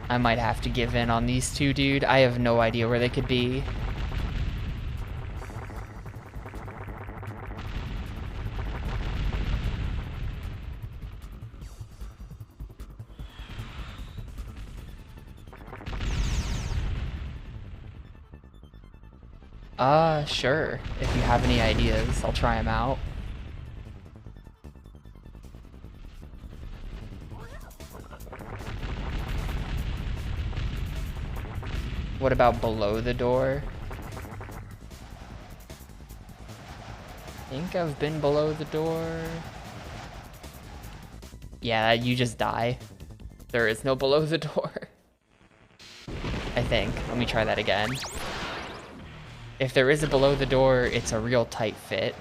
I might have to give in on these two, dude. I have no idea where they could be. Sure. If you have any ideas, I'll try them out. What about below the door? I think I've been below the door. Yeah, you just die. There is no below the door. I think. Let me try that again. If there is a below the door, it's a real tight fit.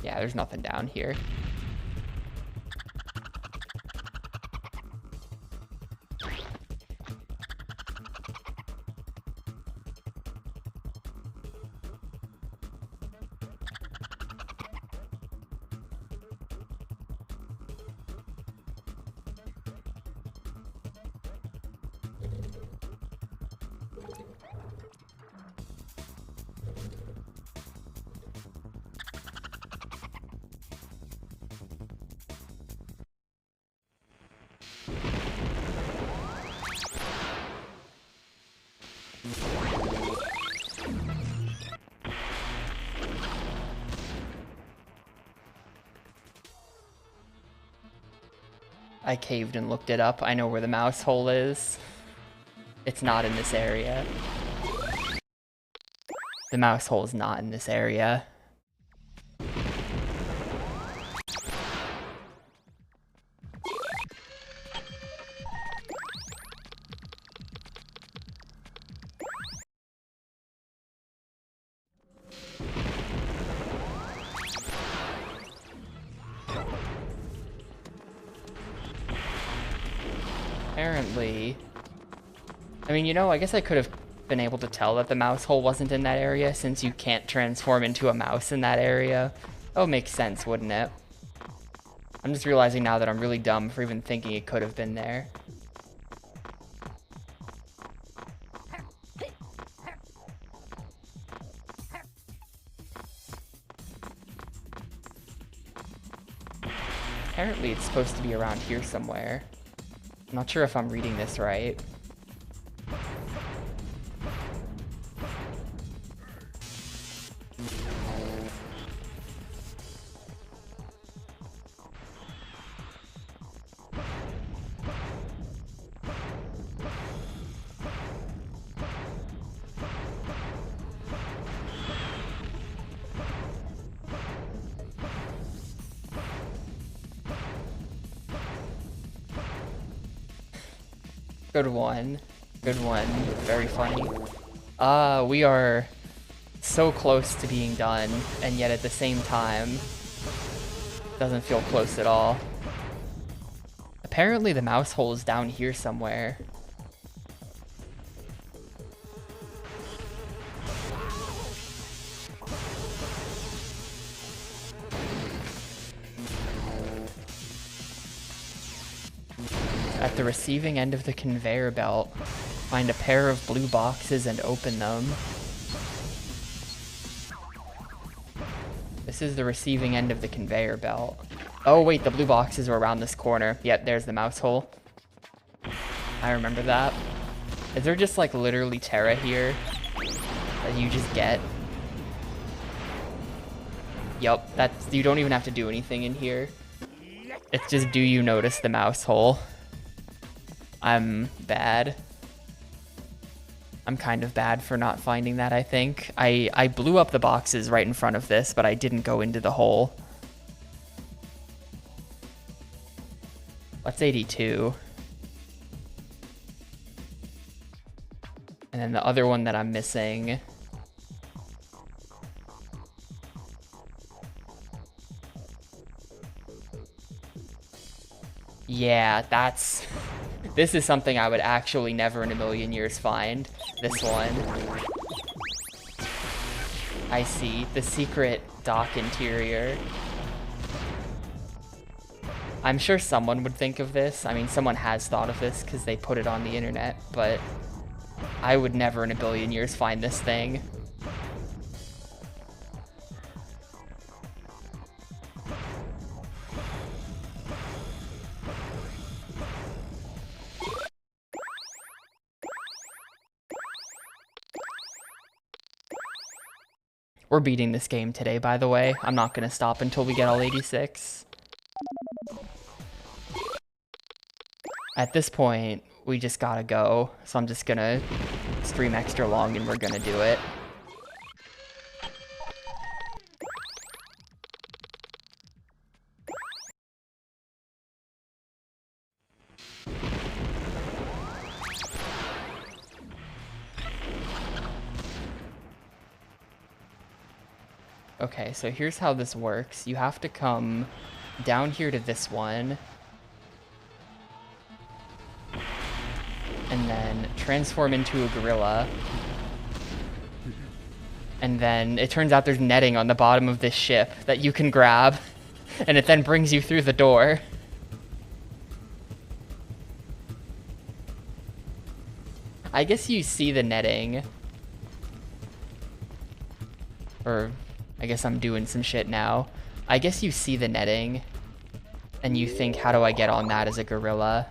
Yeah, there's nothing down here. I caved and looked it up. I know where the mouse hole is. It's not in this area. The mouse hole is not in this area. Apparently, I mean, you know, I guess I could have been able to tell that the mouse hole wasn't in that area since you can't transform into a mouse in that area. That would make sense, wouldn't it? I'm just realizing now that I'm really dumb for even thinking it could have been there. Apparently it's supposed to be around here somewhere. I'm not sure if I'm reading this right. Good one. Good one. Very funny. We are so close to being done, and yet at the same time, doesn't feel close at all. Apparently the mouse hole is down here somewhere. At the receiving end of the conveyor belt, find a pair of blue boxes and open them. This is the receiving end of the conveyor belt. Oh wait, the blue boxes are around this corner. Yep, there's the mouse hole. I remember that. Is there just like literally Terra here that you just get? Yup, that's, you don't even have to do anything in here. It's just, do you notice the mouse hole? I'm bad. I'm kind of bad for not finding that, I think. I blew up the boxes right in front of this, but I didn't go into the hole. What's 82? And then the other one that I'm missing. Yeah, that's... This is something I would actually never in a million years find. This one. I see. The secret dock interior. I'm sure someone would think of this. I mean, someone has thought of this because they put it on the internet, but I would never in a billion years find this thing. We're beating this game today, by the way. I'm not gonna stop until we get all 86. At this point, we just gotta go. So I'm just gonna stream extra long and we're gonna do it. Okay, so here's how this works. You have to come down here to this one. And then transform into a gorilla. And then it turns out there's netting on the bottom of this ship that you can grab. And it then brings you through the door. I guess you see the netting. Or... I guess I'm doing some shit now. I guess you see the netting and you think, how do I get on that as a gorilla?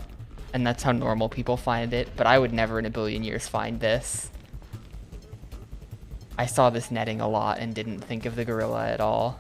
And that's how normal people find it, but I would never in a billion years find this. I saw this netting a lot and didn't think of the gorilla at all.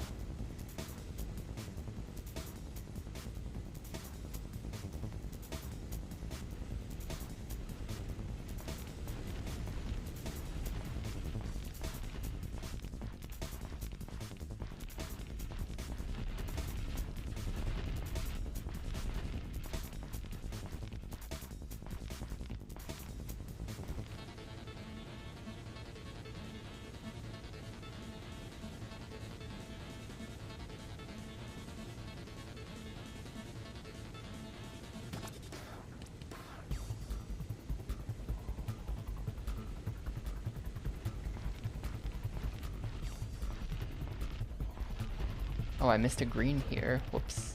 Oh, I missed a green here. Whoops.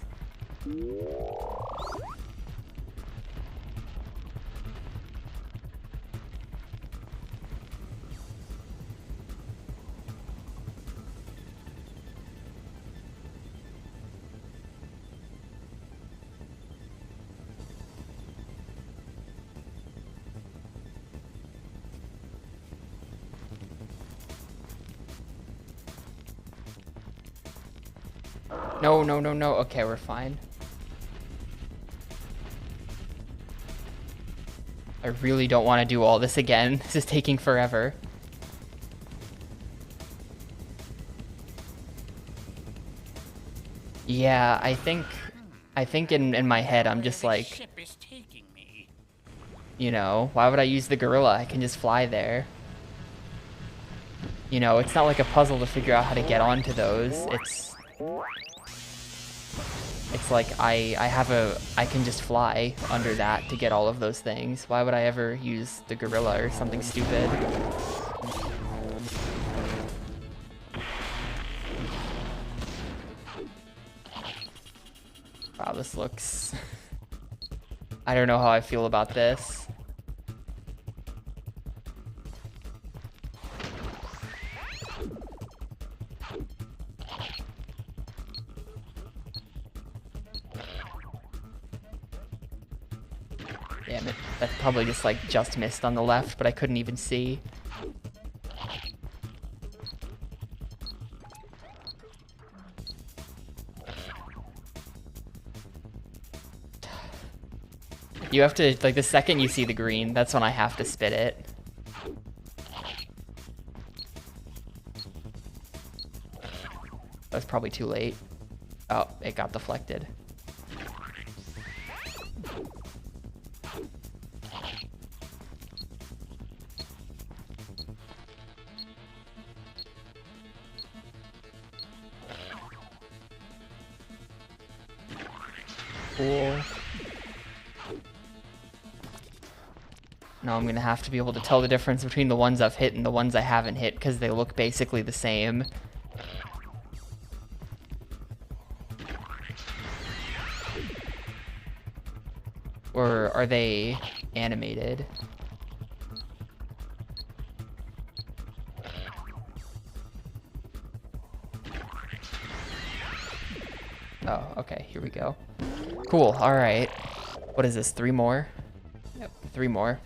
No, no, no, no. Okay, we're fine. I really don't want to do all this again. This is taking forever. Yeah, I think in my head I'm just like, you know, why would I use the gorilla? I can just fly there. You know, it's not like a puzzle to figure out how to get onto those. It's like I can just fly under that to get all of those things. Why would I ever use the gorilla or something stupid? Wow, this looks... I don't know how I feel about this. Damn it. That probably just missed on the left, but I couldn't even see. You have to, like, the second you see the green, that's when I have to spit it. That's probably too late. Oh, it got deflected. Cool. Now I'm gonna have to be able to tell the difference between the ones I've hit and the ones I haven't hit because they look basically the same. Or are they animated? Oh, okay, here we go. Cool, alright. What is this, 3 more? Yep, 3 more.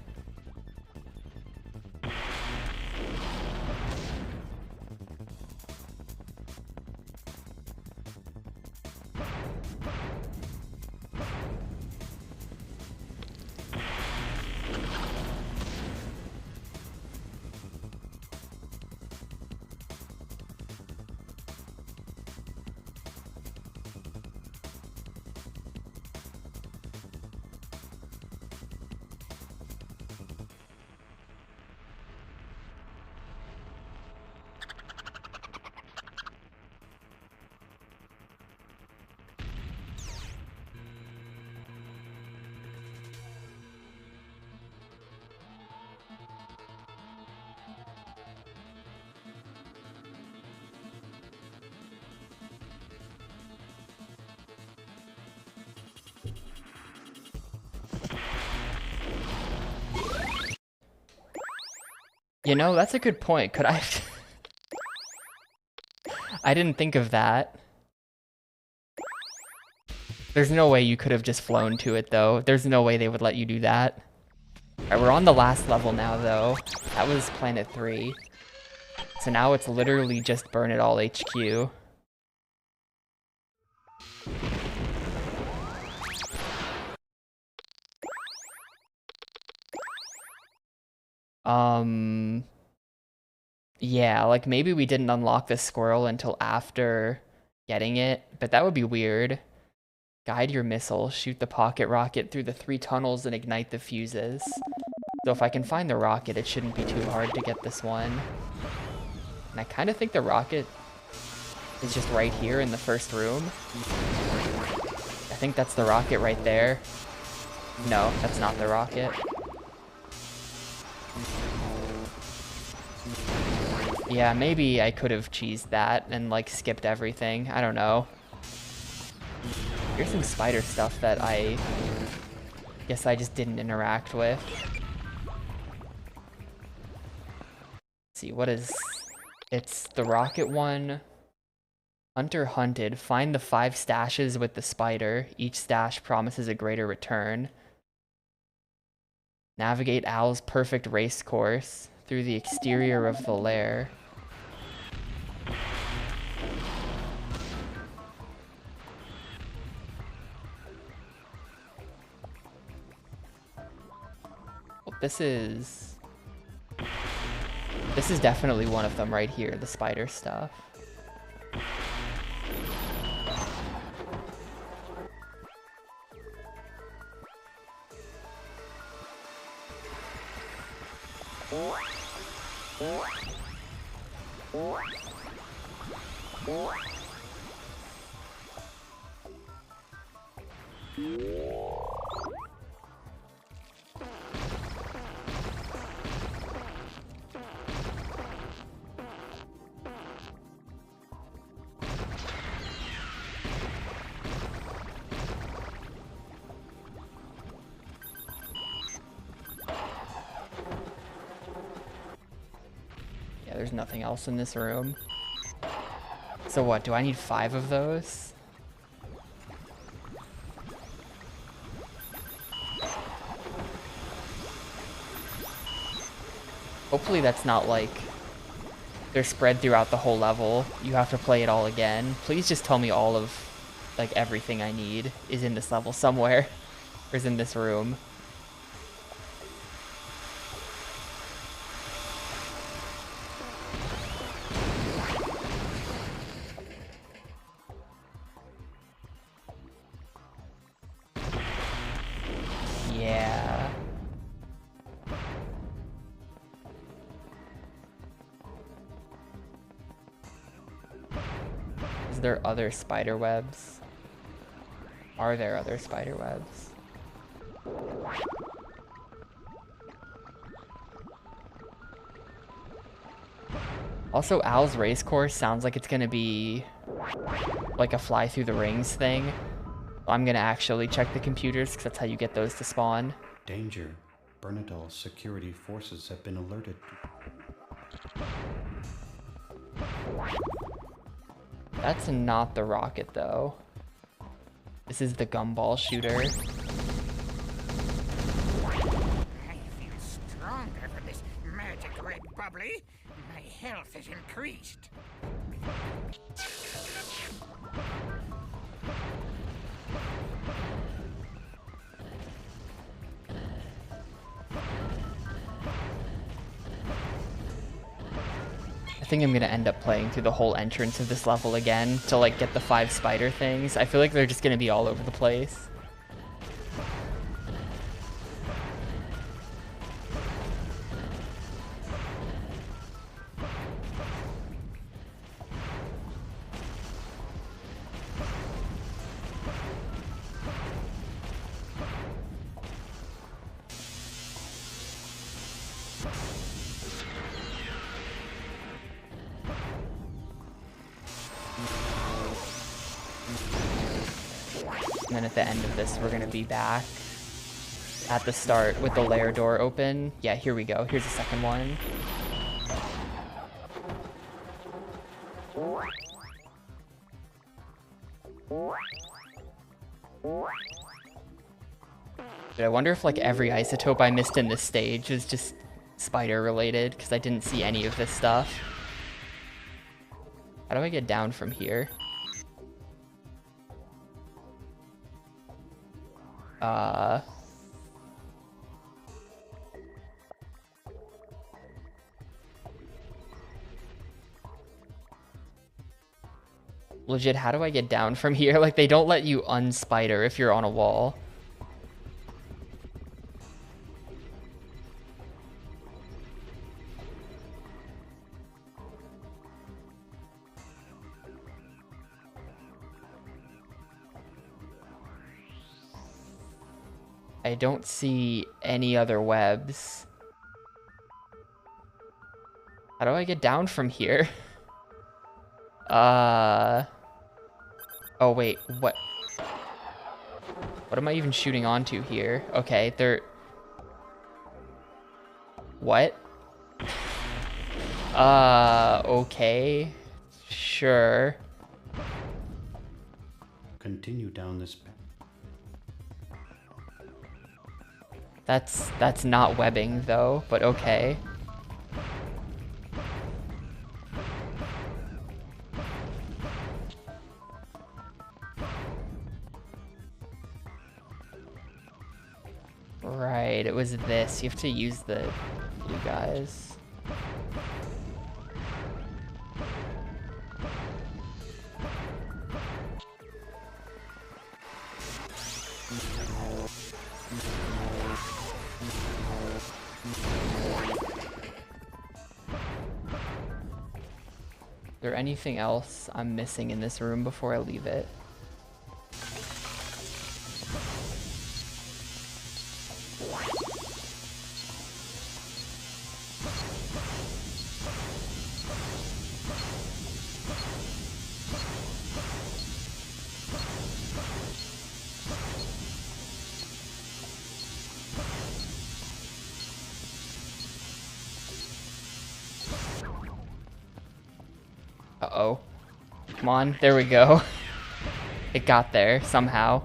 You know, that's a good point. Could I... I didn't think of that. There's no way you could have just flown to it, though. There's no way they would let you do that. Alright, we're on the last level now, though. That was Planet 3. So now it's literally just Burn It All HQ. Yeah, like maybe we didn't unlock the squirrel until after getting it, but that would be weird. Guide your missile, shoot the pocket rocket through the 3 tunnels and ignite the fuses. So if I can find the rocket, it shouldn't be too hard to get this one. And I kind of think the rocket is just right here in the first room. I think that's the rocket right there. No, that's not the rocket. Yeah, maybe I could have cheesed that and like skipped everything. I don't know. Here's some spider stuff that I guess I just didn't interact with. Let's see, what is... It's the rocket one. Hunter hunted. Find the 5 stashes with the spider. Each stash promises a greater return. Navigate Owl's perfect race course through the exterior of the lair. Well, this is definitely one of them right here, the spider stuff. There's nothing else in this room. So what, do I need 5 of those? Hopefully that's not like they're spread throughout the whole level. You have to play it all again. Please just tell me all of like everything I need is in this level somewhere or is in this room. Yeah. Is there other spider webs? Are there other spider webs? Also, Owl's race course sounds like it's gonna be like a fly through the rings thing. I'm gonna actually check the computers because that's how you get those to spawn. Danger. Bernadal's security forces have been alerted. That's not the rocket though. This is the gumball shooter. I feel stronger from this magic red bubbly. My health is increased. I think I'm gonna end up playing through the whole entrance of this level again to like get the 5 spider things. I feel like they're just gonna be all over the place. And then at the end of this, we're gonna be back at the start with the lair door open. Yeah, here we go. Here's the second one. Dude, I wonder if like every isotope I missed in this stage is just spider related because I didn't see any of this stuff. How do I get down from here? Legit, how do I get down from here? Like, they don't let you unspider if you're on a wall. I don't see any other webs. How do I get down from here? Oh wait, what? What am I even shooting onto here? Okay, they're... What? Okay. Sure. Continue down this path. That's not webbing though, but okay. Right, it was this. You have to use the blue guys. Is there anything else I'm missing in this room before I leave it? Uh-oh. Come on, there we go. It got there, somehow.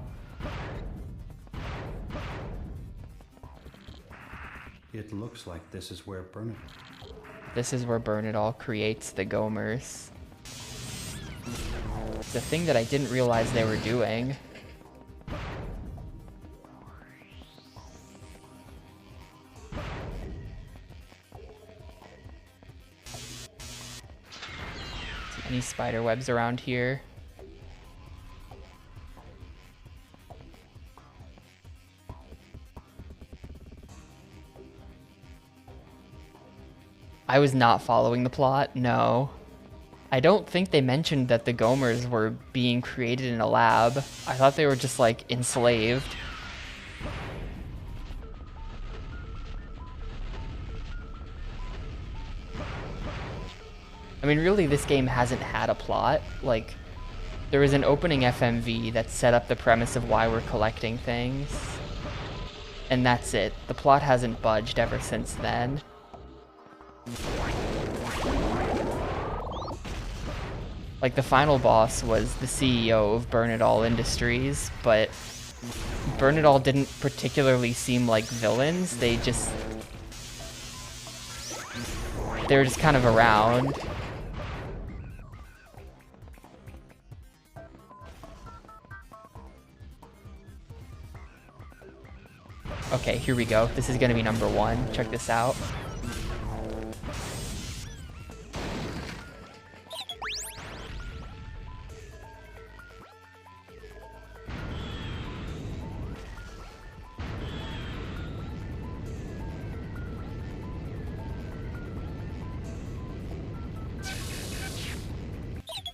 It looks like this is where Bernard... This is where Bernadal creates the Gomers. The thing that I didn't realize they were doing. Any spider webs around here? I was not following the plot, no. I don't think they mentioned that the Gomers were being created in a lab. I thought they were just like enslaved. I mean, really, this game hasn't had a plot. Like, there was an opening FMV that set up the premise of why we're collecting things. And that's it. The plot hasn't budged ever since then. Like, the final boss was the CEO of Bernadal Industries, but Bernadal didn't particularly seem like villains. They were just kind of around. Okay, here we go. This is gonna be number 1. Check this out.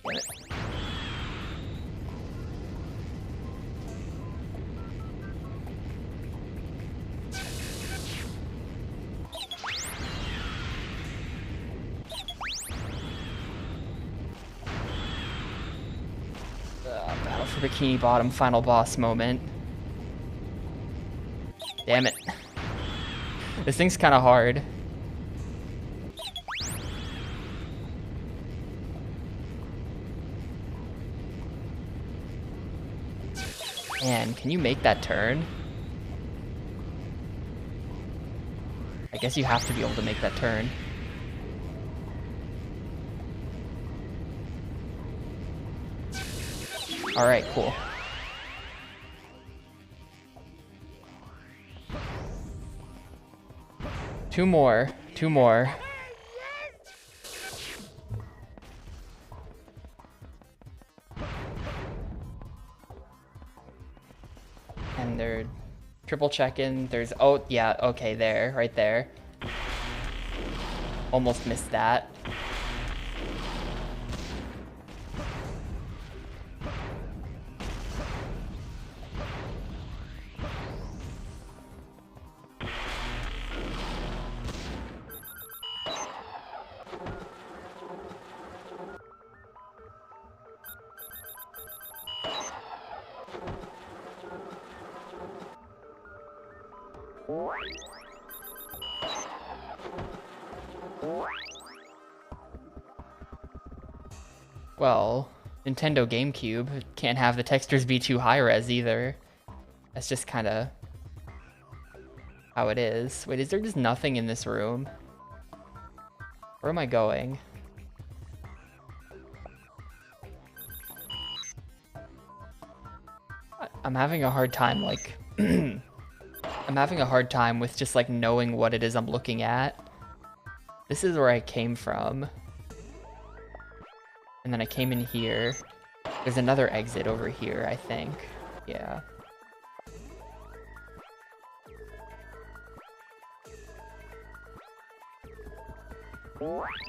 Damn it. Battle for Bikini Bottom, final boss moment. Damn it. This thing's kind of hard. Man, can you make that turn? I guess you have to be able to make that turn. Alright, cool. Two more. And they're triple checking. There's, oh yeah, okay, there, right there. Almost missed that. Well, Nintendo Gamecube can't have the textures be too high res either. That's just kind of how it is. Wait, is there just nothing in this room? Where am I going? I'm having a hard time, like... I'm having a hard time with just, like, knowing what it is I'm looking at. This is where I came from. And then I came in here. There's another exit over here, I think. Yeah.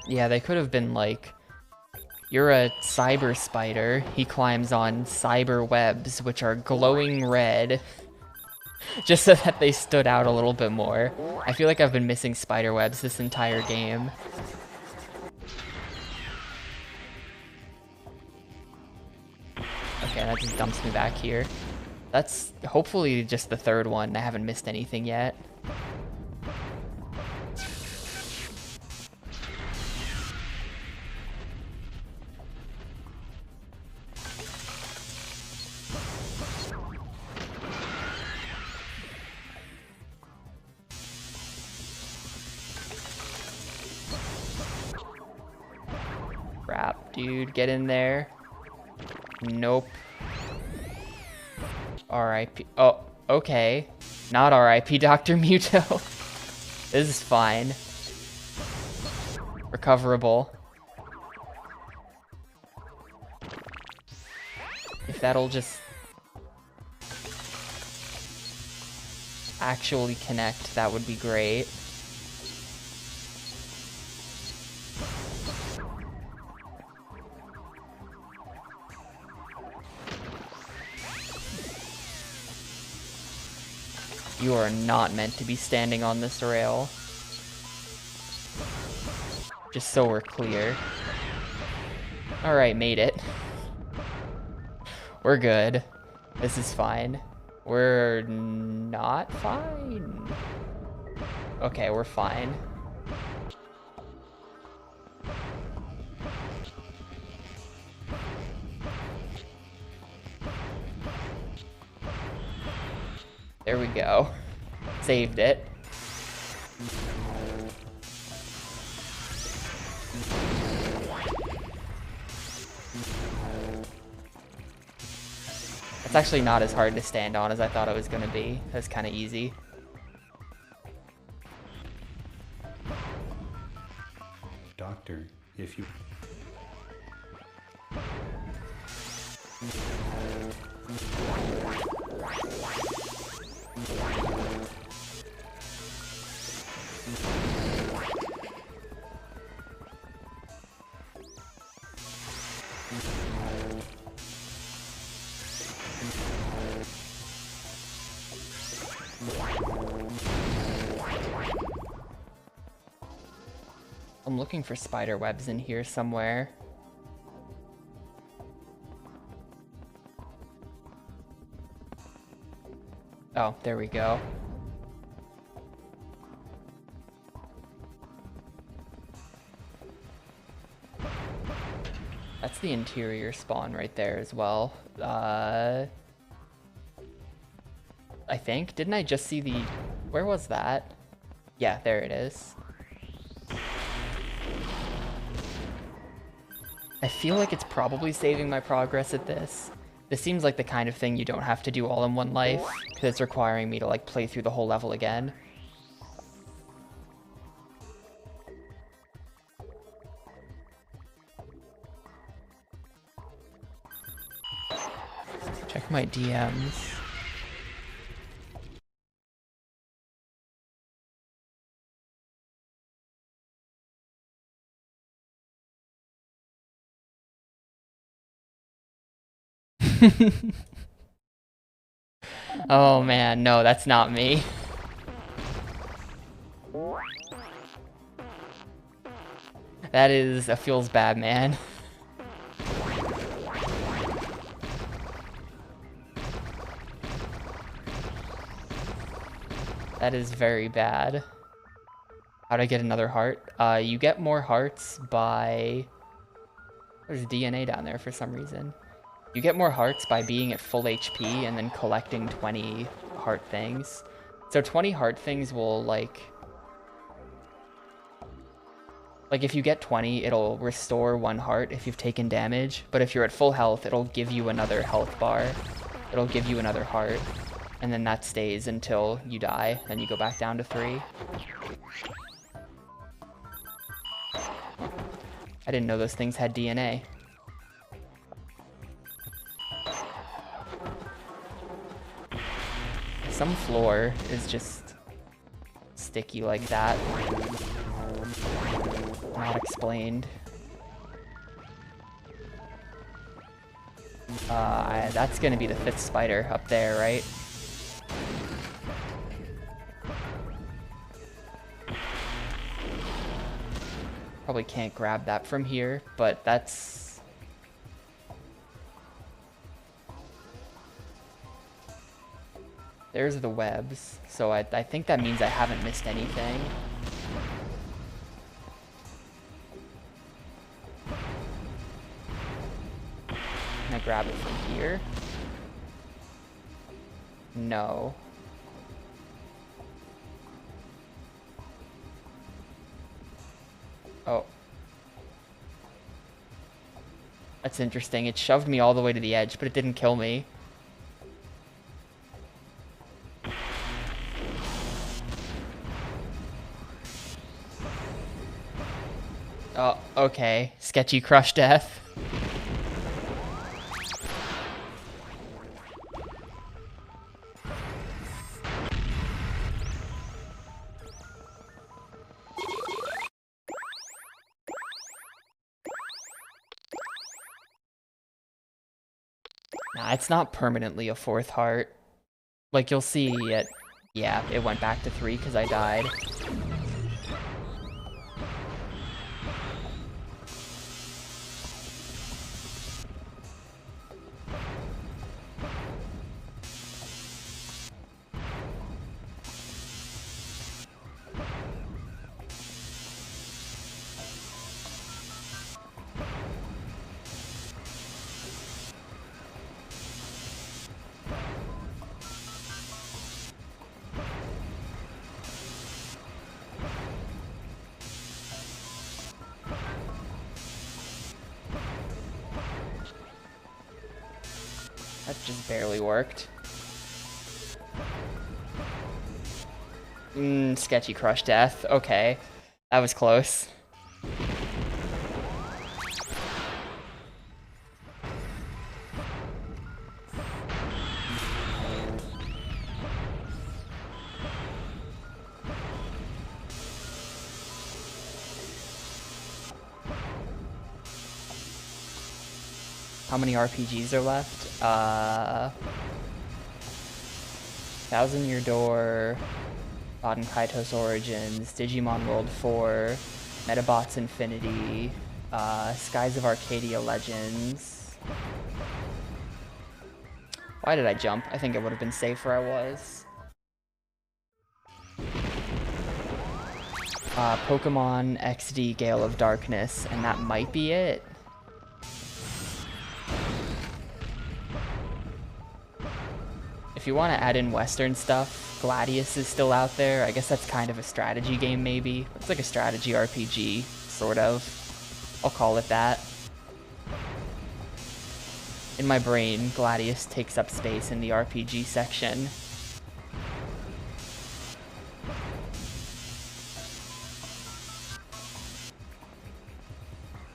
Yeah, they could have been like, you're a cyber spider. He climbs on cyber webs, which are glowing red. Just so that they stood out a little bit more. I feel like I've been missing spider webs this entire game. Okay, that just dumps me back here. That's hopefully just the third one. I haven't missed anything yet. Crap, dude, get in there. Nope. R.I.P. Oh, okay. Not R.I.P. Dr. Muto. This is fine. Recoverable. If that'll just actually connect, that would be great. You are not meant to be standing on this rail. Just so we're clear. Alright, made it. We're good. This is fine. We're not fine. Okay, we're fine. There we go. Saved it. It's actually not as hard to stand on as I thought it was going to be. That's kind of easy. Doctor, if you... I'm looking for spider webs in here somewhere. Oh, there we go. That's the interior spawn right there as well. I think. Didn't I just see the... Where was that? Yeah, there it is. I feel like it's probably saving my progress at this. This seems like the kind of thing you don't have to do all in one life, because it's requiring me to like play through the whole level again. Check my DMs. Oh man, no, that's not me. That is a feels bad, man. That is very bad. How'd I get another heart? You get more hearts by... There's DNA down there for some reason. You get more hearts by being at full HP and then collecting 20 heart things. So 20 heart things will, like if you get 20, it'll restore 1 heart if you've taken damage. But if you're at full health, it'll give you another health bar. It'll give you another heart. And then that stays until you die. Then you go back down to 3. I didn't know those things had DNA. Some floor is just sticky like that. Not explained. That's gonna be the 5th spider up there, right? Probably can't grab that from here, but that's... There's the webs, so I think that means I haven't missed anything. Can I grab it from here? No. Oh. That's interesting. It shoved me all the way to the edge, but it didn't kill me. Oh, okay. Sketchy crush death. Nah, it's not permanently a 4th heart. Like, you'll see it. Yeah, it went back to 3 because I died. That just barely worked. Sketchy crush death. Okay. That was close. How many RPGs are left? 1000 Year Door, Baden Kaitos Origins, Digimon World 4, Metabots Infinity, Skies of Arcadia Legends. Why did I jump? I think it would have been safe where I was. Pokemon XD Gale of Darkness, and that might be it. If you want to add in Western stuff, Gladius is still out there. I guess that's kind of a strategy game, maybe. It's like a strategy RPG, sort of. I'll call it that. In my brain, Gladius takes up space in the RPG section.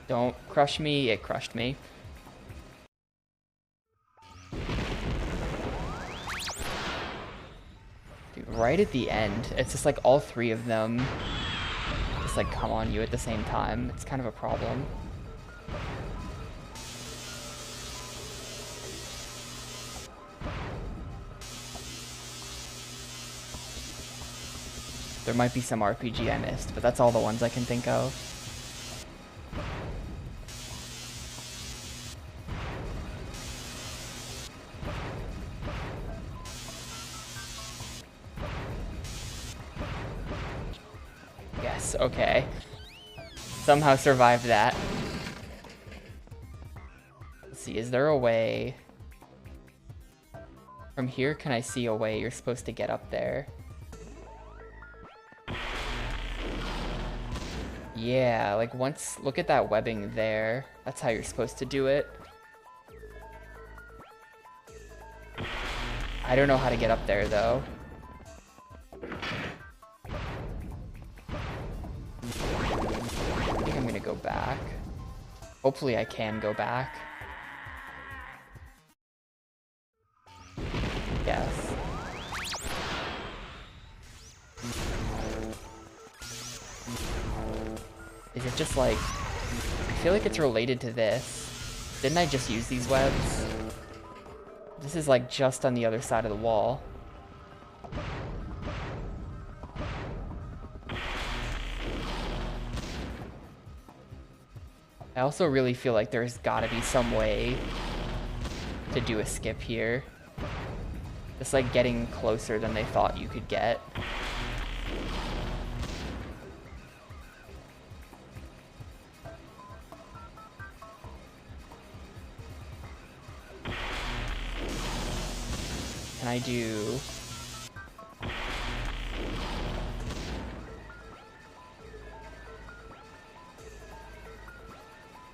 Don't crush me, it crushed me. Right at the end, it's just like all 3 of them just like come on you at the same time. It's kind of a problem. There might be some RPG I missed, but that's all the ones I can think of. Yes, okay. Somehow survived that. Let's see, is there a way... From here, can I see a way you're supposed to get up there? Yeah, like once... Look at that webbing there. That's how you're supposed to do it. I don't know how to get up there, though. I think I'm gonna go back. Hopefully I can go back. Yes. Is it just like... I feel like it's related to this. Didn't I just use these webs? This is like just on the other side of the wall. I also really feel like there's gotta be some way to do a skip here. Just like getting closer than they thought you could get. Can I do...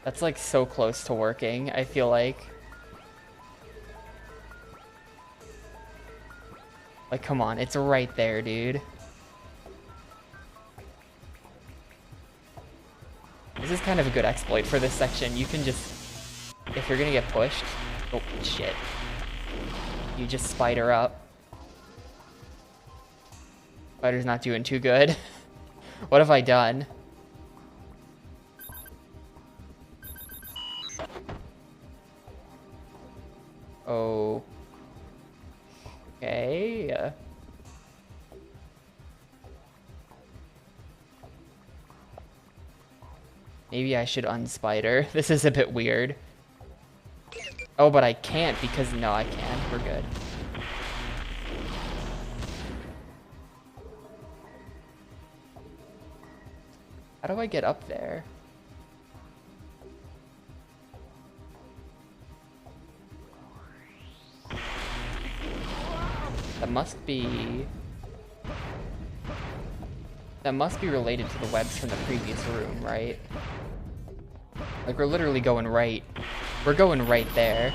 That's like so close to working, I feel like. Like, come on, it's right there, dude. This is kind of a good exploit for this section. You can just... If you're gonna get pushed... Oh, shit. You just spider up. Spider's not doing too good. What have I done? Oh. Okay. Maybe I should unspider. This is a bit weird. Oh, but I can't because... No, I can. We're good. How do I get up there? That must be... That must be related to the webs from the previous room, right? Like, we're literally going right... We're going right there.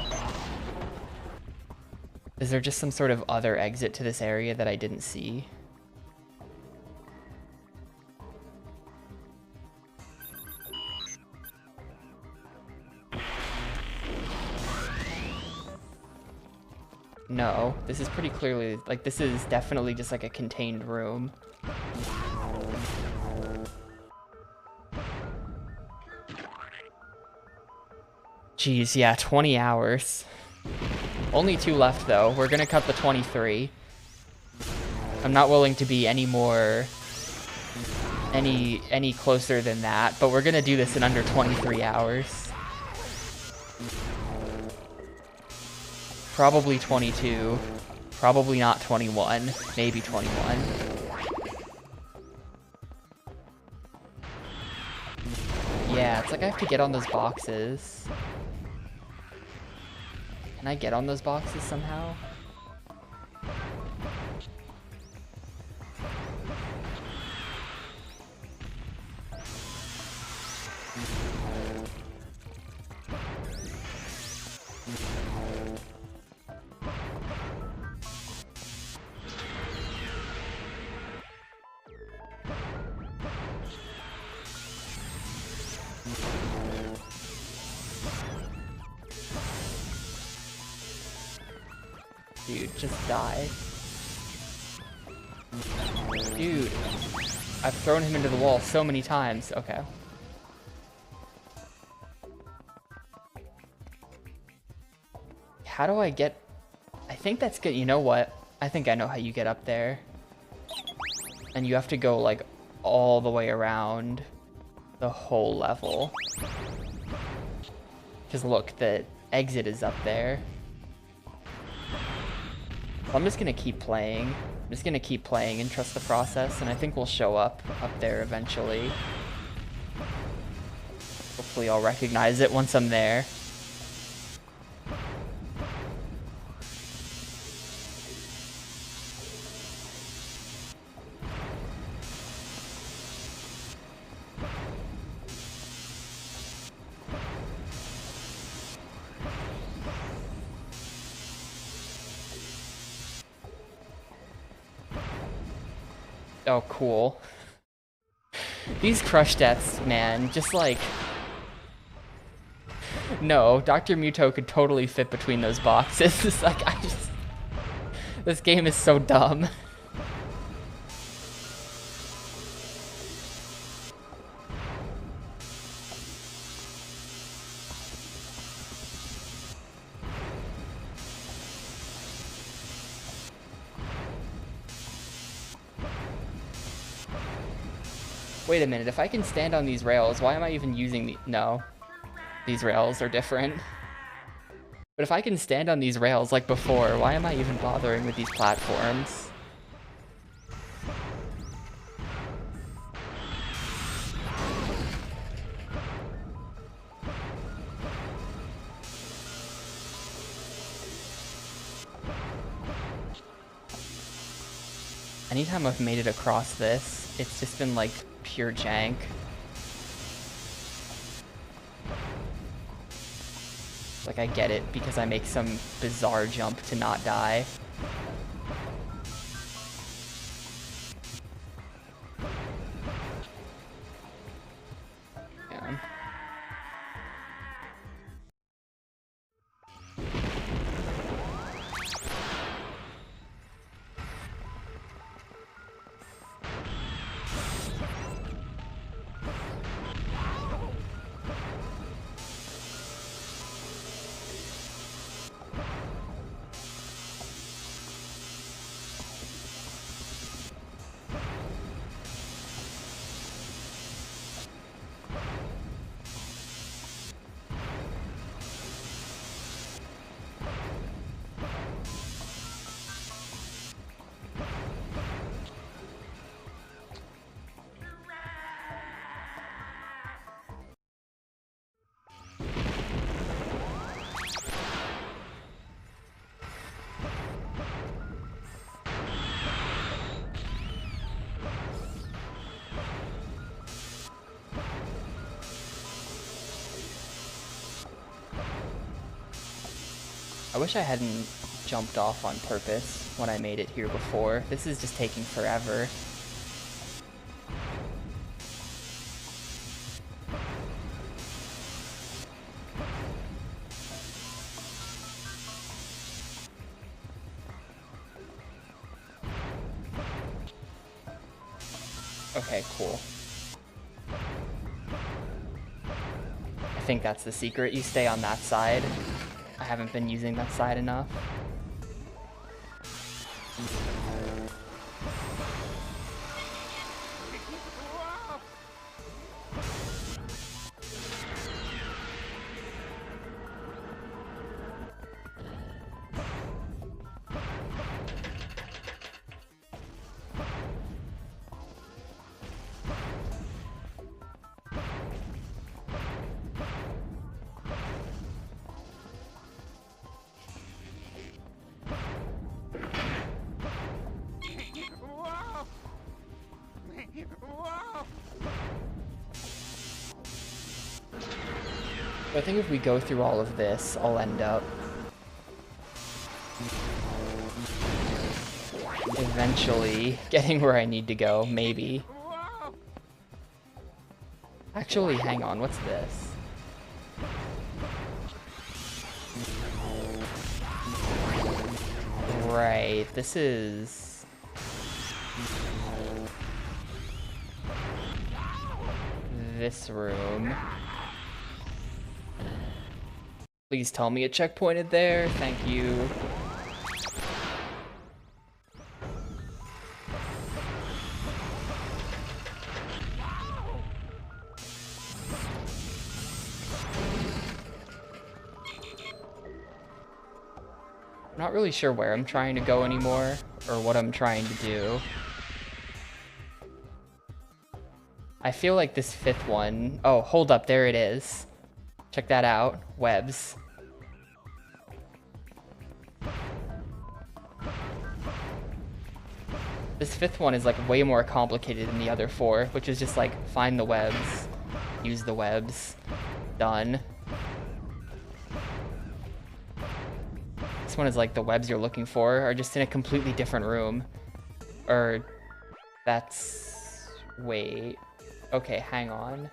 Is there just some sort of other exit to this area that I didn't see? No, this is pretty clearly, like, this is definitely just like a contained room. Jeez, yeah, 20 hours. Only 2 left, though. We're gonna cut the 23. I'm not willing to be any more... any closer than that, but we're gonna do this in under 23 hours. Probably 22. Probably not 21. Maybe 21. Yeah, it's like I have to get on those boxes. Can I get on those boxes somehow? Dude, just die. Dude, I've thrown him into the wall so many times. Okay. How do I get... I think that's good. You know what? I think I know how you get up there. And you have to go, like, all the way around the whole level. Because look, the exit is up there. I'm just gonna keep playing. I'm just gonna keep playing and trust the process, and I think we'll show up there eventually. Hopefully I'll recognize it once I'm there. Oh, cool. These crush deaths, man, just like... No, Dr. Muto could totally fit between those boxes. It's like, this game is so dumb. Wait a minute, if I can stand on these rails, why am I even using the... No. These rails are different. But if I can stand on these rails like before, why am I even bothering with these platforms? Anytime I've made it across this, it's just been like pure jank. Like, I get it because I make some bizarre jump to not die. Yeah. I wish I hadn't jumped off on purpose when I made it here before. This is just taking forever. Okay, cool. I think that's the secret. You stay on that side. I haven't been using that side enough. I think if we go through all of this, I'll end up eventually getting where I need to go, maybe. Actually, hang on, what's this? Right, this is... this room. Please tell me it checkpointed there. Thank you. I'm not really sure where I'm trying to go anymore. or what I'm trying to do. I feel like this 5th one... Oh, hold up, there it is. Check that out. Webs. This 5th one is like way more complicated than the other 4, which is just like find the webs, use the webs, done. This one is like the webs you're looking for are just in a completely different room. Or that's... Wait. Okay, hang on.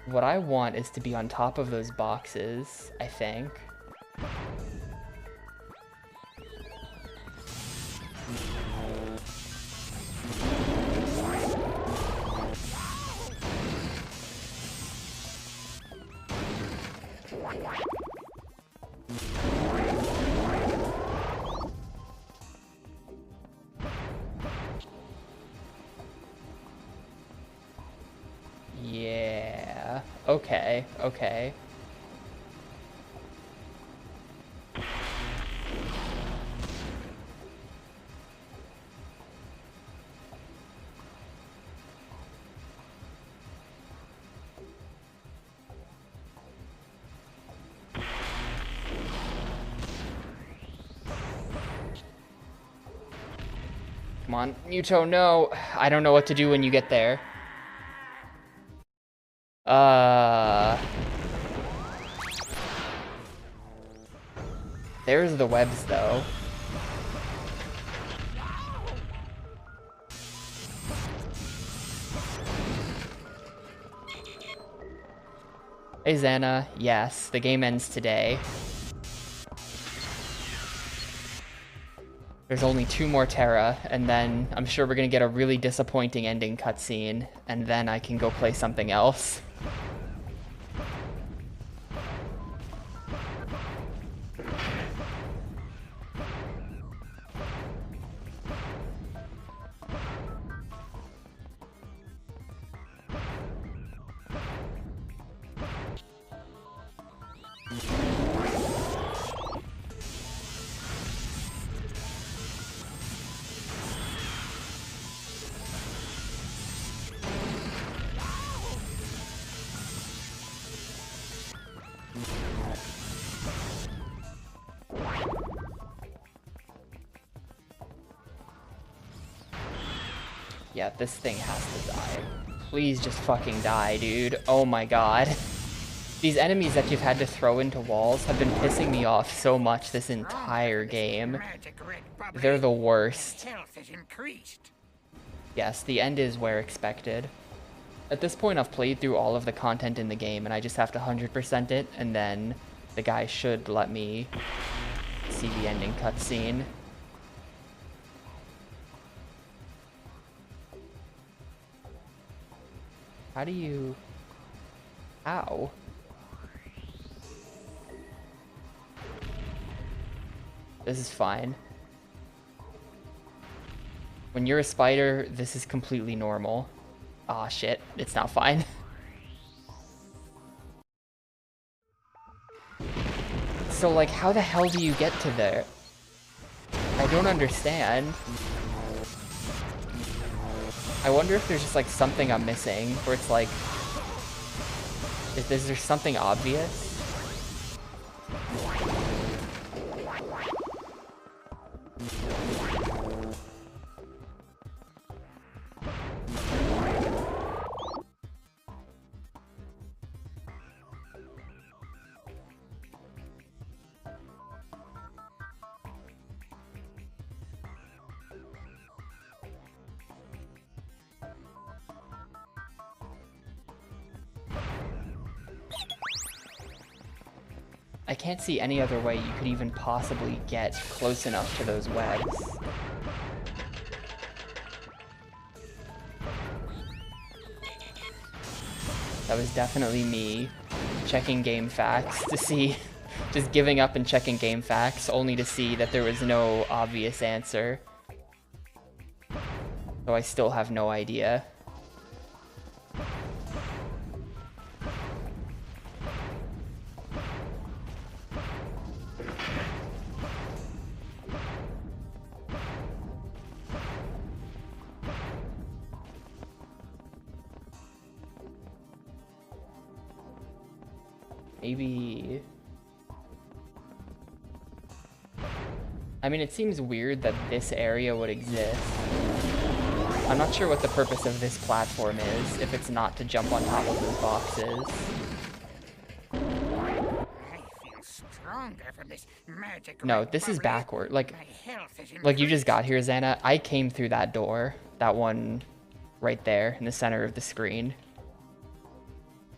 What I want is to be on top of those boxes, I think. Yeah. Okay, okay. Come on, Muto, no. I don't know what to do when you get there. There's the webs, though. Hey, Xana. Yes, the game ends today. There's only 2 more Terra, and then I'm sure we're gonna get a really disappointing ending cutscene, and then I can go play something else. Yeah, this thing has to die. Please just fucking die, dude. Oh my god. These enemies that you've had to throw into walls have been pissing me off so much this entire game. They're the worst. Yes, the end is where expected. At this point, I've played through all of the content in the game, and I just have to 100% it, and then the guy should let me see the ending cutscene. How do you... Ow. This is fine. When you're a spider, this is completely normal. Aw, shit. It's not fine. So, like, how the hell do you get to there? I don't understand. I wonder if there's just, like, something I'm missing, where it's like... Is there something obvious? I can't see any other way you could even possibly get close enough to those webs. That was definitely me checking game facts to see, just giving up and checking game facts only to see that there was no obvious answer. So I still have no idea. Maybe... I mean, it seems weird that this area would exist. I'm not sure what the purpose of this platform is, if it's not to jump on top of those boxes. I feel stronger from this magic No, red this is bubbly. backward. Like My health is you just increased. got here, Xana. I came through that door. That one right there in the center of the screen.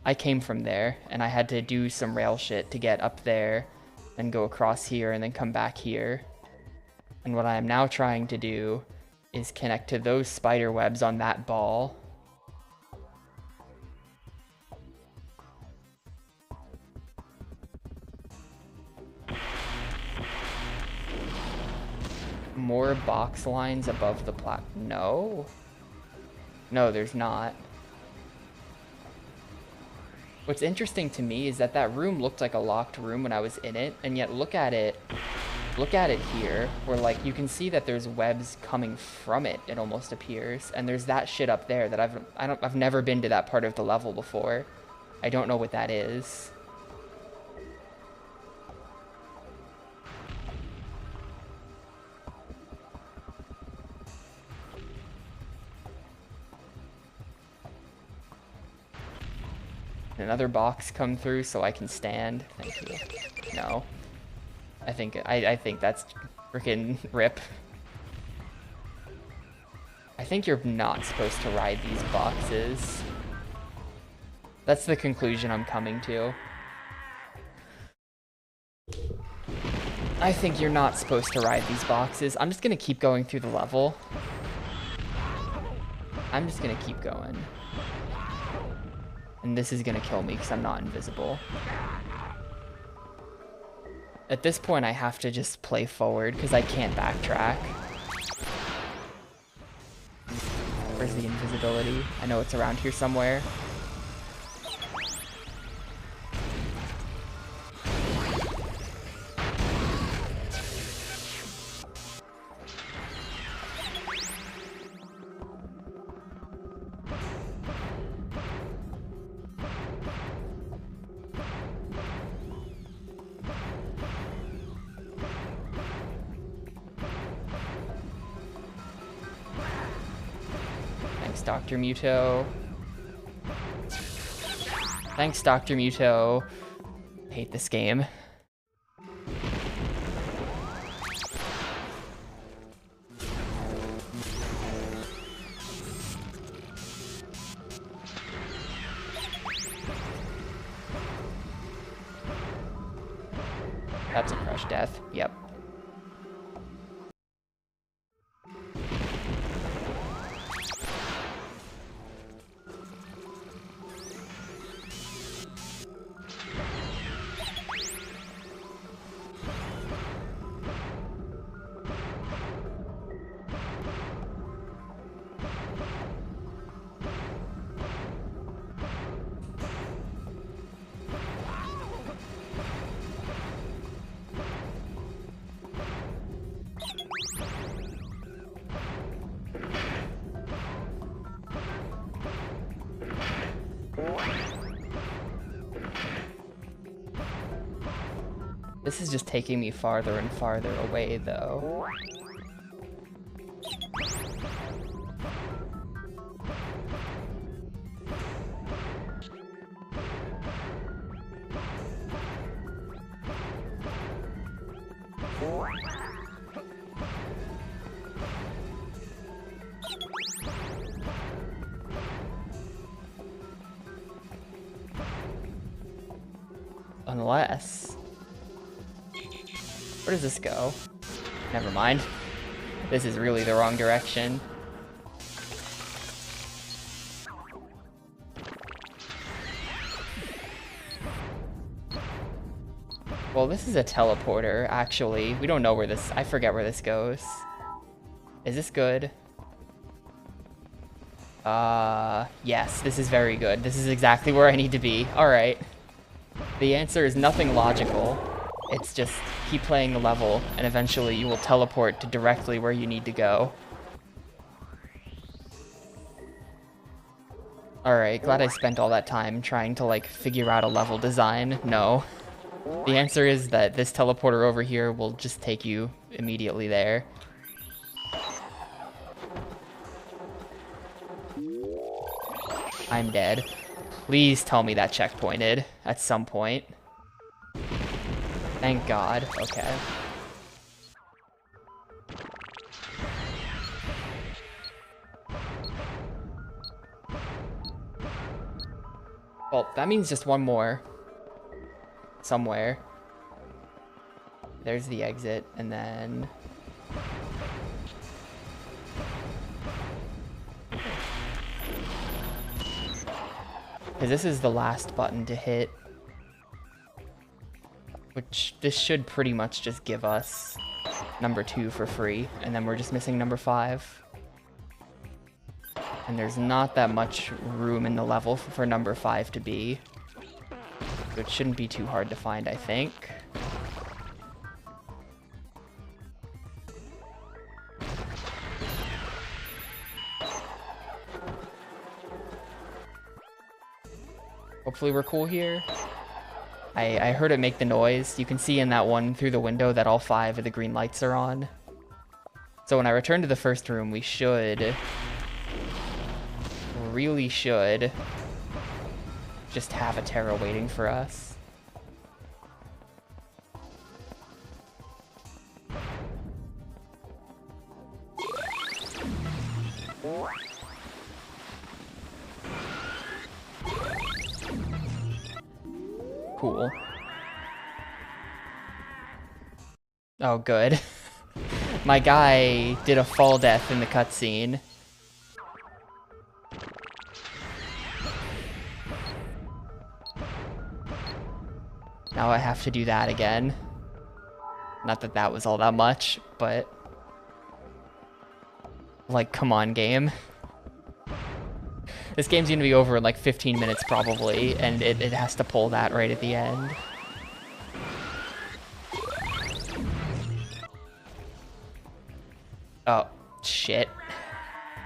I came from there, and I had to do some rail shit to get up there and go across here and then come back here. And what I am now trying to do is connect to those spider webs on that ball. More box lines above the plat. No. No, there's not. What's interesting to me is that that room looked like a locked room when I was in it, and yet look at it here, where like you can see that there's webs coming from it, it almost appears, and there's that shit up there that I've never been to that part of the level before. I don't know what that is. Another box come through so I can stand. Thank you. No. I think that's freaking rip. I think you're not supposed to ride these boxes. That's the conclusion I'm coming to. I think you're not supposed to ride these boxes. I'm just gonna keep going through the level. I'm just gonna keep going. And this is gonna kill me because I'm not invisible. At this point, I have to just play forward because I can't backtrack. Where's the invisibility? I know it's around here somewhere. Dr. Muto. Thanks, Dr. Muto. I hate this game. That's a crush death. Yep. This is just taking me farther and farther away, though. Unless... Where does this go? Never mind. This is really the wrong direction. Well, this is a teleporter, actually. We don't know where this... I forget where this goes. Is this good? Yes, this is very good. This is exactly where I need to be. Alright. The answer is nothing logical. It's just keep playing the level, and eventually you will teleport to directly where you need to go. Alright, glad I spent all that time trying to, like, figure out a level design. No. The answer is that this teleporter over here will just take you immediately there. I'm dead. Please tell me that checkpointed at some point. Thank God. Okay. Well, that means just one more. Somewhere. There's the exit, and then... because this is the last button to hit. Which, this should pretty much just give us number 2 for free, and then we're just missing number 5. And there's not that much room in the level for number 5 to be. So it shouldn't be too hard to find, I think. Hopefully we're cool here. I heard it make the noise. You can see in that one through the window that all 5 of the green lights are on. So when I return to the first room, we should... really should... just have a Terra waiting for us. Cool. Oh, good. My guy did a fall death in the cutscene. Now I have to do that again. Not that that was all that much, but... like, come on, game. This game's gonna be over in like 15 minutes probably, and it has to pull that right at the end. Oh, shit.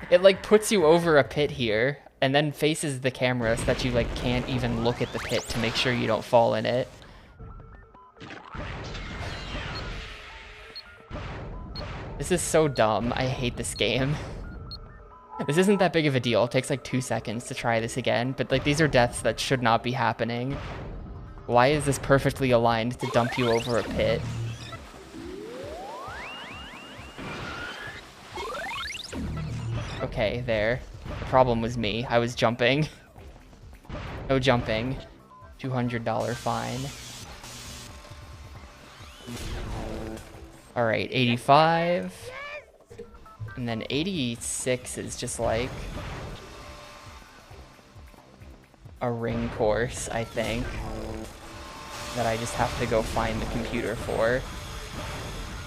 It like puts you over a pit here, and then faces the camera so that you like can't even look at the pit to make sure you don't fall in it. This is so dumb. I hate this game. This isn't that big of a deal. It takes like 2 seconds to try this again, but like these are deaths that should not be happening. Why is this perfectly aligned to dump you over a pit? Okay, there. The problem was me. I was jumping. No jumping. $200 fine. Alright, 85. And then 86 is just like a ring course, I think, that I just have to go find the computer for.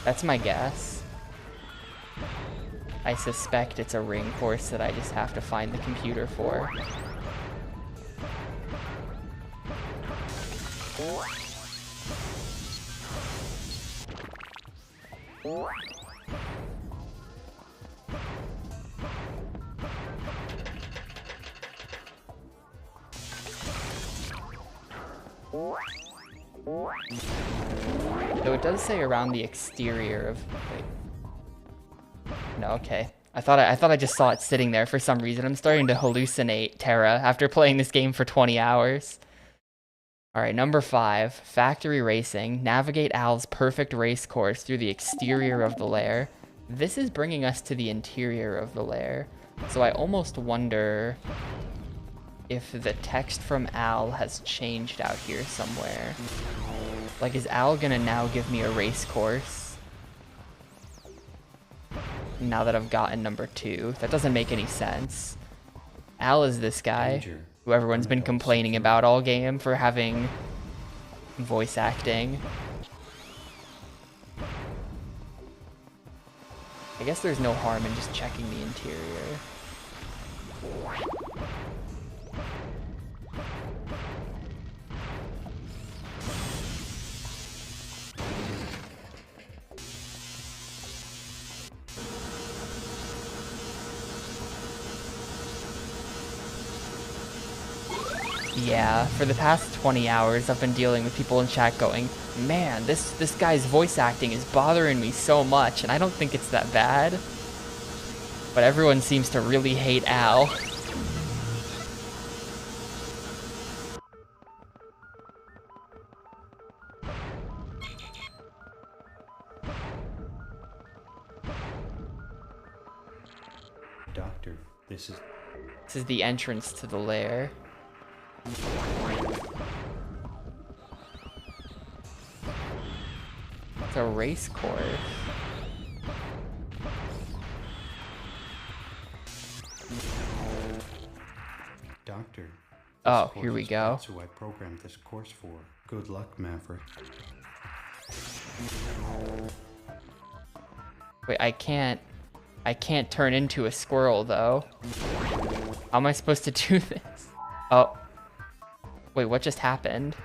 That's my guess. I suspect it's a ring course that I just have to find the computer for. So it does say around the exterior of... wait. No, okay. I thought I just saw it sitting there for some reason. I'm starting to hallucinate Terra after playing this game for 20 hours. Alright, number 5. Factory Racing. Navigate Al's perfect race course through the exterior of the lair. This is bringing us to the interior of the lair. So I almost wonder if the text from Al has changed out here somewhere. Like, is Al gonna now give me a race course? Now that I've gotten number 2. That doesn't make any sense. Al is this guy who everyone's been complaining about all game for having voice acting. I guess there's no harm in just checking the interior. Yeah, for the past 20 hours, I've been dealing with people in chat going, man, this guy's voice acting is bothering me so much, and I don't think it's that bad. But everyone seems to really hate Al. Doctor, this is the entrance to the lair. It's a race course. Doctor. Oh, here we go. That's who I programmed this course for. Good luck, Maverick. Wait, I can't turn into a squirrel though. How am I supposed to do this? Oh. Wait, what just happened?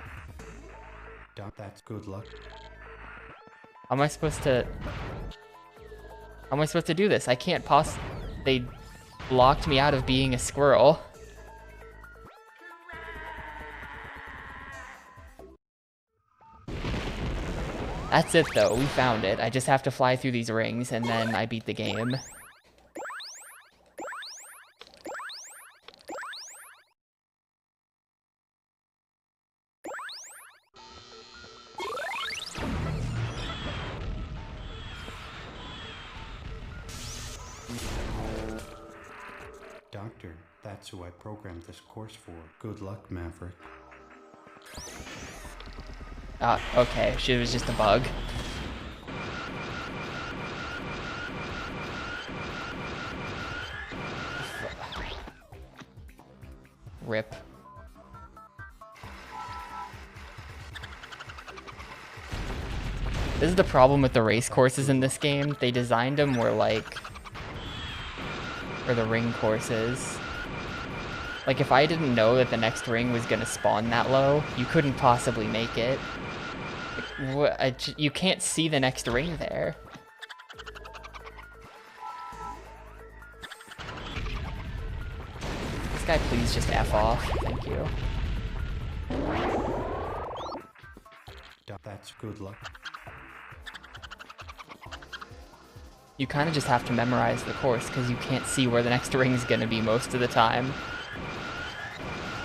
Doc, that's good luck. How am I supposed to do this? I can't they blocked me out of being a squirrel. That's it though, we found it. I just have to fly through these rings and then I beat the game. Doctor, that's who I programmed this course for. Good luck, Maverick. Okay, she was just a bug. Rip. This is the problem with the race courses in this game. They designed them where the ring courses. Like, if I didn't know that the next ring was gonna spawn that low, you couldn't possibly make it. You can't see the next ring there. This guy, please just F off. Thank you. That's good luck. You kind of just have to memorize the course because you can't see where the next ring's gonna be most of the time.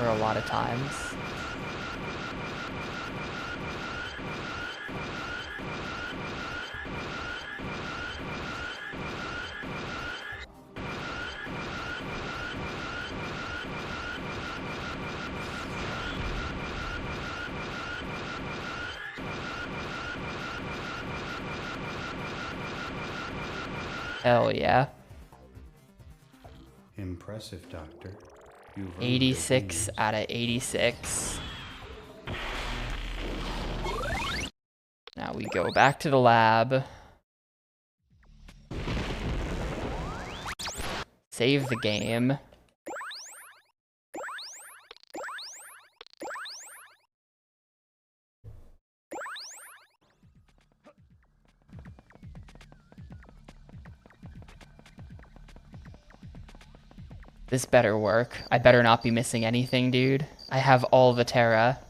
Or a lot of times. Hell yeah. Impressive, Doctor. 86 out of 86. Now we go back to the lab. Save the game. This better work. I better not be missing anything, dude. I have all the Terra.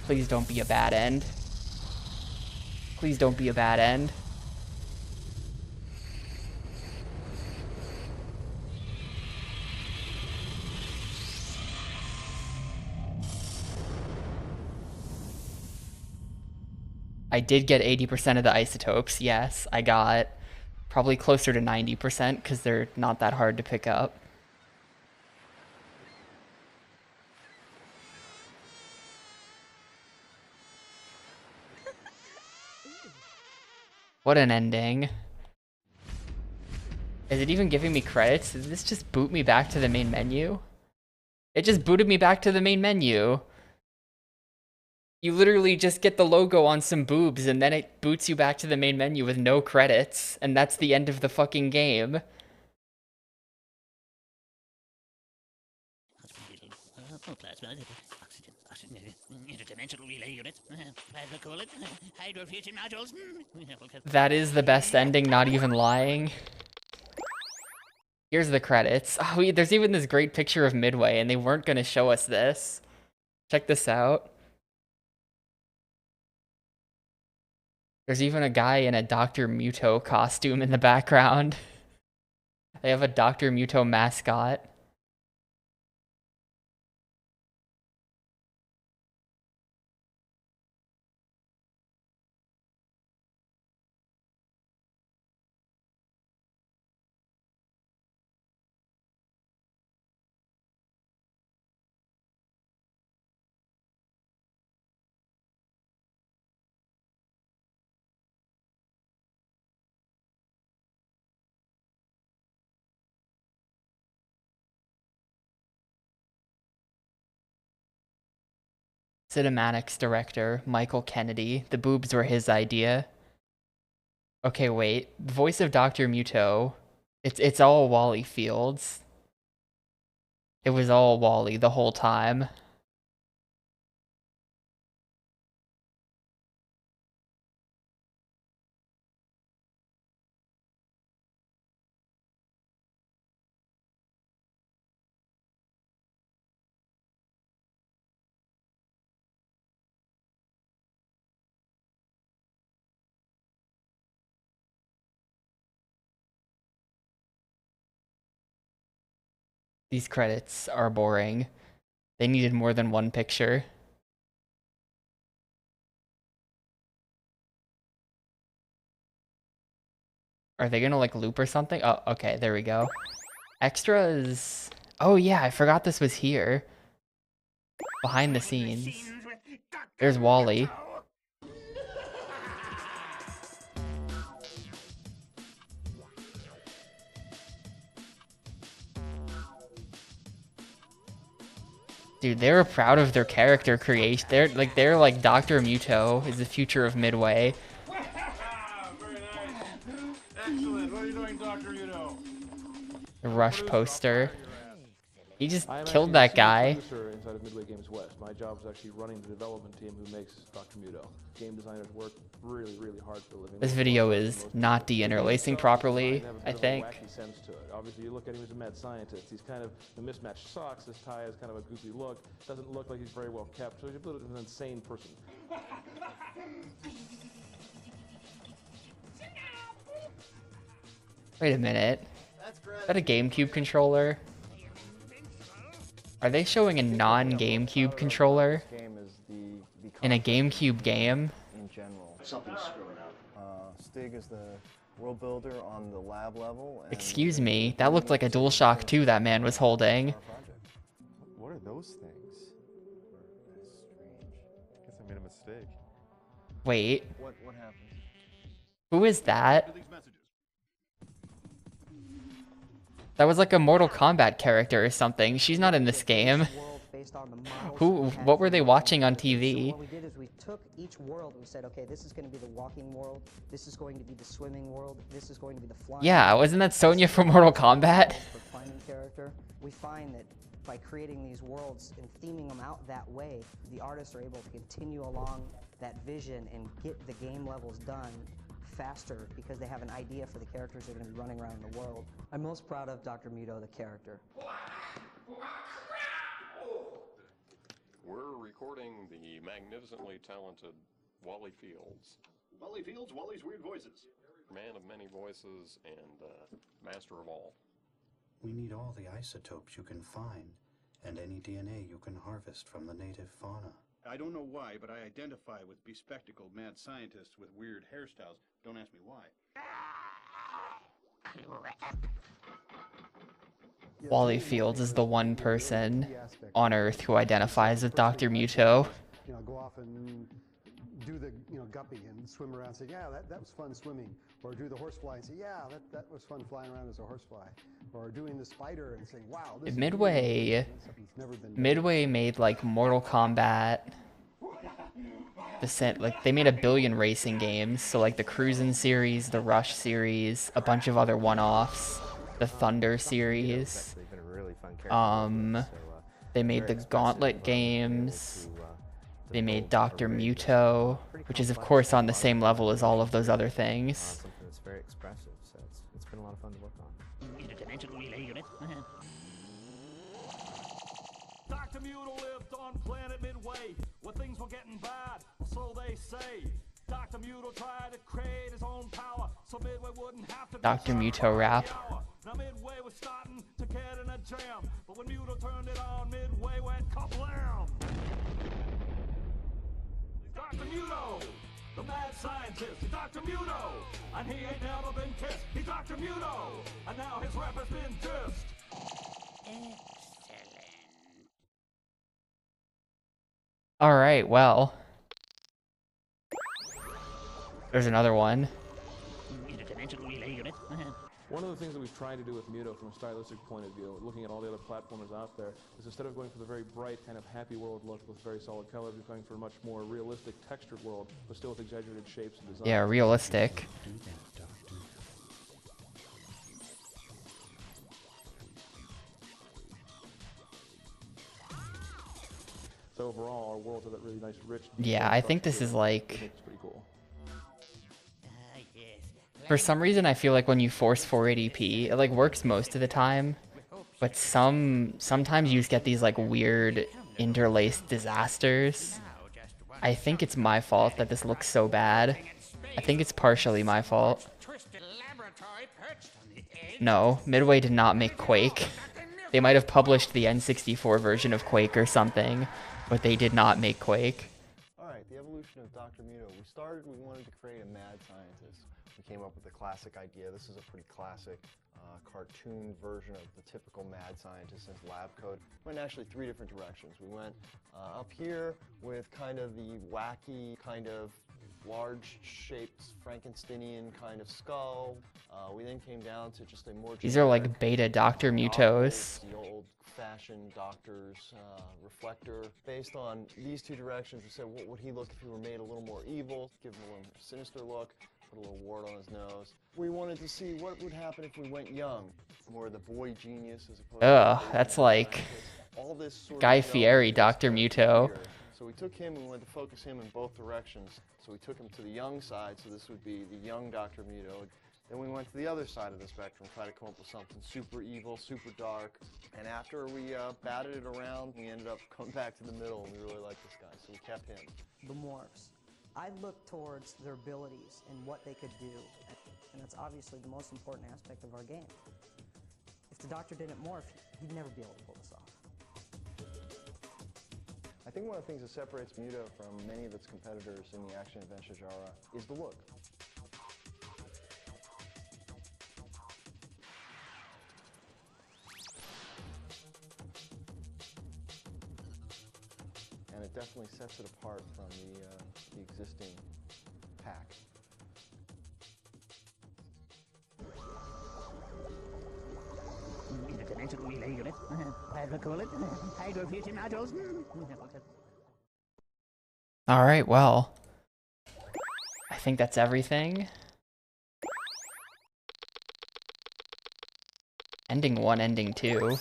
Please don't be a bad end. Please don't be a bad end. I did get 80% of the isotopes, yes. I got probably closer to 90% because they're not that hard to pick up. What an ending. Is it even giving me credits? Did this just boot me back to the main menu? It just booted me back to the main menu. You literally just get the logo on some boobs and then it boots you back to the main menu with no credits, and that's the end of the fucking game. That is the best ending, not even lying. Here's the credits. Oh, there's even this great picture of Midway, and they weren't going to show us this. Check this out. There's even a guy in a Dr. Muto costume in the background. They have a Dr. Muto mascot. Cinematics director, Michael Kennedy. The boobs were his idea. Okay, wait. The voice of Dr. Muto. It's all Wally Fields. It was all Wally the whole time. These credits are boring. They needed more than one picture. Are they gonna like loop or something? Oh, okay, there we go. Extras. Oh yeah, I forgot this was here. Behind the scenes. There's Wally. Dude, they were proud of their character creation. They're like Dr. Muto is the future of Midway. Very nice. Excellent. What are you doing, Dr. Muto? The Rush poster. He just killed that guy. Producer inside of Midway Games West. My job is actually running the development team who makes Dr. Muto. Game designers work really, really hard for a living. This video is not de-interlacing properly, I think. Sense to it. Obviously, you look at him as a mad scientist. He's kind of the mismatched socks. His tie has kind of a goofy look. Doesn't look like he's very well kept. So he's a bit of an insane person. Wait a minute. Is that a GameCube controller? Are they showing a non-GameCube controller in a GameCube game? In general. Something's screwing up. Stig is the world builder on the lab level. And Excuse me, that looked like a DualShock 2 that man was holding. What are those things? That's strange. Guess I made a mistake. Wait, What happened? who is that? That was like a Mortal Kombat character or something. She's not in this game. What were they watching on TV? What we did is we took each world and we said, okay, this is going to be the walking world, this is going to be the swimming world, this is going to be the flying. Yeah, wasn't that Sonya from Mortal Kombat? For climbing character, we find that by creating these worlds and theming them out that way, the artists are able to continue along that vision and get the game levels done faster because they have an idea for the characters that are going to be running around in the world. I'm most proud of Dr. Muto, the character. We're recording the magnificently talented Wally Fields. Wally Fields, Wally's Weird Voices. Man of many voices and master of all. We need all the isotopes you can find, and any DNA you can harvest from the native fauna. I don't know why, but I identify with bespectacled mad scientists with weird hairstyles. Don't ask me why. Wally Fields is the one person on Earth who identifies with Dr. Muto. You know, go off and do the, guppy and swim around and say, yeah, that was fun swimming. Or do the horsefly and say, yeah, that was fun flying around as a horsefly. Or doing the spider and saying, wow, this Midway made like Mortal Kombat. They made a billion racing games, so like the Cruisin' series, the Rush series, a bunch of other one-offs, the Thunder series. They made the Gauntlet games. They made Dr. Muto, which is of course on the same level as all of those other things. Something that's very expressive, so it's been a lot of fun to work on. Interdimensional relay Dr. Muto lived on planet Midway, where things were getting bad, so they say. Dr. Muto tried to create his own power, so Midway wouldn't have to Dr. Muto rap. Now Midway was starting to get in a jam, but when Muto turned it on, Midway went kablam! Dr. Muto, the mad scientist, he's Dr. Muto, and he ain't never been kissed. He's Dr. Muto, and now his rep has been dissed. All right, well. There's another one. One of the things that we've tried to do with Muto from a stylistic point of view, looking at all the other platformers out there, is instead of going for the very bright kind of happy world look with very solid colors, we're going for a much more realistic textured world, but still with exaggerated shapes and design. Yeah, realistic. So overall, our worlds have that really nice, rich... Yeah, I think this is like... It's pretty cool. For some reason, I feel like when you force 480p, it like works most of the time, but sometimes you just get these like weird interlaced disasters. I think it's my fault that this looks so bad. I think it's partially my fault. No, Midway did not make Quake. They might have published the N64 version of Quake or something, but they did not make Quake. Alright, the evolution of Dr. Muto. We wanted to create a mad scientist. We came up with a classic idea. This is a pretty classic cartoon version of the typical mad scientist since lab code. We went actually 3 different directions. We went up here with kind of the wacky, kind of large-shaped Frankensteinian kind of skull. We then came down to just a more... These are like beta Dr. Mutos. The old-fashioned doctor's reflector. Based on these 2 directions, we said, what would he look if he were made a little more evil, give him a little sinister look, put a little wart on his nose. We wanted to see what would happen if we went young, more the boy genius as opposed Ugh, to that's like all this sort Guy of Fieri, Dr. Muto. So we took him and we wanted to focus him in both directions. So we took him to the young side, so this would be the young Dr. Muto. Then we went to the other side of the spectrum, tried to come up with something super evil, super dark. And after we batted it around, we ended up coming back to the middle, and we really liked this guy, so we kept him. The morphs. I looked towards their abilities and what they could do, and that's obviously the most important aspect of our game. If the Doctor didn't morph, he'd never be able to pull this off. I think one of the things that separates Muto from many of its competitors in the action-adventure genre is the look. And it definitely sets it apart from the existing pack. All right, well, I think that's everything. Ending 1, ending 2.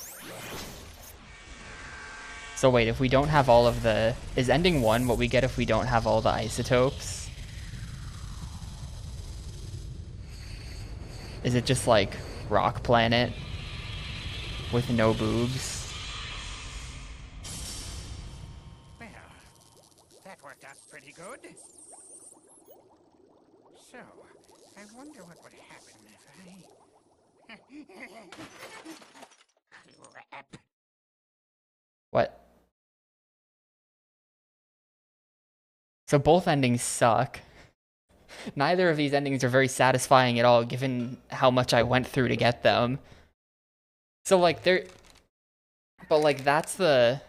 So wait, if we don't have all of the... Is ending 1 what we get if we don't have all the isotopes? Is it just like Rock Planet with no boobs? Well, that worked out pretty good. So, I wonder what would happen if I... Crap. What? So both endings suck. Neither of these endings are very satisfying at all, given how much I went through to get them. So like but like that's the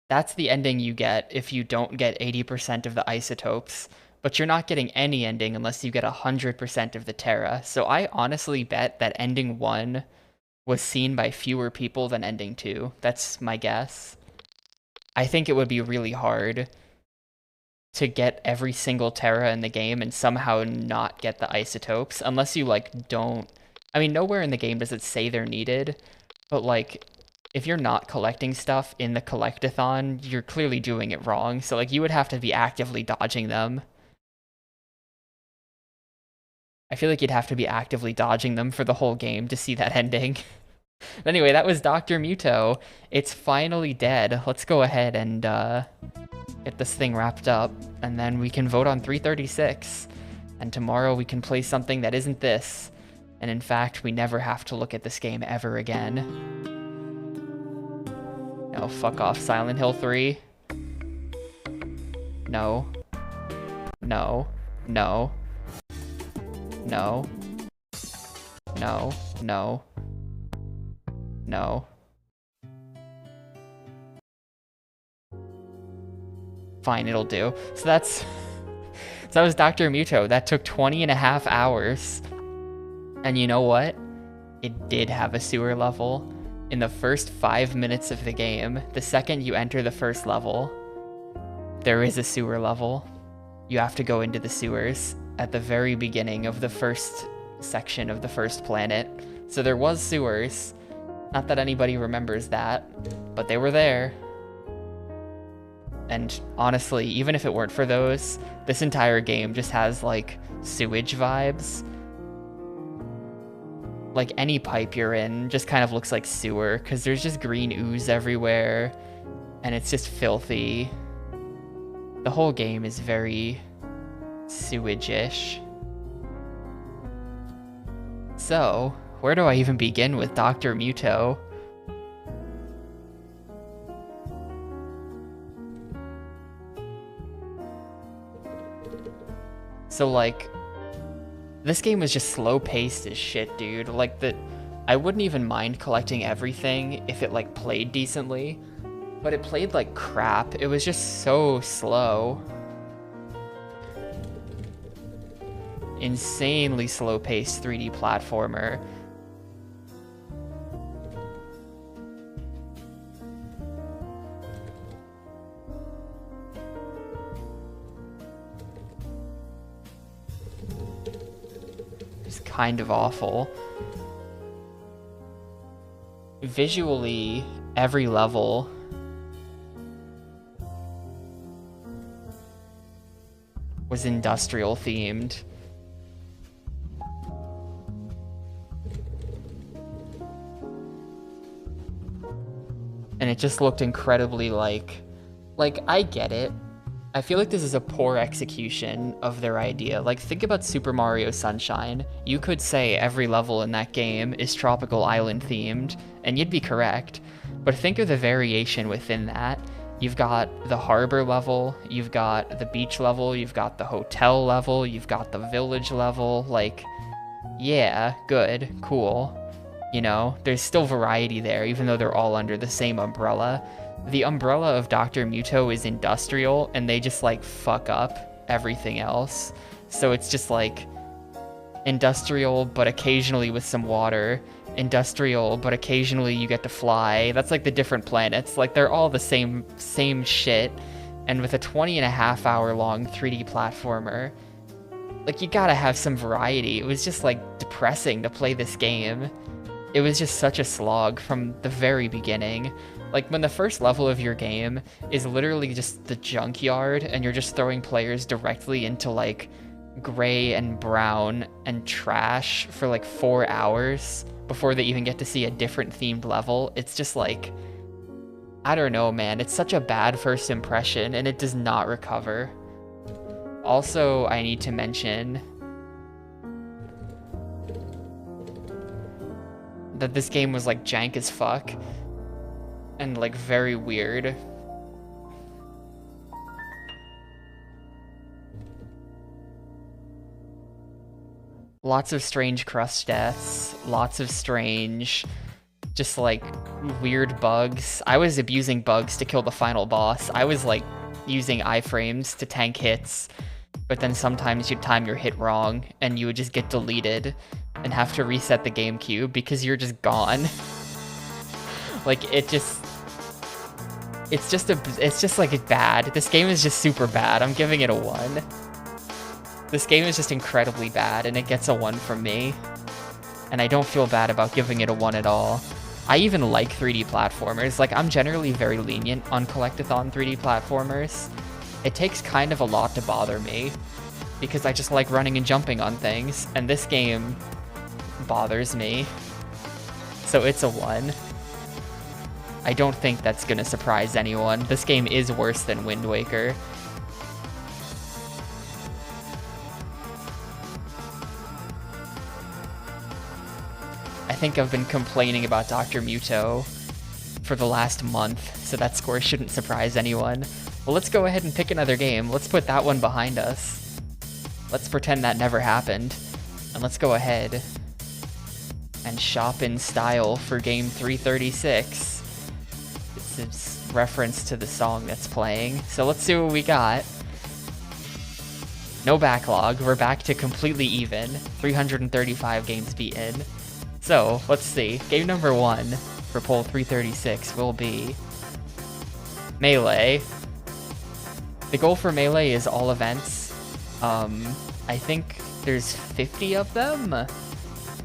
ending you get if you don't get 80% of the isotopes, but you're not getting any ending unless you get 100% of the Terra. So I honestly bet that ending 1 was seen by fewer people than ending 2. That's my guess. I think it would be really hard to get every single Terra in the game and somehow not get the isotopes, unless you like don't... I mean, nowhere in the game does it say they're needed, but like, if you're not collecting stuff in the collectathon, you're clearly doing it wrong, so like, you would have to be actively dodging them. I feel like you'd have to be actively dodging them for the whole game to see that ending. Anyway, that was Dr. Muto. It's finally dead. Let's go ahead and get this thing wrapped up, and then we can vote on 336. And tomorrow we can play something that isn't this. And in fact, we never have to look at this game ever again. No, fuck off, Silent Hill 3. No. No. No. No. No. No. No. Fine, it'll do. So that was Dr. Muto. That took 20.5 hours. And you know what? It did have a sewer level. In the first 5 minutes of the game, the second you enter the first level, there is a sewer level. You have to go into the sewers at the very beginning of the first section of the first planet. So there was sewers. Not that anybody remembers that, but they were there. And honestly, even if it weren't for those, this entire game just has like sewage vibes. Like any pipe you're in just kind of looks like sewer because there's just green ooze everywhere and it's just filthy. The whole game is very sewage-ish. So, where do I even begin with Dr. Muto? So like, this game was just slow-paced as shit, dude. Like, I wouldn't even mind collecting everything if it like played decently, but it played like crap. It was just so slow. Insanely slow-paced 3D platformer. Kind of awful. Visually, every level was industrial themed. And it just looked incredibly like I get it. I feel like this is a poor execution of their idea. Like, think about Super Mario Sunshine. You could say every level in that game is tropical island themed, and you'd be correct. But think of the variation within that. You've got the harbor level, you've got the beach level, you've got the hotel level, you've got the village level. Like, yeah, good, cool. You know, there's still variety there, even though they're all under the same umbrella. The umbrella of Dr. Muto is industrial, and they just like fuck up everything else. So it's just like industrial, but occasionally with some water. Industrial, but occasionally you get to fly. That's like the different planets. Like, they're all the same shit. And with a 20.5 hour long 3D platformer, like, you gotta have some variety. It was just like depressing to play this game. It was just such a slog from the very beginning. Like, when the first level of your game is literally just the junkyard and you're just throwing players directly into like gray and brown and trash for like 4 hours before they even get to see a different themed level, it's just like, I don't know, man. It's such a bad first impression and it does not recover. Also, I need to mention that this game was like jank as fuck. And like very weird. Lots of strange crust deaths, lots of strange, just like weird bugs. I was abusing bugs to kill the final boss. I was like using iframes to tank hits, but then sometimes you'd time your hit wrong and you would just get deleted and have to reset the GameCube because you're just gone. Like, it's just like bad. This game is just super bad. I'm giving it a 1. This game is just incredibly bad, and it gets a 1 from me. And I don't feel bad about giving it a 1 at all. I even like 3D platformers. Like, I'm generally very lenient on collectathon 3D platformers. It takes kind of a lot to bother me, because I just like running and jumping on things, and this game bothers me. so it's a 1. I don't think that's gonna surprise anyone. This game is worse than Wind Waker. I think I've been complaining about Dr. Muto for the last month, so that score shouldn't surprise anyone. Well, let's go ahead and pick another game. Let's put that one behind us. Let's pretend that never happened. And let's go ahead and shop in style for game 336. It's reference to the song that's playing. So let's see what we got. No backlog. We're back to completely even. 335 games beaten. So let's see. Game number 1 for poll 336 will be Melee. The goal for Melee is all events. I think there's 50 of them.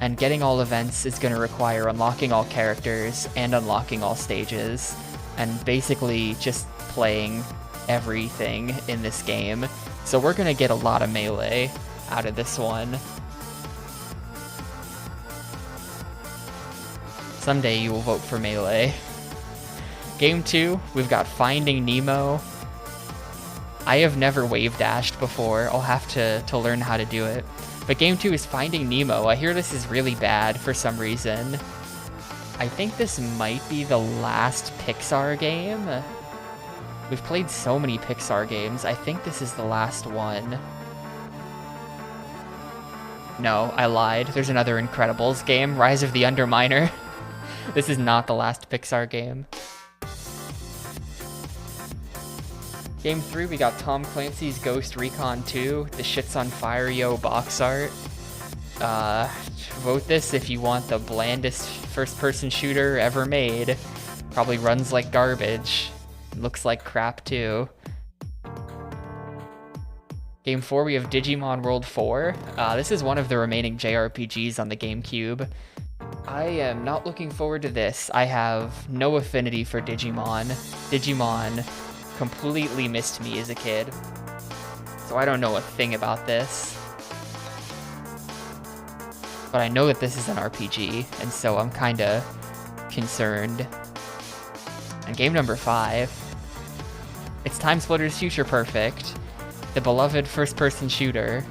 And getting all events is going to require unlocking all characters and unlocking all stages. And basically just playing everything in this game. So we're going to get a lot of Melee out of this one. Someday you will vote for Melee. Game 2, we've got Finding Nemo. I have never wave dashed before. I'll have to learn how to do it. But game 2 is Finding Nemo. I hear this is really bad for some reason. I think this might be the last Pixar game. We've played so many Pixar games. I think this is the last one. No, I lied. There's another Incredibles game, Rise of the Underminer. This is not the last Pixar game. Game 3, we got Tom Clancy's Ghost Recon 2, The Shit's on Fire Yo box art. Vote this if you want the blandest first-person shooter ever made. Probably runs like garbage. Looks like crap too. Game 4, we have Digimon World 4. This is one of the remaining JRPGs on the Gamecube. I am not looking forward to this. I have no affinity for Digimon. Digimon completely missed me as a kid, so I don't know a thing about this. But I know that this is an RPG, and so I'm kinda concerned. And game number 5, it's Time Splitters Future Perfect, the beloved first-person shooter.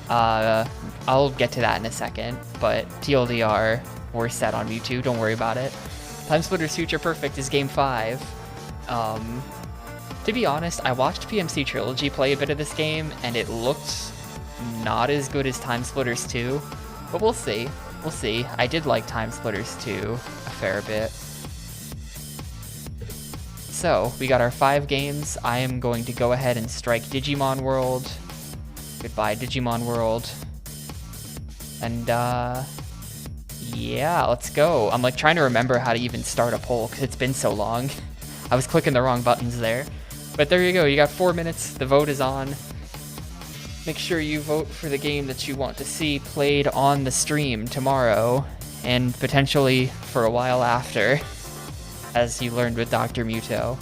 I'll get to that in a second, but TLDR, we're set on Mewtwo, don't worry about it. Time Splitters Future Perfect is game 5. To be honest, I watched PMC Trilogy play a bit of this game, and it looked not as good as Time Splitters 2, but we'll see. We'll see. I did like Time Splitters 2 a fair bit. So, we got our 5 games. I am going to go ahead and strike Digimon World. Goodbye, Digimon World. And, yeah, let's go. I'm like trying to remember how to even start a poll because it's been so long. I was clicking the wrong buttons there. But there you go, you got 4 minutes, the vote is on. Make sure you vote for the game that you want to see played on the stream tomorrow, and potentially for a while after, as you learned with Dr. Muto.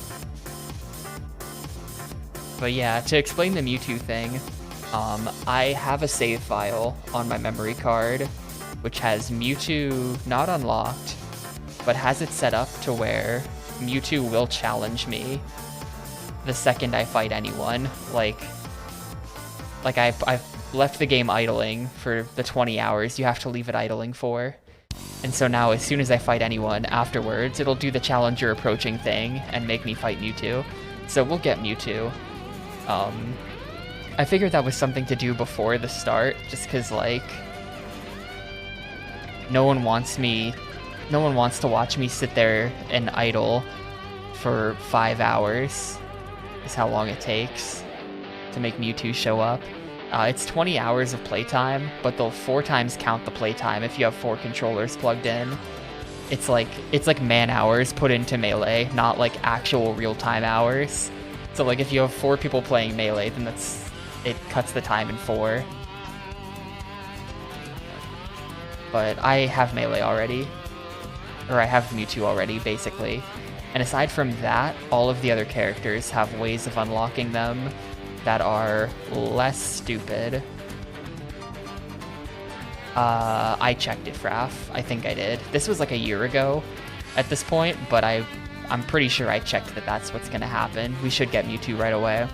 But yeah, to explain the Mewtwo thing, I have a save file on my memory card which has Mewtwo not unlocked, but has it set up to where Mewtwo will challenge me the second I fight anyone. Like I've left the game idling for the 20 hours you have to leave it idling for. And so now as soon as I fight anyone afterwards, it'll do the challenger approaching thing and make me fight Mewtwo. So we'll get Mewtwo. I figured that was something to do before the start, just because, like, no one wants to watch me sit there and idle for 5 hours, is how long it takes to make Mewtwo show up. It's 20 hours of playtime, but they'll 4 times count the playtime if you have 4 controllers plugged in. It's like man hours put into Melee, not like actual real-time hours. So like if you have 4 people playing Melee, then it cuts the time in 4. But I have Melee already, or I have Mewtwo already, basically. And aside from that, all of the other characters have ways of unlocking them that are less stupid. I checked it, Fraff. I think I did. This was like a year ago at this point, but I'm pretty sure I checked that that's what's going to happen. We should get Mewtwo right away.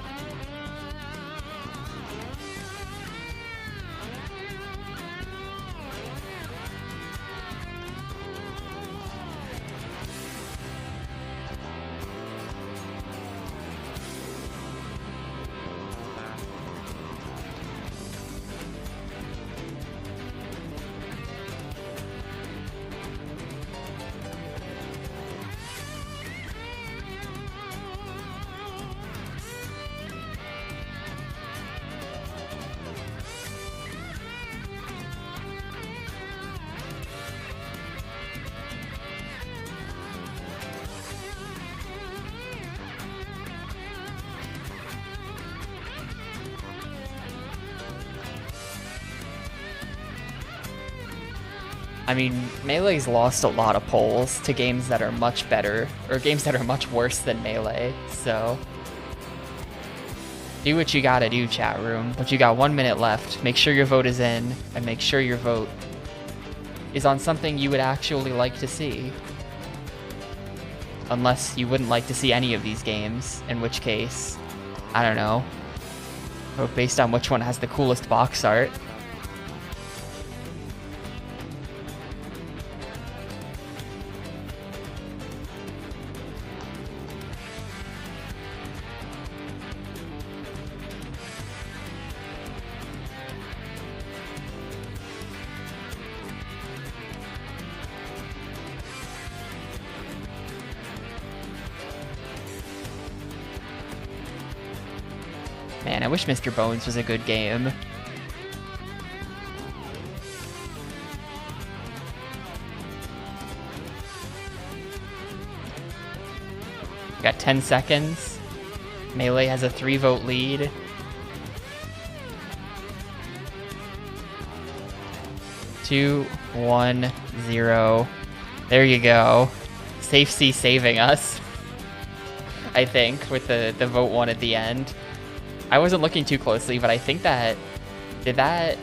I mean, Melee's lost a lot of polls to games that are much better, or games that are much worse than Melee, so... Do what you gotta do, chat room, but you got 1 minute left. Make sure your vote is in, and make sure your vote is on something you would actually like to see. Unless you wouldn't like to see any of these games, in which case, I don't know. Vote based on which one has the coolest box art. Man, I wish Mr. Bones was a good game. Got 10 seconds. Melee has a 3-vote lead. Two, 1, 0. There you go. Safe C saving us, I think, with the vote 1 at the end. I wasn't looking too closely, but I think that... I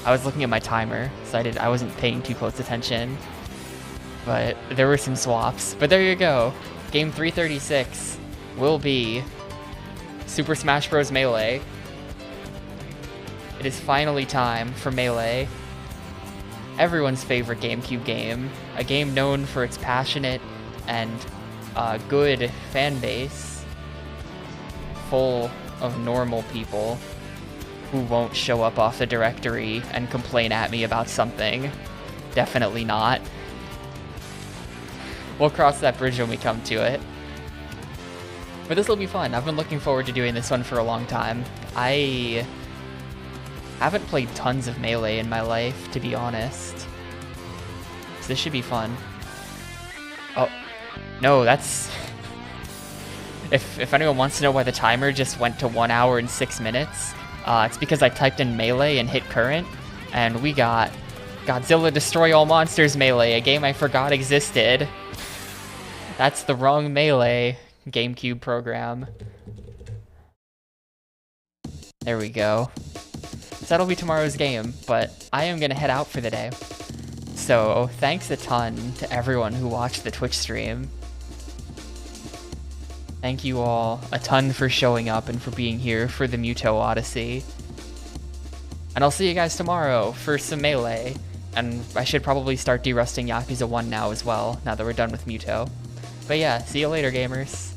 was looking at my timer, so I wasn't paying too close attention. But there were some swaps. But there you go. Game 336 will be Super Smash Bros. Melee. It is finally time for Melee. Everyone's favorite GameCube game. A game known for its passionate and good fan base. Full of normal people who won't show up off the directory and complain at me about something. Definitely not. We'll cross that bridge when we come to it. But this will be fun. I've been looking forward to doing this one for a long time. I haven't played tons of Melee in my life, to be honest. So this should be fun. Oh, no, that's... If anyone wants to know why the timer just went to 1 hour and 6 minutes, it's because I typed in Melee and hit current, and we got Godzilla Destroy All Monsters Melee, a game I forgot existed. That's the wrong Melee GameCube program. There we go. So that'll be tomorrow's game, but I am gonna head out for the day. So thanks a ton to everyone who watched the Twitch stream. Thank you all a ton for showing up and for being here for the Muto Odyssey. And I'll see you guys tomorrow for some Melee. And I should probably start derusting Yakuza 1 now as well, now that we're done with Muto. But yeah, see you later, gamers.